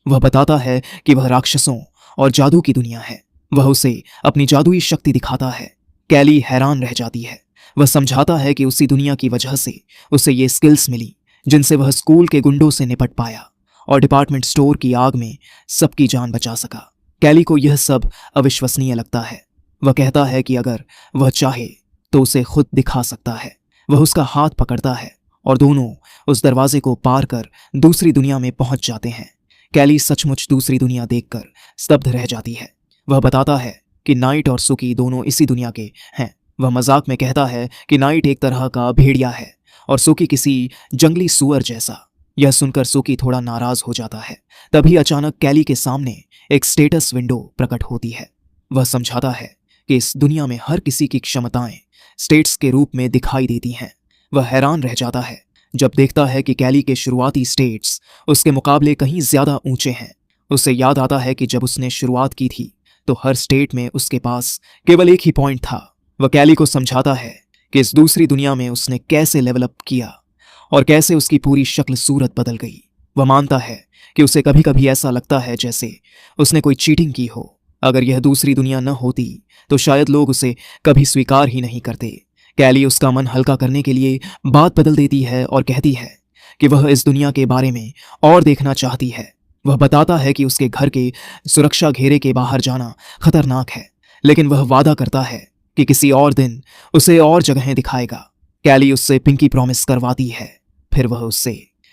वह बताता है कि वह राक्षसों और जादू की दुनिया है। वह उसे अपनी जादुई शक्ति दिखाता है। कैली हैरान रह जाती है। वह समझाता है कि उसी दुनिया की वजह से उसे ये स्किल्स मिली जिनसे वह स्कूल के गुंडों से निपट पाया और डिपार्टमेंट स्टोर की आग में सबकी जान बचा सका। कैली को यह सब अविश्वसनीय लगता है। वह कहता है कि अगर वह चाहे तो उसे खुद दिखा सकता है। वह उसका हाथ पकड़ता है और दोनों उस दरवाजे को पार कर दूसरी दुनिया में पहुंच जाते हैं। कैली सचमुच दूसरी दुनिया देखकर स्तब्ध रह जाती है। वह बताता है कि नाइट और सुकी दोनों इसी दुनिया के हैं। वह मजाक में कहता है कि नाइट एक तरह का भेड़िया है और सुकी किसी जंगली सुअर जैसा। यह सुनकर सुकी थोड़ा नाराज हो जाता है। तभी अचानक कैली के सामने एक स्टेटस विंडो प्रकट होती है। वह समझाता है कि इस दुनिया में हर किसी की क्षमताएं स्टेट्स के रूप में दिखाई देती हैं। वह हैरान रह जाता है जब देखता है कि कैली के शुरुआती स्टेट्स उसके मुकाबले कहीं ज्यादा ऊंचे हैं। उसे याद आता है कि जब उसने शुरुआत की थी तो हर स्टेट में उसके पास केवल एक ही पॉइंट था। वह कैली को समझाता है कि इस दूसरी दुनिया में उसने कैसे लेवल अप किया और कैसे उसकी पूरी शक्ल सूरत बदल गई। वह मानता है कि उसे कभी कभी ऐसा लगता है जैसे उसने कोई चीटिंग की हो। अगर यह दूसरी दुनिया न होती तो शायद लोग उसे कभी स्वीकार ही नहीं करते। कैली उसका मन हल्का करने के लिए बात बदल देती है और कहती है कि वह इस दुनिया के बारे में और देखना चाहती है। वह बताता है कि उसके घर के सुरक्षा घेरे के बाहर जाना खतरनाक है, लेकिन वह वादा करता है कि किसी और दिन उसे और जगहें दिखाएगा। कैली उससे पिंकी प्रॉमिस करवाती है। फिर वह उससे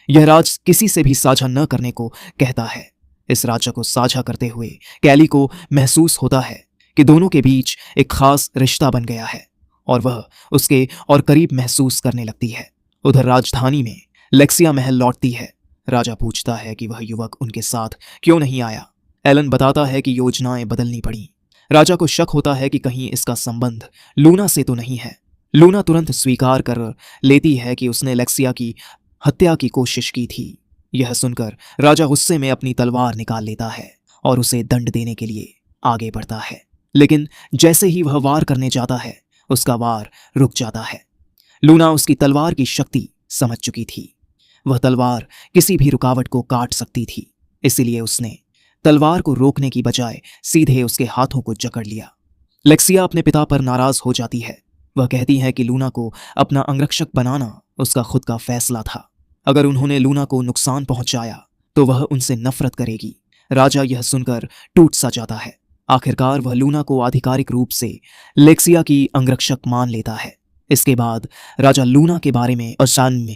यह राज किसी से भी साझा न करने को कहता है। इस राज को साझा करते हुए कैली को महसूस होता है कि दोनों के बीच एक खास रिश्ता बन गया है और वह उसके और करीब महसूस करने लगती है। उधर राजधानी में लेक्सिया महल लौटती है। राजा पूछता है कि वह युवक उनके साथ क्यों नहीं आया। एलन बताता है कि योजनाएं बदलनी पड़ी। राजा को शक होता है कि कहीं इसका संबंध लूना से तो नहीं है। लूना तुरंत स्वीकार कर लेती है कि उसने लेक्सिया की हत्या की कोशिश की थी। यह सुनकर राजा गुस्से में अपनी तलवार निकाल लेता है और उसे दंड देने के लिए आगे बढ़ता है, लेकिन जैसे ही वह वार करने जाता है उसका वार रुक जाता है। लूना उसकी तलवार की शक्ति समझ चुकी थी। वह तलवार किसी भी रुकावट को काट सकती थी, इसीलिए उसने तलवार को रोकने की बजाय सीधे उसके हाथों को जकड़ लिया। लेक्सिया अपने पिता पर नाराज हो जाती है। वह कहती है कि लूना को अपना अंगरक्षक बनाना उसका खुद का फैसला था। अगर उन्होंने लूना को नुकसान पहुंचाया तो वह उनसे नफरत करेगी। राजा यह सुनकर टूट सा जाता है। आखिरकार वह लूना को आधिकारिक रूप से लेक्सिया की अंगरक्षक मान लेता है। इसके बाद राजा लूना के बारे में अशान में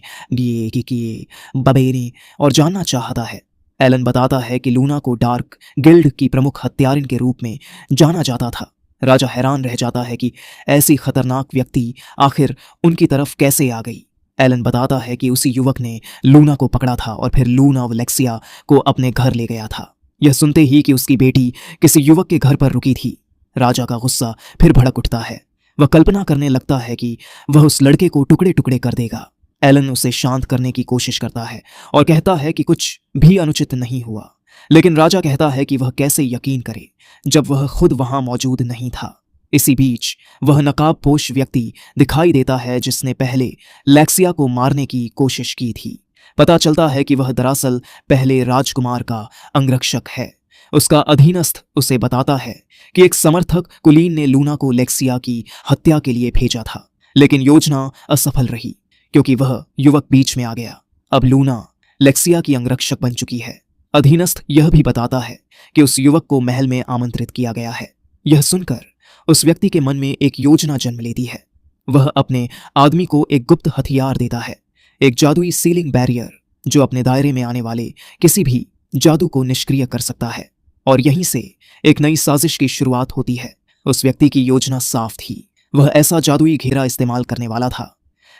बबेरे और जानना चाहता है। एलन बताता है कि लूना को डार्क गिल्ड की प्रमुख हत्यारिन के रूप में जाना जाता था। राजा हैरान रह जाता है कि ऐसी खतरनाक व्यक्ति आखिर उनकी तरफ कैसे आ गई। एलन बताता है कि उसी युवक ने लूना को पकड़ा था और फिर लूना व लेक्सिया को अपने घर ले गया था। यह सुनते ही कि उसकी बेटी किसी युवक के घर पर रुकी थी, राजा का गुस्सा फिर भड़क उठता है। वह कल्पना करने लगता है कि वह उस लड़के को टुकड़े टुकड़े कर देगा। एलन उसे शांत करने की कोशिश करता है और कहता है कि कुछ भी अनुचित नहीं हुआ, लेकिन राजा कहता है कि वह कैसे यकीन करे जब वह खुद वहां मौजूद नहीं था। इसी बीच वह नकाबपोश व्यक्ति दिखाई देता है जिसने पहले लेक्सिया को मारने की कोशिश की थी। पता चलता है कि वह दरअसल पहले राजकुमार का अंगरक्षक है। उसका अधीनस्थ उसे बताता है कि एक समर्थक कुलीन ने लूना को लेक्सिया की हत्या के लिए भेजा था, लेकिन योजना असफल रही क्योंकि वह युवक बीच में आ गया। अब लूना लेक्सिया की अंगरक्षक बन चुकी है। अधीनस्थ यह भी बताता है कि उस युवक को महल में आमंत्रित किया गया है। यह सुनकर उस व्यक्ति के मन में एक योजना जन्म लेती है। वह अपने आदमी को एक गुप्त हथियार देता है, एक जादुई सीलिंग बैरियर जो अपने दायरे में आने वाले किसी भी जादू को निष्क्रिय कर सकता है। और यहीं से एक नई साजिश की शुरुआत होती है। उस व्यक्ति की योजना साफ थी। वह ऐसा जादुई घेरा इस्तेमाल करने वाला था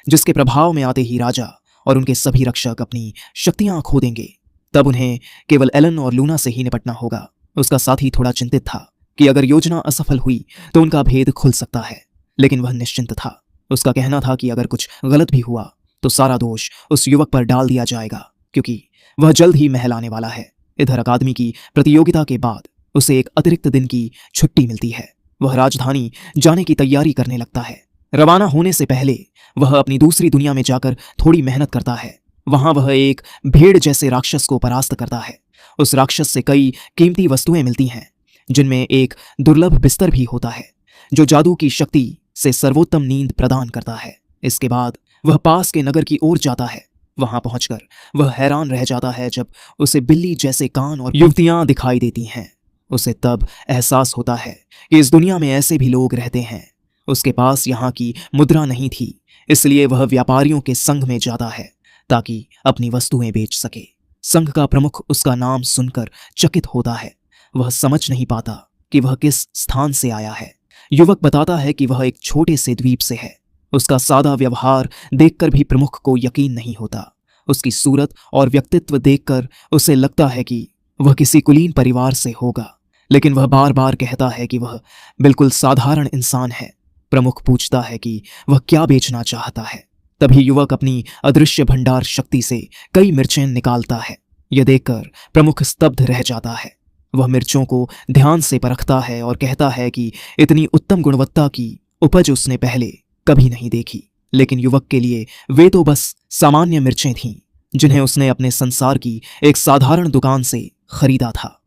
जिसके प्रभाव में आते ही राजा और उनके सभी रक्षक अपनी शक्तियां खो देंगे। तब उन्हें केवल एलन और लूना से ही निपटना होगा। उसका साथी थोड़ा चिंतित था कि अगर योजना असफल हुई तो उनका भेद खुल सकता है, लेकिन वह निश्चिंत था। उसका कहना था कि अगर कुछ गलत भी हुआ तो सारा दोष उस युवक पर डाल दिया जाएगा, क्योंकि वह जल्द ही महल आने वाला है। इधर अकादमी की प्रतियोगिता के बाद उसे एक अतिरिक्त दिन की छुट्टी मिलती है। वह राजधानी जाने की तैयारी करने लगता है। रवाना होने से पहले वह अपनी दूसरी दुनिया में जाकर थोड़ी मेहनत करता है। वहां वह एक भेड़ जैसे राक्षस को परास्त करता है। उस राक्षस से कई कीमती वस्तुएं मिलती हैं, जिनमें एक दुर्लभ बिस्तर भी होता है जो जादू की शक्ति से सर्वोत्तम नींद प्रदान करता है। इसके बाद वह पास के नगर की ओर जाता है। वहां पहुंचकर वह हैरान रह जाता है जब उसे बिल्ली जैसे कान और युवतियां दिखाई देती हैं। उसे तब एहसास होता है कि इस दुनिया में ऐसे भी लोग रहते हैं। उसके पास यहाँ की मुद्रा नहीं थी, इसलिए वह व्यापारियों के संघ में जाता है ताकि अपनी वस्तुएं बेच सके। संघ का प्रमुख उसका नाम सुनकर चकित होता है। वह समझ नहीं पाता कि वह किस स्थान से आया है। युवक बताता है कि वह एक छोटे से द्वीप से है। उसका सादा व्यवहार देखकर भी प्रमुख को यकीन नहीं होता। उसकी सूरत और व्यक्तित्व देखकर उसे लगता है कि वह किसी कुलीन परिवार से होगा, लेकिन वह बार बार कहता है कि वह बिल्कुल साधारण इंसान है। प्रमुख पूछता है कि वह क्या बेचना चाहता है। तभी युवक अपनी अदृश्य भंडार शक्ति से कई मिर्चें निकालता है। यह देखकर प्रमुख स्तब्ध रह जाता है। वह मिर्चों को ध्यान से परखता है और कहता है कि इतनी उत्तम गुणवत्ता की उपज उसने पहले कभी नहीं देखी। लेकिन युवक के लिए वे तो बस सामान्य मिर्चें थीं, जिन्हें उसने अपने संसार की एक साधारण दुकान से खरीदा था।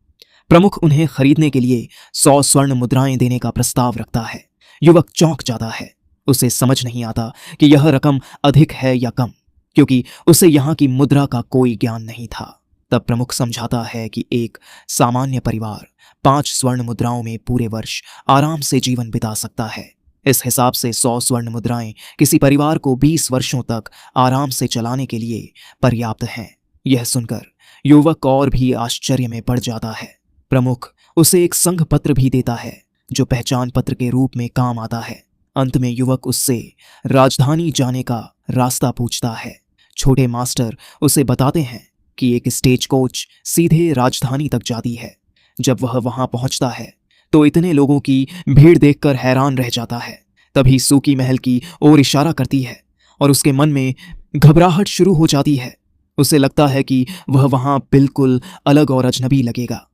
प्रमुख उन्हें खरीदने के लिए 100 स्वर्ण मुद्राएं देने का प्रस्ताव रखता है। युवक चौंक जाता है। उसे समझ नहीं आता कि यह रकम अधिक है या कम, क्योंकि उसे यहाँ की मुद्रा का कोई ज्ञान नहीं था। तब प्रमुख समझाता है कि एक सामान्य परिवार 5 स्वर्ण मुद्राओं में पूरे वर्ष आराम से जीवन बिता सकता है। इस हिसाब से 100 स्वर्ण मुद्राएं किसी परिवार को 20 वर्षों तक आराम से चलाने के लिए पर्याप्त हैं। यह सुनकर युवक और भी आश्चर्य में पड़ जाता है। प्रमुख उसे एक संघ पत्र भी देता है जो पहचान पत्र के रूप में काम आता है। अंत में युवक उससे राजधानी जाने का रास्ता पूछता है। छोटे मास्टर उसे बताते हैं कि एक स्टेज कोच सीधे राजधानी तक जाती है। जब वह वहां पहुंचता है तो इतने लोगों की भीड़ देखकर हैरान रह जाता है। तभी सूकी महल की ओर इशारा करती है और उसके मन में घबराहट शुरू हो जाती है। उसे लगता है कि वह वहां बिल्कुल अलग और अजनबी लगेगा।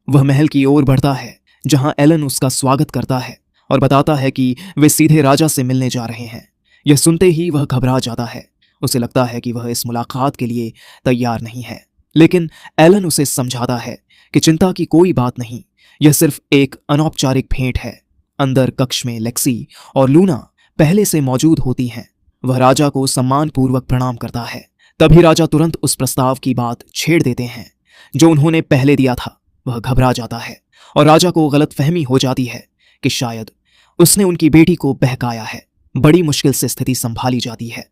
वह महल की ओर बढ़ता है जहां एलन उसका स्वागत करता है और बताता है कि वे सीधे राजा से मिलने जा रहे हैं। यह सुनते ही वह घबरा जाता है। उसे लगता है कि वह इस मुलाकात के लिए तैयार नहीं है, लेकिन एलन उसे समझाता है कि चिंता की कोई बात नहीं, यह सिर्फ एक अनौपचारिक भेंट है। अंदर कक्ष में लेक्सी और लूना पहले से मौजूद होती हैं। वह राजा को सम्मानपूर्वक प्रणाम करता है। तभी राजा तुरंत उस प्रस्ताव की बात छेड़ देते हैं जो उन्होंने पहले दिया था। वह घबरा जाता है और राजा को गलतफहमी हो जाती है कि शायद उसने उनकी बेटी को बहकाया है। बड़ी मुश्किल से स्थिति संभाली जाती है।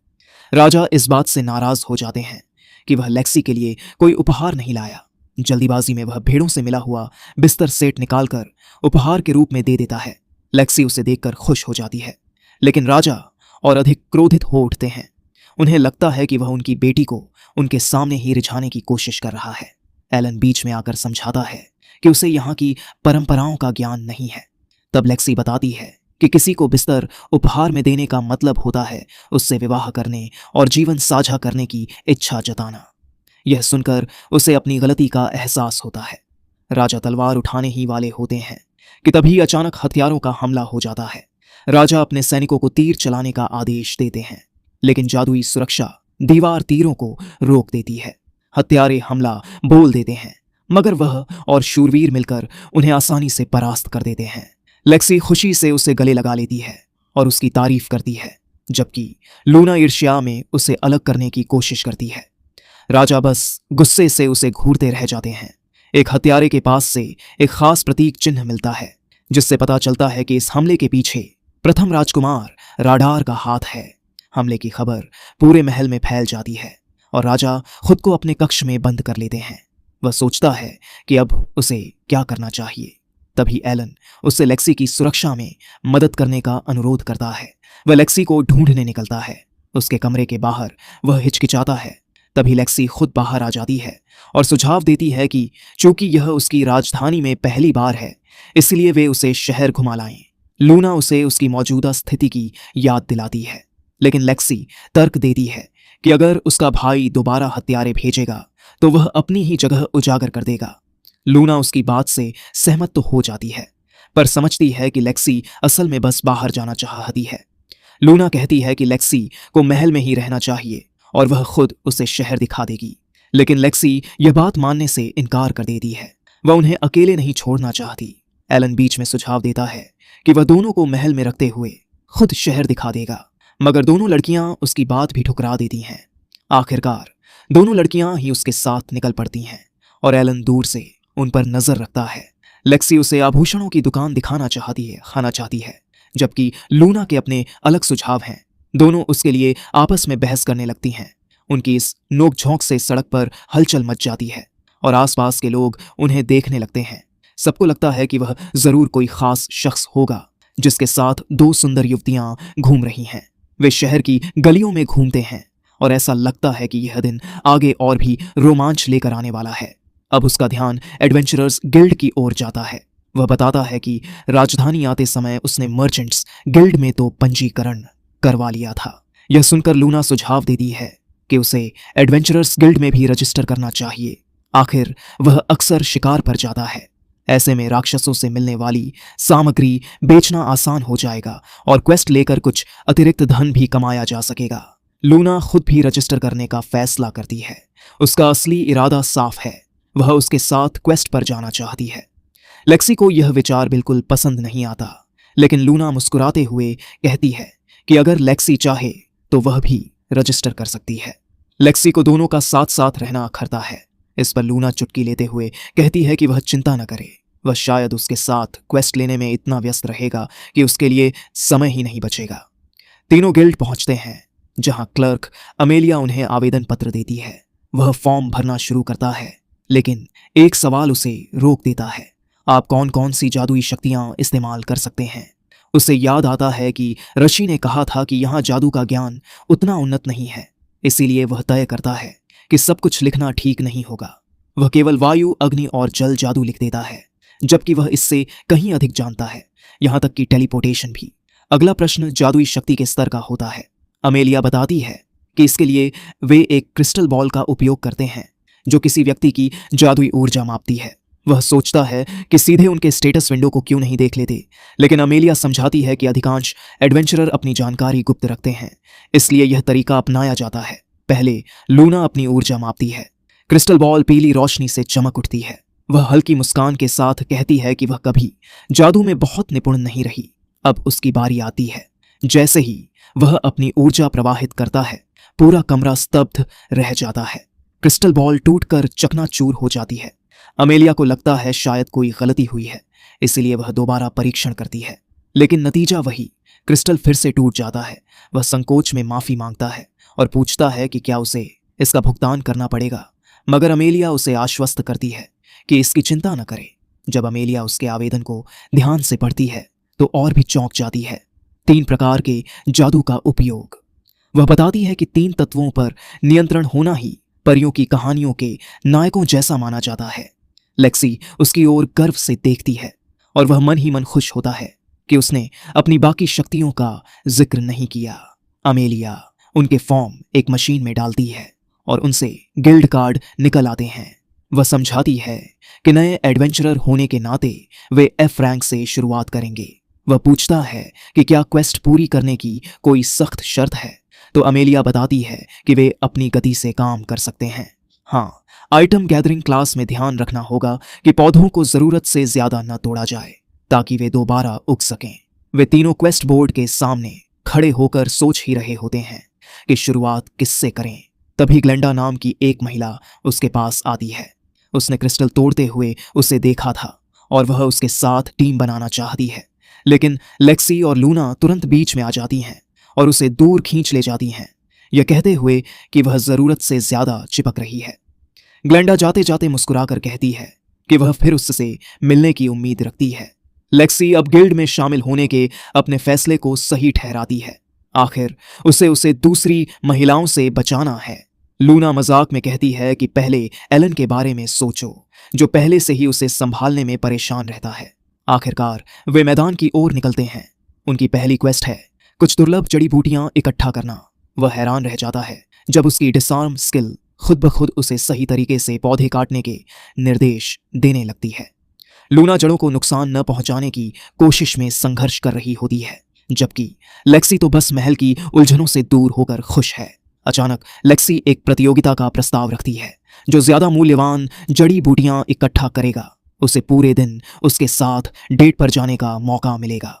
राजा इस बात से नाराज हो जाते हैं कि वह लेक्सी के लिए कोई उपहार नहीं लाया। जल्दीबाजी में वह भेड़ों से मिला हुआ बिस्तर सेट निकालकर उपहार के रूप में दे देता है। लेक्सी उसे देखकर खुश हो जाती है, लेकिन राजा और अधिक क्रोधित हो उठते हैं। उन्हें लगता है कि वह उनकी बेटी को उनके सामने ही रिझाने की कोशिश कर रहा है। एलन बीच में आकर समझाता है कि उसे यहाँ की परंपराओं का ज्ञान नहीं है। तब लेक्सी बताती है कि किसी को बिस्तर उपहार में देने का मतलब होता है उससे विवाह करने और जीवन साझा करने की इच्छा जताना। यह सुनकर उसे अपनी गलती का एहसास होता है। राजा तलवार उठाने ही वाले होते हैं कि तभी अचानक हथियारों का हमला हो जाता है। राजा अपने सैनिकों को तीर चलाने का आदेश देते हैं, लेकिन जादुई सुरक्षा दीवार तीरों को रोक देती है। हत्यारे हमला बोल देते हैं, मगर वह और शूरवीर मिलकर उन्हें आसानी से परास्त कर देते हैं। लेक्सी खुशी से उसे गले लगा लेती है और उसकी तारीफ करती है, जबकि लूना ईर्ष्या में उसे अलग करने की कोशिश करती है। राजा बस गुस्से से उसे घूरते रह जाते हैं। एक हत्यारे के पास से एक खास प्रतीक चिन्ह मिलता है जिससे पता चलता है कि इस हमले के पीछे प्रथम राजकुमार राडार का हाथ है। हमले की खबर पूरे महल में फैल जाती है और राजा खुद को अपने कक्ष में बंद कर लेते हैं। वह सोचता है कि अब उसे क्या करना चाहिए। तभी एलन उससे लेक्सी की सुरक्षा में मदद करने का अनुरोध करता है। वह लेक्सी को ढूंढने निकलता है। उसके कमरे के बाहर वह हिचकिचाता है। तभी लेक्सी खुद बाहर आ जाती है और सुझाव देती है कि चूंकि यह उसकी राजधानी में पहली बार है, इसलिए वे उसे शहर घुमा लाएं। लूना उसे उसकी मौजूदा स्थिति की याद दिलाती है, लेकिन लेक्सी तर्क देती है कि अगर उसका भाई दोबारा हत्यारे भेजेगा तो वह अपनी ही जगह उजागर कर देगा। लूना उसकी बात से सहमत तो हो जाती है, पर समझती है कि लेक्सी असल में बस बाहर जाना चाहती है। लूना कहती है कि लेक्सी को महल में ही रहना चाहिए और वह खुद उसे शहर दिखा देगी, लेकिन लेक्सी यह बात मानने से इनकार कर देती है। वह उन्हें अकेले नहीं छोड़ना चाहती। एलन बीच में सुझाव देता है कि वह दोनों को महल में रखते हुए खुद शहर दिखा देगा, मगर दोनों लड़कियां उसकी बात भी ठुकरा देती हैं। आखिरकार दोनों लड़कियां ही उसके साथ निकल पड़ती हैं और एलन दूर से उन पर नजर रखता है। लेक्सी उसे आभूषणों की दुकान दिखाना चाहती है, जबकि लूना के अपने अलग सुझाव हैं। दोनों उसके लिए आपस में बहस करने लगती हैं। उनकी इस नोक-झोंक से सड़क पर हलचल मच जाती है और आसपास के लोग उन्हें देखने लगते हैं। सबको लगता है कि वह जरूर कोई खास शख्स होगा जिसके साथ दो सुंदर युवतियां घूम रही हैं। वे शहर की गलियों में घूमते हैं और ऐसा लगता है कि यह दिन आगे और भी रोमांच लेकर आने वाला है। अब उसका ध्यान एडवेंचरर्स गिल्ड की ओर जाता है। वह बताता है कि राजधानी आते समय उसने मर्चेंट्स गिल्ड में तो पंजीकरण करवा लिया था। यह सुनकर लूना सुझाव देती है कि उसे एडवेंचरर्स गिल्ड में भी रजिस्टर करना चाहिए। आखिर वह अक्सर शिकार पर जाता है। ऐसे में राक्षसों से मिलने वाली सामग्री बेचना आसान हो जाएगा और क्वेस्ट लेकर कुछ अतिरिक्त धन भी कमाया जा सकेगा। लूना खुद भी रजिस्टर करने का फैसला करती है। उसका असली इरादा साफ है, वह उसके साथ क्वेस्ट पर जाना चाहती है। लेक्सी को यह विचार बिल्कुल पसंद नहीं आता, लेकिन लूना मुस्कुराते हुए कहती है कि अगर लेक्सी चाहे तो वह भी रजिस्टर कर सकती है। लेक्सी को दोनों का साथ साथ रहना अखरता है। इस पर लूना चुटकी लेते हुए कहती है कि वह चिंता न करे, वह शायद उसके साथ क्वेस्ट लेने में इतना व्यस्त रहेगा कि उसके लिए समय ही नहीं बचेगा। तीनों गिल्ड पहुंचते हैं, जहां क्लर्क अमेलिया उन्हें आवेदन पत्र देती है। वह फॉर्म भरना शुरू करता है, लेकिन एक सवाल उसे रोक देता है। आप कौन कौन सी जादुई शक्तियां इस्तेमाल कर सकते हैं? उसे याद आता है कि ऋषि ने कहा था कि यहाँ जादू का ज्ञान उतना उन्नत नहीं है, इसीलिए वह तय करता है कि सब कुछ लिखना ठीक नहीं होगा। वह केवल वायु, अग्नि और जल जादू लिख देता है, जबकि वह इससे कहीं अधिक जानता है, यहाँ तक कि टेलीपोर्टेशन भी। अगला प्रश्न जादुई शक्ति के स्तर का होता है। अमेलिया बताती है कि इसके लिए वे एक क्रिस्टल बॉल का उपयोग करते हैं, जो किसी व्यक्ति की जादुई ऊर्जा मापती है। वह सोचता है कि सीधे उनके स्टेटस विंडो को क्यों नहीं देख लेते, लेकिन अमेलिया समझाती है कि अधिकांश एडवेंचरर अपनी जानकारी गुप्त रखते हैं, इसलिए यह तरीका अपनाया जाता है। पहले लूना अपनी ऊर्जा मापती है। क्रिस्टल बॉल पीली रोशनी से चमक उठती है। वह हल्की मुस्कान के साथ कहती है कि वह कभी जादू में बहुत निपुण नहीं रही। अब उसकी बारी आती है। जैसे ही वह अपनी ऊर्जा प्रवाहित करता है, पूरा कमरा स्तब्ध रह जाता है। क्रिस्टल बॉल टूटकर चकनाचूर हो जाती है। अमेलिया को लगता है शायद कोई गलती हुई है, इसलिए वह दोबारा परीक्षण करती है, लेकिन नतीजा वही। क्रिस्टल फिर से टूट जाता है। वह संकोच में माफी मांगता है और पूछता है कि क्या उसे इसका भुगतान करना पड़ेगा, मगर अमेलिया उसे आश्वस्त करती है कि इसकी चिंता न करे। जब अमेलिया उसके आवेदन को ध्यान से पढ़ती है तो और भी चौंक जाती है। 3 प्रकार के जादू का उपयोग। वह बताती है कि 3 तत्वों पर नियंत्रण होना ही परियों की कहानियों के नायकों जैसा माना जाता है। लेक्सी उसकी ओर गर्व से देखती है और वह मन ही मन खुश होता है कि उसने अपनी बाकी शक्तियों का जिक्र नहीं किया। अमेलिया उनके फॉर्म एक मशीन में डालती है और उनसे गिल्ड कार्ड निकल आते हैं। वह समझाती है कि नए एडवेंचरर होने के नाते वे F रैंक से शुरुआत करेंगे। वह पूछता है कि क्या क्वेस्ट पूरी करने की कोई सख्त शर्त है, तो अमेलिया बताती है कि वे अपनी गति से काम कर सकते हैं। हाँ, आइटम गैदरिंग क्लास में ध्यान रखना होगा कि पौधों को जरूरत से ज्यादा न तोड़ा जाए ताकि वे दोबारा उग सकें। वे तीनों क्वेस्ट बोर्ड के सामने खड़े होकर सोच ही रहे होते हैं कि शुरुआत किससे करें। तभी ग्लेंडा नाम की एक महिला उसके पास आती है। उसने क्रिस्टल तोड़ते हुए उसे देखा था और वह उसके साथ टीम बनाना चाहती है, लेकिन लेक्सी और लूना तुरंत बीच में आ जाती हैं और उसे दूर खींच ले जाती हैं, यह कहते हुए कि वह जरूरत से ज्यादा चिपक रही है। ग्लेंडा जाते जाते मुस्कुराकर कहती है कि वह फिर उससे मिलने की उम्मीद रखती है। लेक्सी अब गिल्ड में शामिल होने के अपने फैसले को सही ठहराती है। आखिर उसे दूसरी महिलाओं से बचाना है। लूना मजाक में कहती है कि पहले एलन के बारे में सोचो, जो पहले से ही उसे संभालने में परेशान रहता है। आखिरकार वे मैदान की ओर निकलते हैं। उनकी पहली क्वेस्ट है कुछ दुर्लभ जड़ी बूटियां इकट्ठा करना। वह हैरान रह जाता है जब उसकी डिसआर्म स्किल खुद ब खुद उसे सही तरीके से पौधे काटने के निर्देश देने लगती है। लूना जड़ों को नुकसान न पहुंचाने की कोशिश में संघर्ष कर रही होती है, जबकि लेक्सी तो बस महल की उलझनों से दूर होकर खुश है। अचानक लेक्सी एक प्रतियोगिता का प्रस्ताव रखती है। जो ज्यादा मूल्यवान जड़ी बूटियां इकट्ठा करेगा उसे पूरे दिन उसके साथ डेट पर जाने का मौका मिलेगा।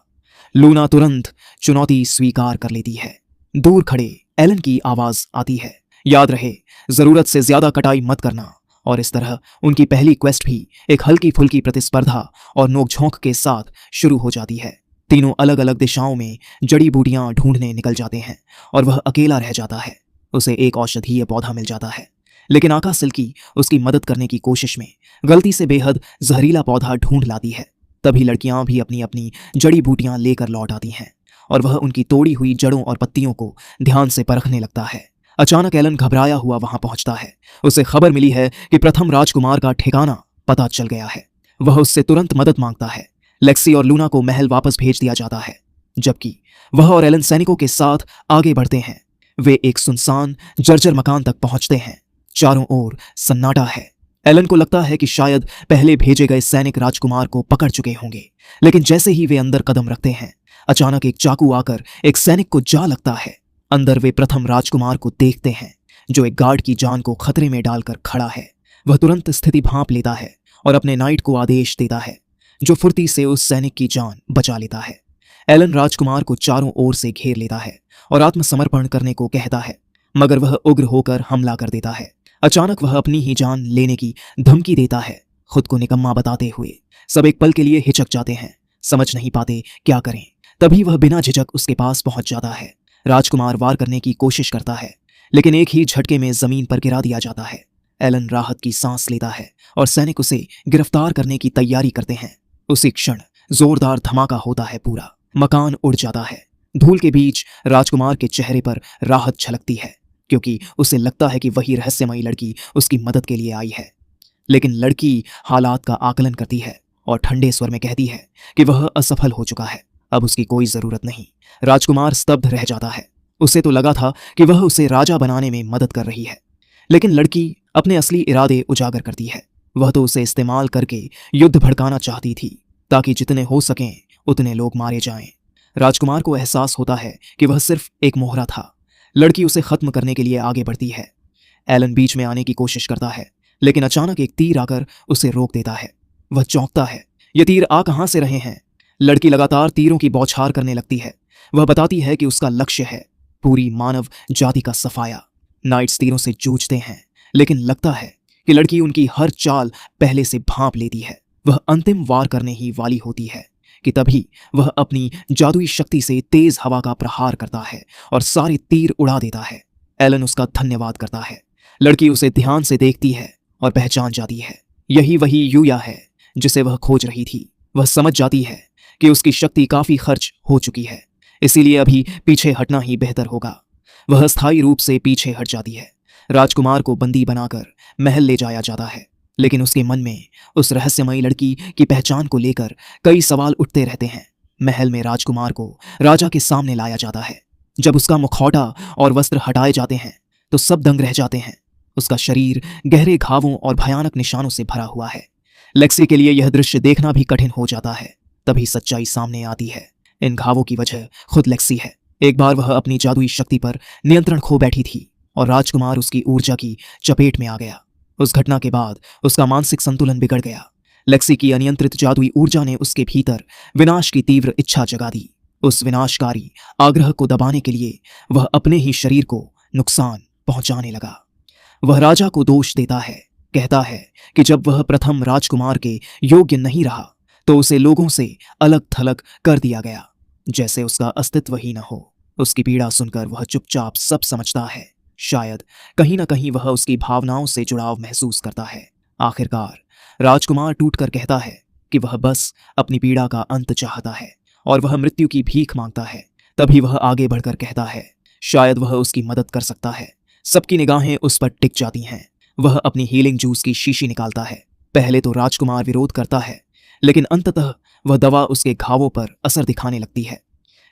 लूना तुरंत चुनौती स्वीकार कर लेती है। दूर खड़े एलन की आवाज आती है, याद रहे जरूरत से ज्यादा कटाई मत करना। और इस तरह उनकी पहली क्वेस्ट भी एक हल्की फुल्की प्रतिस्पर्धा और नोकझोंक के साथ शुरू हो जाती है। तीनों अलग अलग दिशाओं में जड़ी बूटियां ढूंढने निकल जाते हैं और वह अकेला रह जाता है। उसे एक औषधीय पौधा मिल जाता है, लेकिन आका सिल्की उसकी मदद करने की कोशिश में गलती से बेहद जहरीला पौधा ढूंढ लाती है। तभी लड़कियां भी अपनी अपनी जड़ी बूटियां लेकर लौट आती हैं और वह उनकी तोड़ी हुई जड़ों और पत्तियों को ध्यान से परखने लगता है। अचानक एलन घबराया हुआ वहां पहुंचता है। उसे खबर मिली है कि प्रथम राजकुमार का ठिकाना पता चल गया है। वह उससे तुरंत मदद मांगता है। लेक्सी और लूना को महल वापस भेज दिया जाता है, जबकि वह और एलन सैनिकों के साथ आगे बढ़ते हैं। वे एक सुनसान जर्जर मकान तक पहुंचते हैं। चारों ओर सन्नाटा है। एलन को लगता है कि शायद पहले भेजे गए सैनिक राजकुमार को पकड़ चुके होंगे, लेकिन जैसे ही वे अंदर कदम रखते हैं, अचानक एक चाकू आकर एक सैनिक को जा लगता है। अंदर वे प्रथम राजकुमार को देखते हैं, जो एक गार्ड की जान को खतरे में डालकर खड़ा है। वह तुरंत स्थिति भांप लेता है और अपने नाइट को आदेश देता है, जो फुर्ती से उस सैनिक की जान बचा लेता है। एलन राजकुमार को चारों ओर से घेर लेता है और आत्मसमर्पण करने को कहता है, मगर वह उग्र होकर हमला कर देता है। अचानक वह अपनी ही जान लेने की धमकी देता है, खुद को निकम्मा बताते हुए। सब एक पल के लिए हिचक जाते हैं, समझ नहीं पाते क्या करें। तभी वह बिना झिझक उसके पास पहुंच जाता है। राजकुमार वार करने की कोशिश करता है, लेकिन एक ही झटके में जमीन पर गिरा दिया जाता है। एलन राहत की सांस लेता है और सैनिक उसे गिरफ्तार करने की तैयारी करते हैं। उसी क्षण जोरदार धमाका होता है। पूरा मकान उड़ जाता है। धूल के बीच राजकुमार के चेहरे पर राहत झलकती है, क्योंकि उसे लगता है कि वही रहस्यमयी लड़की उसकी मदद के लिए आई है। लेकिन लड़की हालात का आकलन करती है और ठंडे स्वर में कहती है कि वह असफल हो चुका है, अब उसकी कोई जरूरत नहीं। राजकुमार स्तब्ध रह जाता है। उसे तो लगा था कि वह उसे राजा बनाने में मदद कर रही है, लेकिन लड़की अपने असली इरादे उजागर करती है। वह तो उसे इस्तेमाल करके युद्ध भड़काना चाहती थी, ताकि जितने हो सकें उतने लोग मारे जाएं। राजकुमार को एहसास होता है कि वह सिर्फ एक मोहरा था। लड़की उसे खत्म करने के लिए आगे बढ़ती है। एलन बीच में आने की कोशिश करता है, लेकिन अचानक एक तीर आकर उसे रोक देता है। वह चौंकता है, ये तीर आ कहां से रहे हैं? लड़की लगातार तीरों की बौछार करने लगती है। वह बताती है कि उसका लक्ष्य है पूरी मानव जाति का सफाया। नाइट्स तीरों से जूझते हैं, लेकिन लगता है कि लड़की उनकी हर चाल पहले से भांप लेती है। वह अंतिम वार करने ही वाली होती है कि तभी वह अपनी जादुई शक्ति से तेज हवा का प्रहार करता है और सारे तीर उड़ा देता है। एलन उसका धन्यवाद करता है। लड़की उसे ध्यान से देखती है और पहचान जाती है, यही वही यूया है जिसे वह खोज रही थी। वह समझ जाती है कि उसकी शक्ति काफी खर्च हो चुकी है, इसीलिए अभी पीछे हटना ही बेहतर होगा। वह स्थायी रूप से पीछे हट जाती है। राजकुमार को बंदी बनाकर महल ले जाया जाता है, लेकिन उसके मन में उस रहस्यमयी लड़की की पहचान को लेकर कई सवाल उठते रहते हैं। महल में राजकुमार को राजा के सामने लाया जाता है। जब उसका मुखौटा और वस्त्र हटाए जाते हैं तो सब दंग रह जाते हैं। उसका शरीर गहरे घावों और भयानक निशानों से भरा हुआ है। लेक्सी के लिए यह दृश्य देखना भी कठिन हो जाता है। तभी सच्चाई सामने आती है। इन घावों की वजह खुद लेक्सी है। एक बार वह अपनी जादुई शक्ति पर नियंत्रण खो बैठी थी और राजकुमार उसकी ऊर्जा की चपेट में आ गया। उस घटना के बाद उसका मानसिक संतुलन बिगड़ गया। लेक्सी की अनियंत्रित जादुई ऊर्जा ने उसके भीतर विनाश की तीव्र इच्छा जगा दी। उस विनाशकारी आग्रह को दबाने के लिए वह अपने ही शरीर को नुकसान पहुंचाने लगा। वह राजा को दोष देता है, कहता है कि जब वह प्रथम राजकुमार के योग्य नहीं रहा तो उसे लोगों से अलग थलग कर दिया गया, जैसे उसका अस्तित्व ही न हो। उसकी पीड़ा सुनकर वह चुपचाप सब समझता है। शायद कहीं ना कहीं वह उसकी भावनाओं से जुड़ाव महसूस करता है। आखिरकार राजकुमार टूटकर कहता है कि वह बस अपनी पीड़ा का अंत चाहता है और वह मृत्यु की भीख मांगता है। तभी वह आगे बढ़कर कहता है शायद वह उसकी मदद कर सकता है। सबकी निगाहें उस पर टिक जाती हैं। वह अपनी हीलिंग जूस की शीशी निकालता है। पहले तो राजकुमार विरोध करता है, लेकिन अंततः वह दवा उसके घावों पर असर दिखाने लगती है।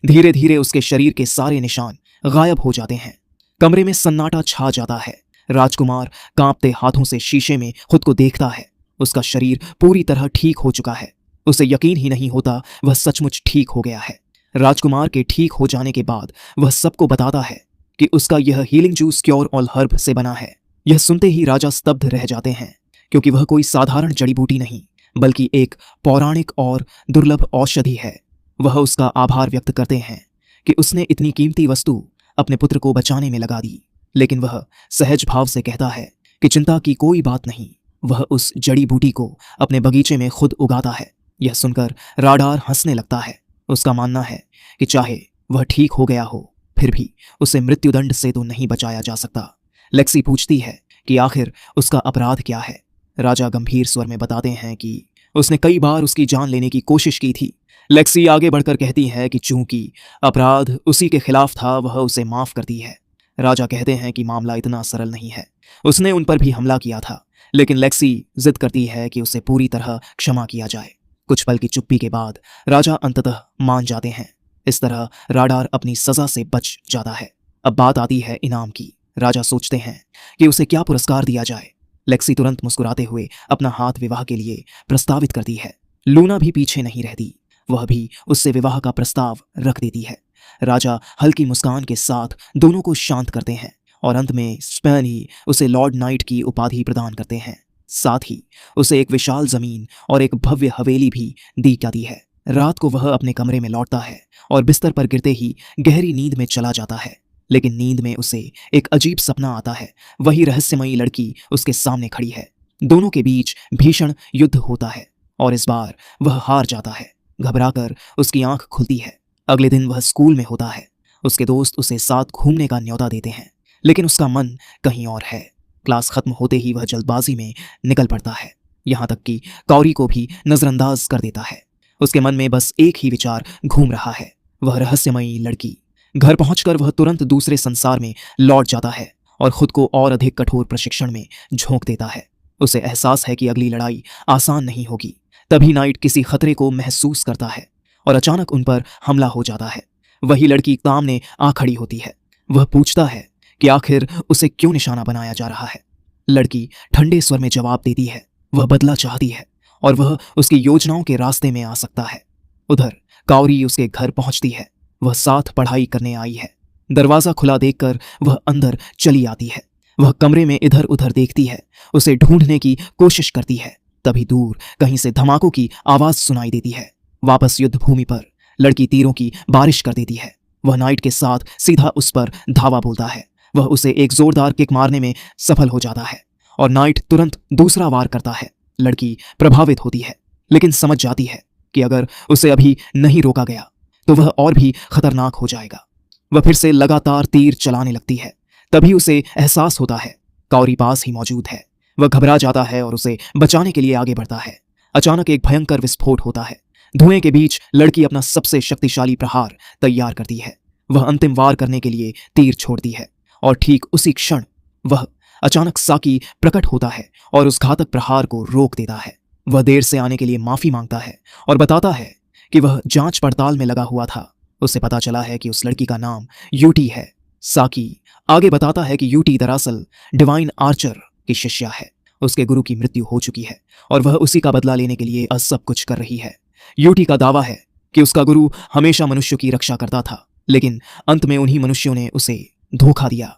धीरे धीरे उसके शरीर के सारे निशान गायब हो जाते हैं। कमरे में सन्नाटा छा जाता है। राजकुमार कांपते हाथों से शीशे में खुद को देखता है। उसका शरीर पूरी तरह ठीक हो चुका है। उसे यकीन ही नहीं होता वह सचमुच ठीक हो गया है। राजकुमार के ठीक हो जाने के बाद वह सबको बताता है कि उसका यह healing juice cure all herb से बना है। यह सुनते ही राजा स्तब्ध रह जाते हैं, क्योंकि वह कोई साधारण जड़ी बूटी नहीं बल्कि एक पौराणिक और दुर्लभ औषधि है। वह उसका आभार व्यक्त करते हैं कि उसने इतनी कीमती वस्तु अपने पुत्र को बचाने में लगा दी। लेकिन वह सहज भाव से कहता है कि चिंता की कोई बात नहीं, वह उस जड़ी बूटी को अपने बगीचे में खुद उगाता है। यह सुनकर राडार हंसने लगता है। उसका मानना है कि चाहे वह ठीक हो गया हो, फिर भी उसे मृत्युदंड से तो नहीं बचाया जा सकता। लेक्सी पूछती है कि आखिर उसका अपराध क्या है। राजा गंभीर स्वर में बताते हैं कि उसने कई बार उसकी जान लेने की कोशिश की थी। लेक्सी आगे बढ़कर कहती है कि चूंकि अपराध उसी के खिलाफ था, वह उसे माफ करती है। राजा कहते हैं कि मामला इतना सरल नहीं है, उसने उन पर भी हमला किया था। लेकिन लेक्सी जिद करती है कि उसे पूरी तरह क्षमा किया जाए। कुछ पल की चुप्पी के बाद राजा अंततः मान जाते हैं। इस तरह राडार अपनी सजा से बच जाता है। अब बात आती है इनाम की। राजा सोचते हैं कि उसे क्या पुरस्कार दिया जाए। लेक्सी तुरंत मुस्कुराते हुए अपना हाथ विवाह के लिए प्रस्तावित करती है। लूना भी पीछे नहीं रहती, वह भी उससे विवाह का प्रस्ताव रख देती है। राजा हल्की मुस्कान के साथ दोनों को शांत करते हैं और अंत में स्पेन ही उसे लॉर्ड नाइट की उपाधि प्रदान करते हैं। साथ ही उसे एक विशाल जमीन और एक भव्य हवेली भी दी जाती है। रात को वह अपने कमरे में लौटता है और बिस्तर पर गिरते ही गहरी नींद में चला जाता है। लेकिन नींद में उसे एक अजीब सपना आता है। वही रहस्यमयी लड़की उसके सामने खड़ी है। दोनों के बीच भीषण युद्ध होता है और इस बार वह हार जाता है। घबराकर उसकी आंख खुलती है। अगले दिन वह स्कूल में होता है। उसके दोस्त उसे साथ घूमने का न्योता देते हैं, लेकिन उसका मन कहीं और है। क्लास खत्म होते ही वह जल्दबाजी में निकल पड़ता है, यहाँ तक कि कौरी को भी नजरअंदाज कर देता है। उसके मन में बस एक ही विचार घूम रहा है, वह रहस्यमयी लड़की। घर पहुंचकर वह तुरंत दूसरे संसार में लौट जाता है और खुद को और अधिक कठोर प्रशिक्षण में झोंक देता है। उसे एहसास है कि अगली लड़ाई आसान नहीं होगी। तभी नाइट किसी खतरे को महसूस करता है और अचानक उन पर हमला हो जाता है। वही लड़की सामने आ खड़ी होती है। वह पूछता है कि आखिर उसे क्यों निशाना बनाया जा रहा है। लड़की ठंडे स्वर में जवाब देती है, वह बदला चाहती है और वह उसकी योजनाओं के रास्ते में आ सकता है। उधर कौरी उसके घर पहुंचती है। वह साथ पढ़ाई करने आई है। दरवाजा खुला देखकर वह अंदर चली आती है। वह कमरे में इधर उधर देखती है, उसे ढूंढने की कोशिश करती है। तभी दूर कहीं से धमाकों की आवाज सुनाई देती है। वापस युद्ध भूमि पर लड़की तीरों की बारिश कर देती है। वह नाइट के साथ सीधा उस पर धावा बोलता है। वह उसे एक जोरदार किक मारने में सफल हो जाता है और नाइट तुरंत दूसरा वार करता है। लड़की प्रभावित होती है, लेकिन समझ जाती है कि अगर उसे अभी नहीं रोका गया तो वह और भी खतरनाक हो जाएगा। वह फिर से लगातार तीर चलाने लगती है। तभी उसे एहसास होता है कौरी पास ही मौजूद है। वह घबरा जाता है और उसे बचाने के लिए आगे बढ़ता है। अचानक एक भयंकर विस्फोट होता है। धुएं के बीच लड़की अपना सबसे शक्तिशाली प्रहार तैयार करती है। वह अंतिम वार करने के लिए तीर छोड़ती है और ठीक उसी क्षण वह अचानक साकी प्रकट होता है और उस घातक प्रहार को रोक देता है। वह देर से आने के लिए माफी मांगता है और बताता है कि वह जांच पड़ताल में लगा हुआ था। उसे पता चला है कि उस लड़की का नाम यूटी है। साकी आगे बताता है कि यूटी दरअसल डिवाइन आर्चर की शिष्या है। उसके गुरु की मृत्यु हो चुकी है और वह उसी का बदला लेने के लिए सब कुछ कर रही है। यूटी का दावा है कि उसका गुरु हमेशा मनुष्य की रक्षा करता था, लेकिन अंत में उन्हीं मनुष्यों ने उसे धोखा दिया।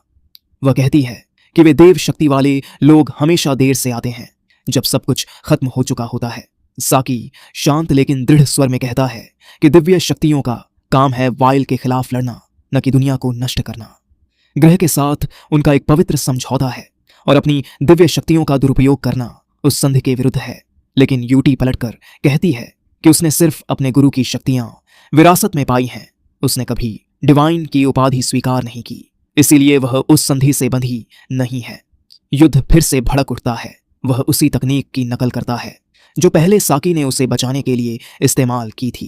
वह कहती है कि वे देव शक्ति वाले लोग हमेशा देर से आते हैं, जब सब कुछ खत्म हो चुका होता है। साकी शांत लेकिन दृढ़ स्वर में कहता है कि दिव्य शक्तियों का काम है वाइल के खिलाफ लड़ना, न कि दुनिया को नष्ट करना। ग्रह के साथ उनका एक पवित्र समझौता है और अपनी दिव्य शक्तियों का दुरुपयोग करना उस संधि के विरुद्ध है। लेकिन यूटी पलटकर कहती है कि उसने सिर्फ अपने गुरु की शक्तियां विरासत में पाई हैं। उसने कभी डिवाइन की उपाधि स्वीकार नहीं की, इसीलिए वह उस संधि से बंधी नहीं है। युद्ध फिर से भड़क उठता है। वह उसी तकनीक की नकल करता है जो पहले साकी ने उसे बचाने के लिए इस्तेमाल की थी।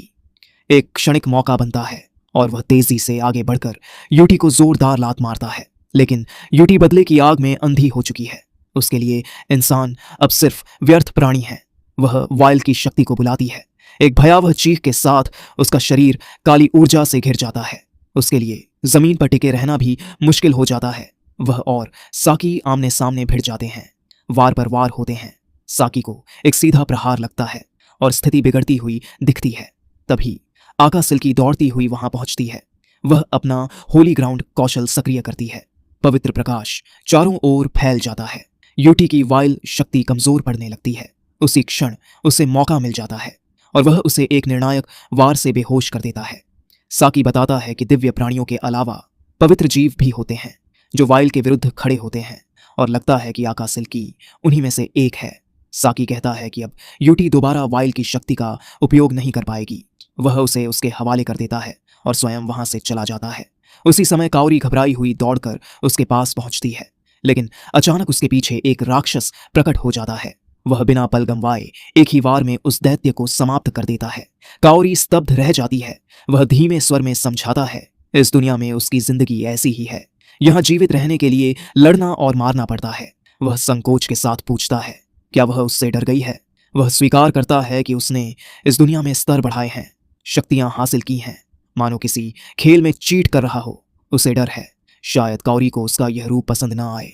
एक क्षणिक मौका बनता है और वह तेजी से आगे बढ़कर यूटी को जोरदार लात मारता है, लेकिन यूटी बदले की आग में अंधी हो चुकी है। उसके लिए इंसान अब सिर्फ व्यर्थ प्राणी है। वह वाइल्ड की शक्ति को बुलाती है। एक भयावह चीख के साथ उसका शरीर काली ऊर्जा से घिर जाता है। उसके लिए जमीन पर टिके रहना भी मुश्किल हो जाता है। वह और साकी आमने सामने भिड़ जाते हैं, वार पर वार होते हैं। साकी को एक सीधा प्रहार लगता है और स्थिति बिगड़ती हुई दिखती है। तभी आका सिल्की दौड़ती हुई वहां पहुंचती है। वह अपना होली ग्राउंड कौशल सक्रिय करती है। पवित्र प्रकाश चारों ओर फैल जाता है। यूटी की वाइल्ड शक्ति कमजोर पड़ने लगती है। उसी क्षण उसे मौका मिल जाता है और वह उसे एक निर्णायक वार से बेहोश कर देता है। साकी बताता है कि दिव्य प्राणियों के अलावा पवित्र जीव भी होते हैं जो वाइल्ड के विरुद्ध खड़े होते हैं, और लगता है कि आका सिल्की उन्हीं में से एक है। साकी कहता है कि अब यूटी दोबारा वाइल्ड की शक्ति का उपयोग नहीं कर पाएगी। वह उसे उसके हवाले कर देता है और स्वयं वहां से चला जाता है। उसी समय काओरी घबराई हुई दौड़कर उसके पास पहुंचती है, लेकिन अचानक उसके पीछे एक राक्षस प्रकट हो जाता है। वह बिना पल गंवाए एक ही वार में उस दैत्य को समाप्त कर देता है। काओरी स्तब्ध रह जाती है। वह धीमे स्वर में समझाता है, इस दुनिया में उसकी जिंदगी ऐसी ही है। यहाँ जीवित रहने के लिए लड़ना और मारना पड़ता है। वह संकोच के साथ पूछता है, क्या वह उससे डर गई है? वह स्वीकार करता है कि उसने इस दुनिया में स्तर बढ़ाए हैं, शक्तियां हासिल की हैं, मानो किसी खेल में चीट कर रहा हो। उसे डर है शायद काओरी को उसका यह रूप पसंद ना आए।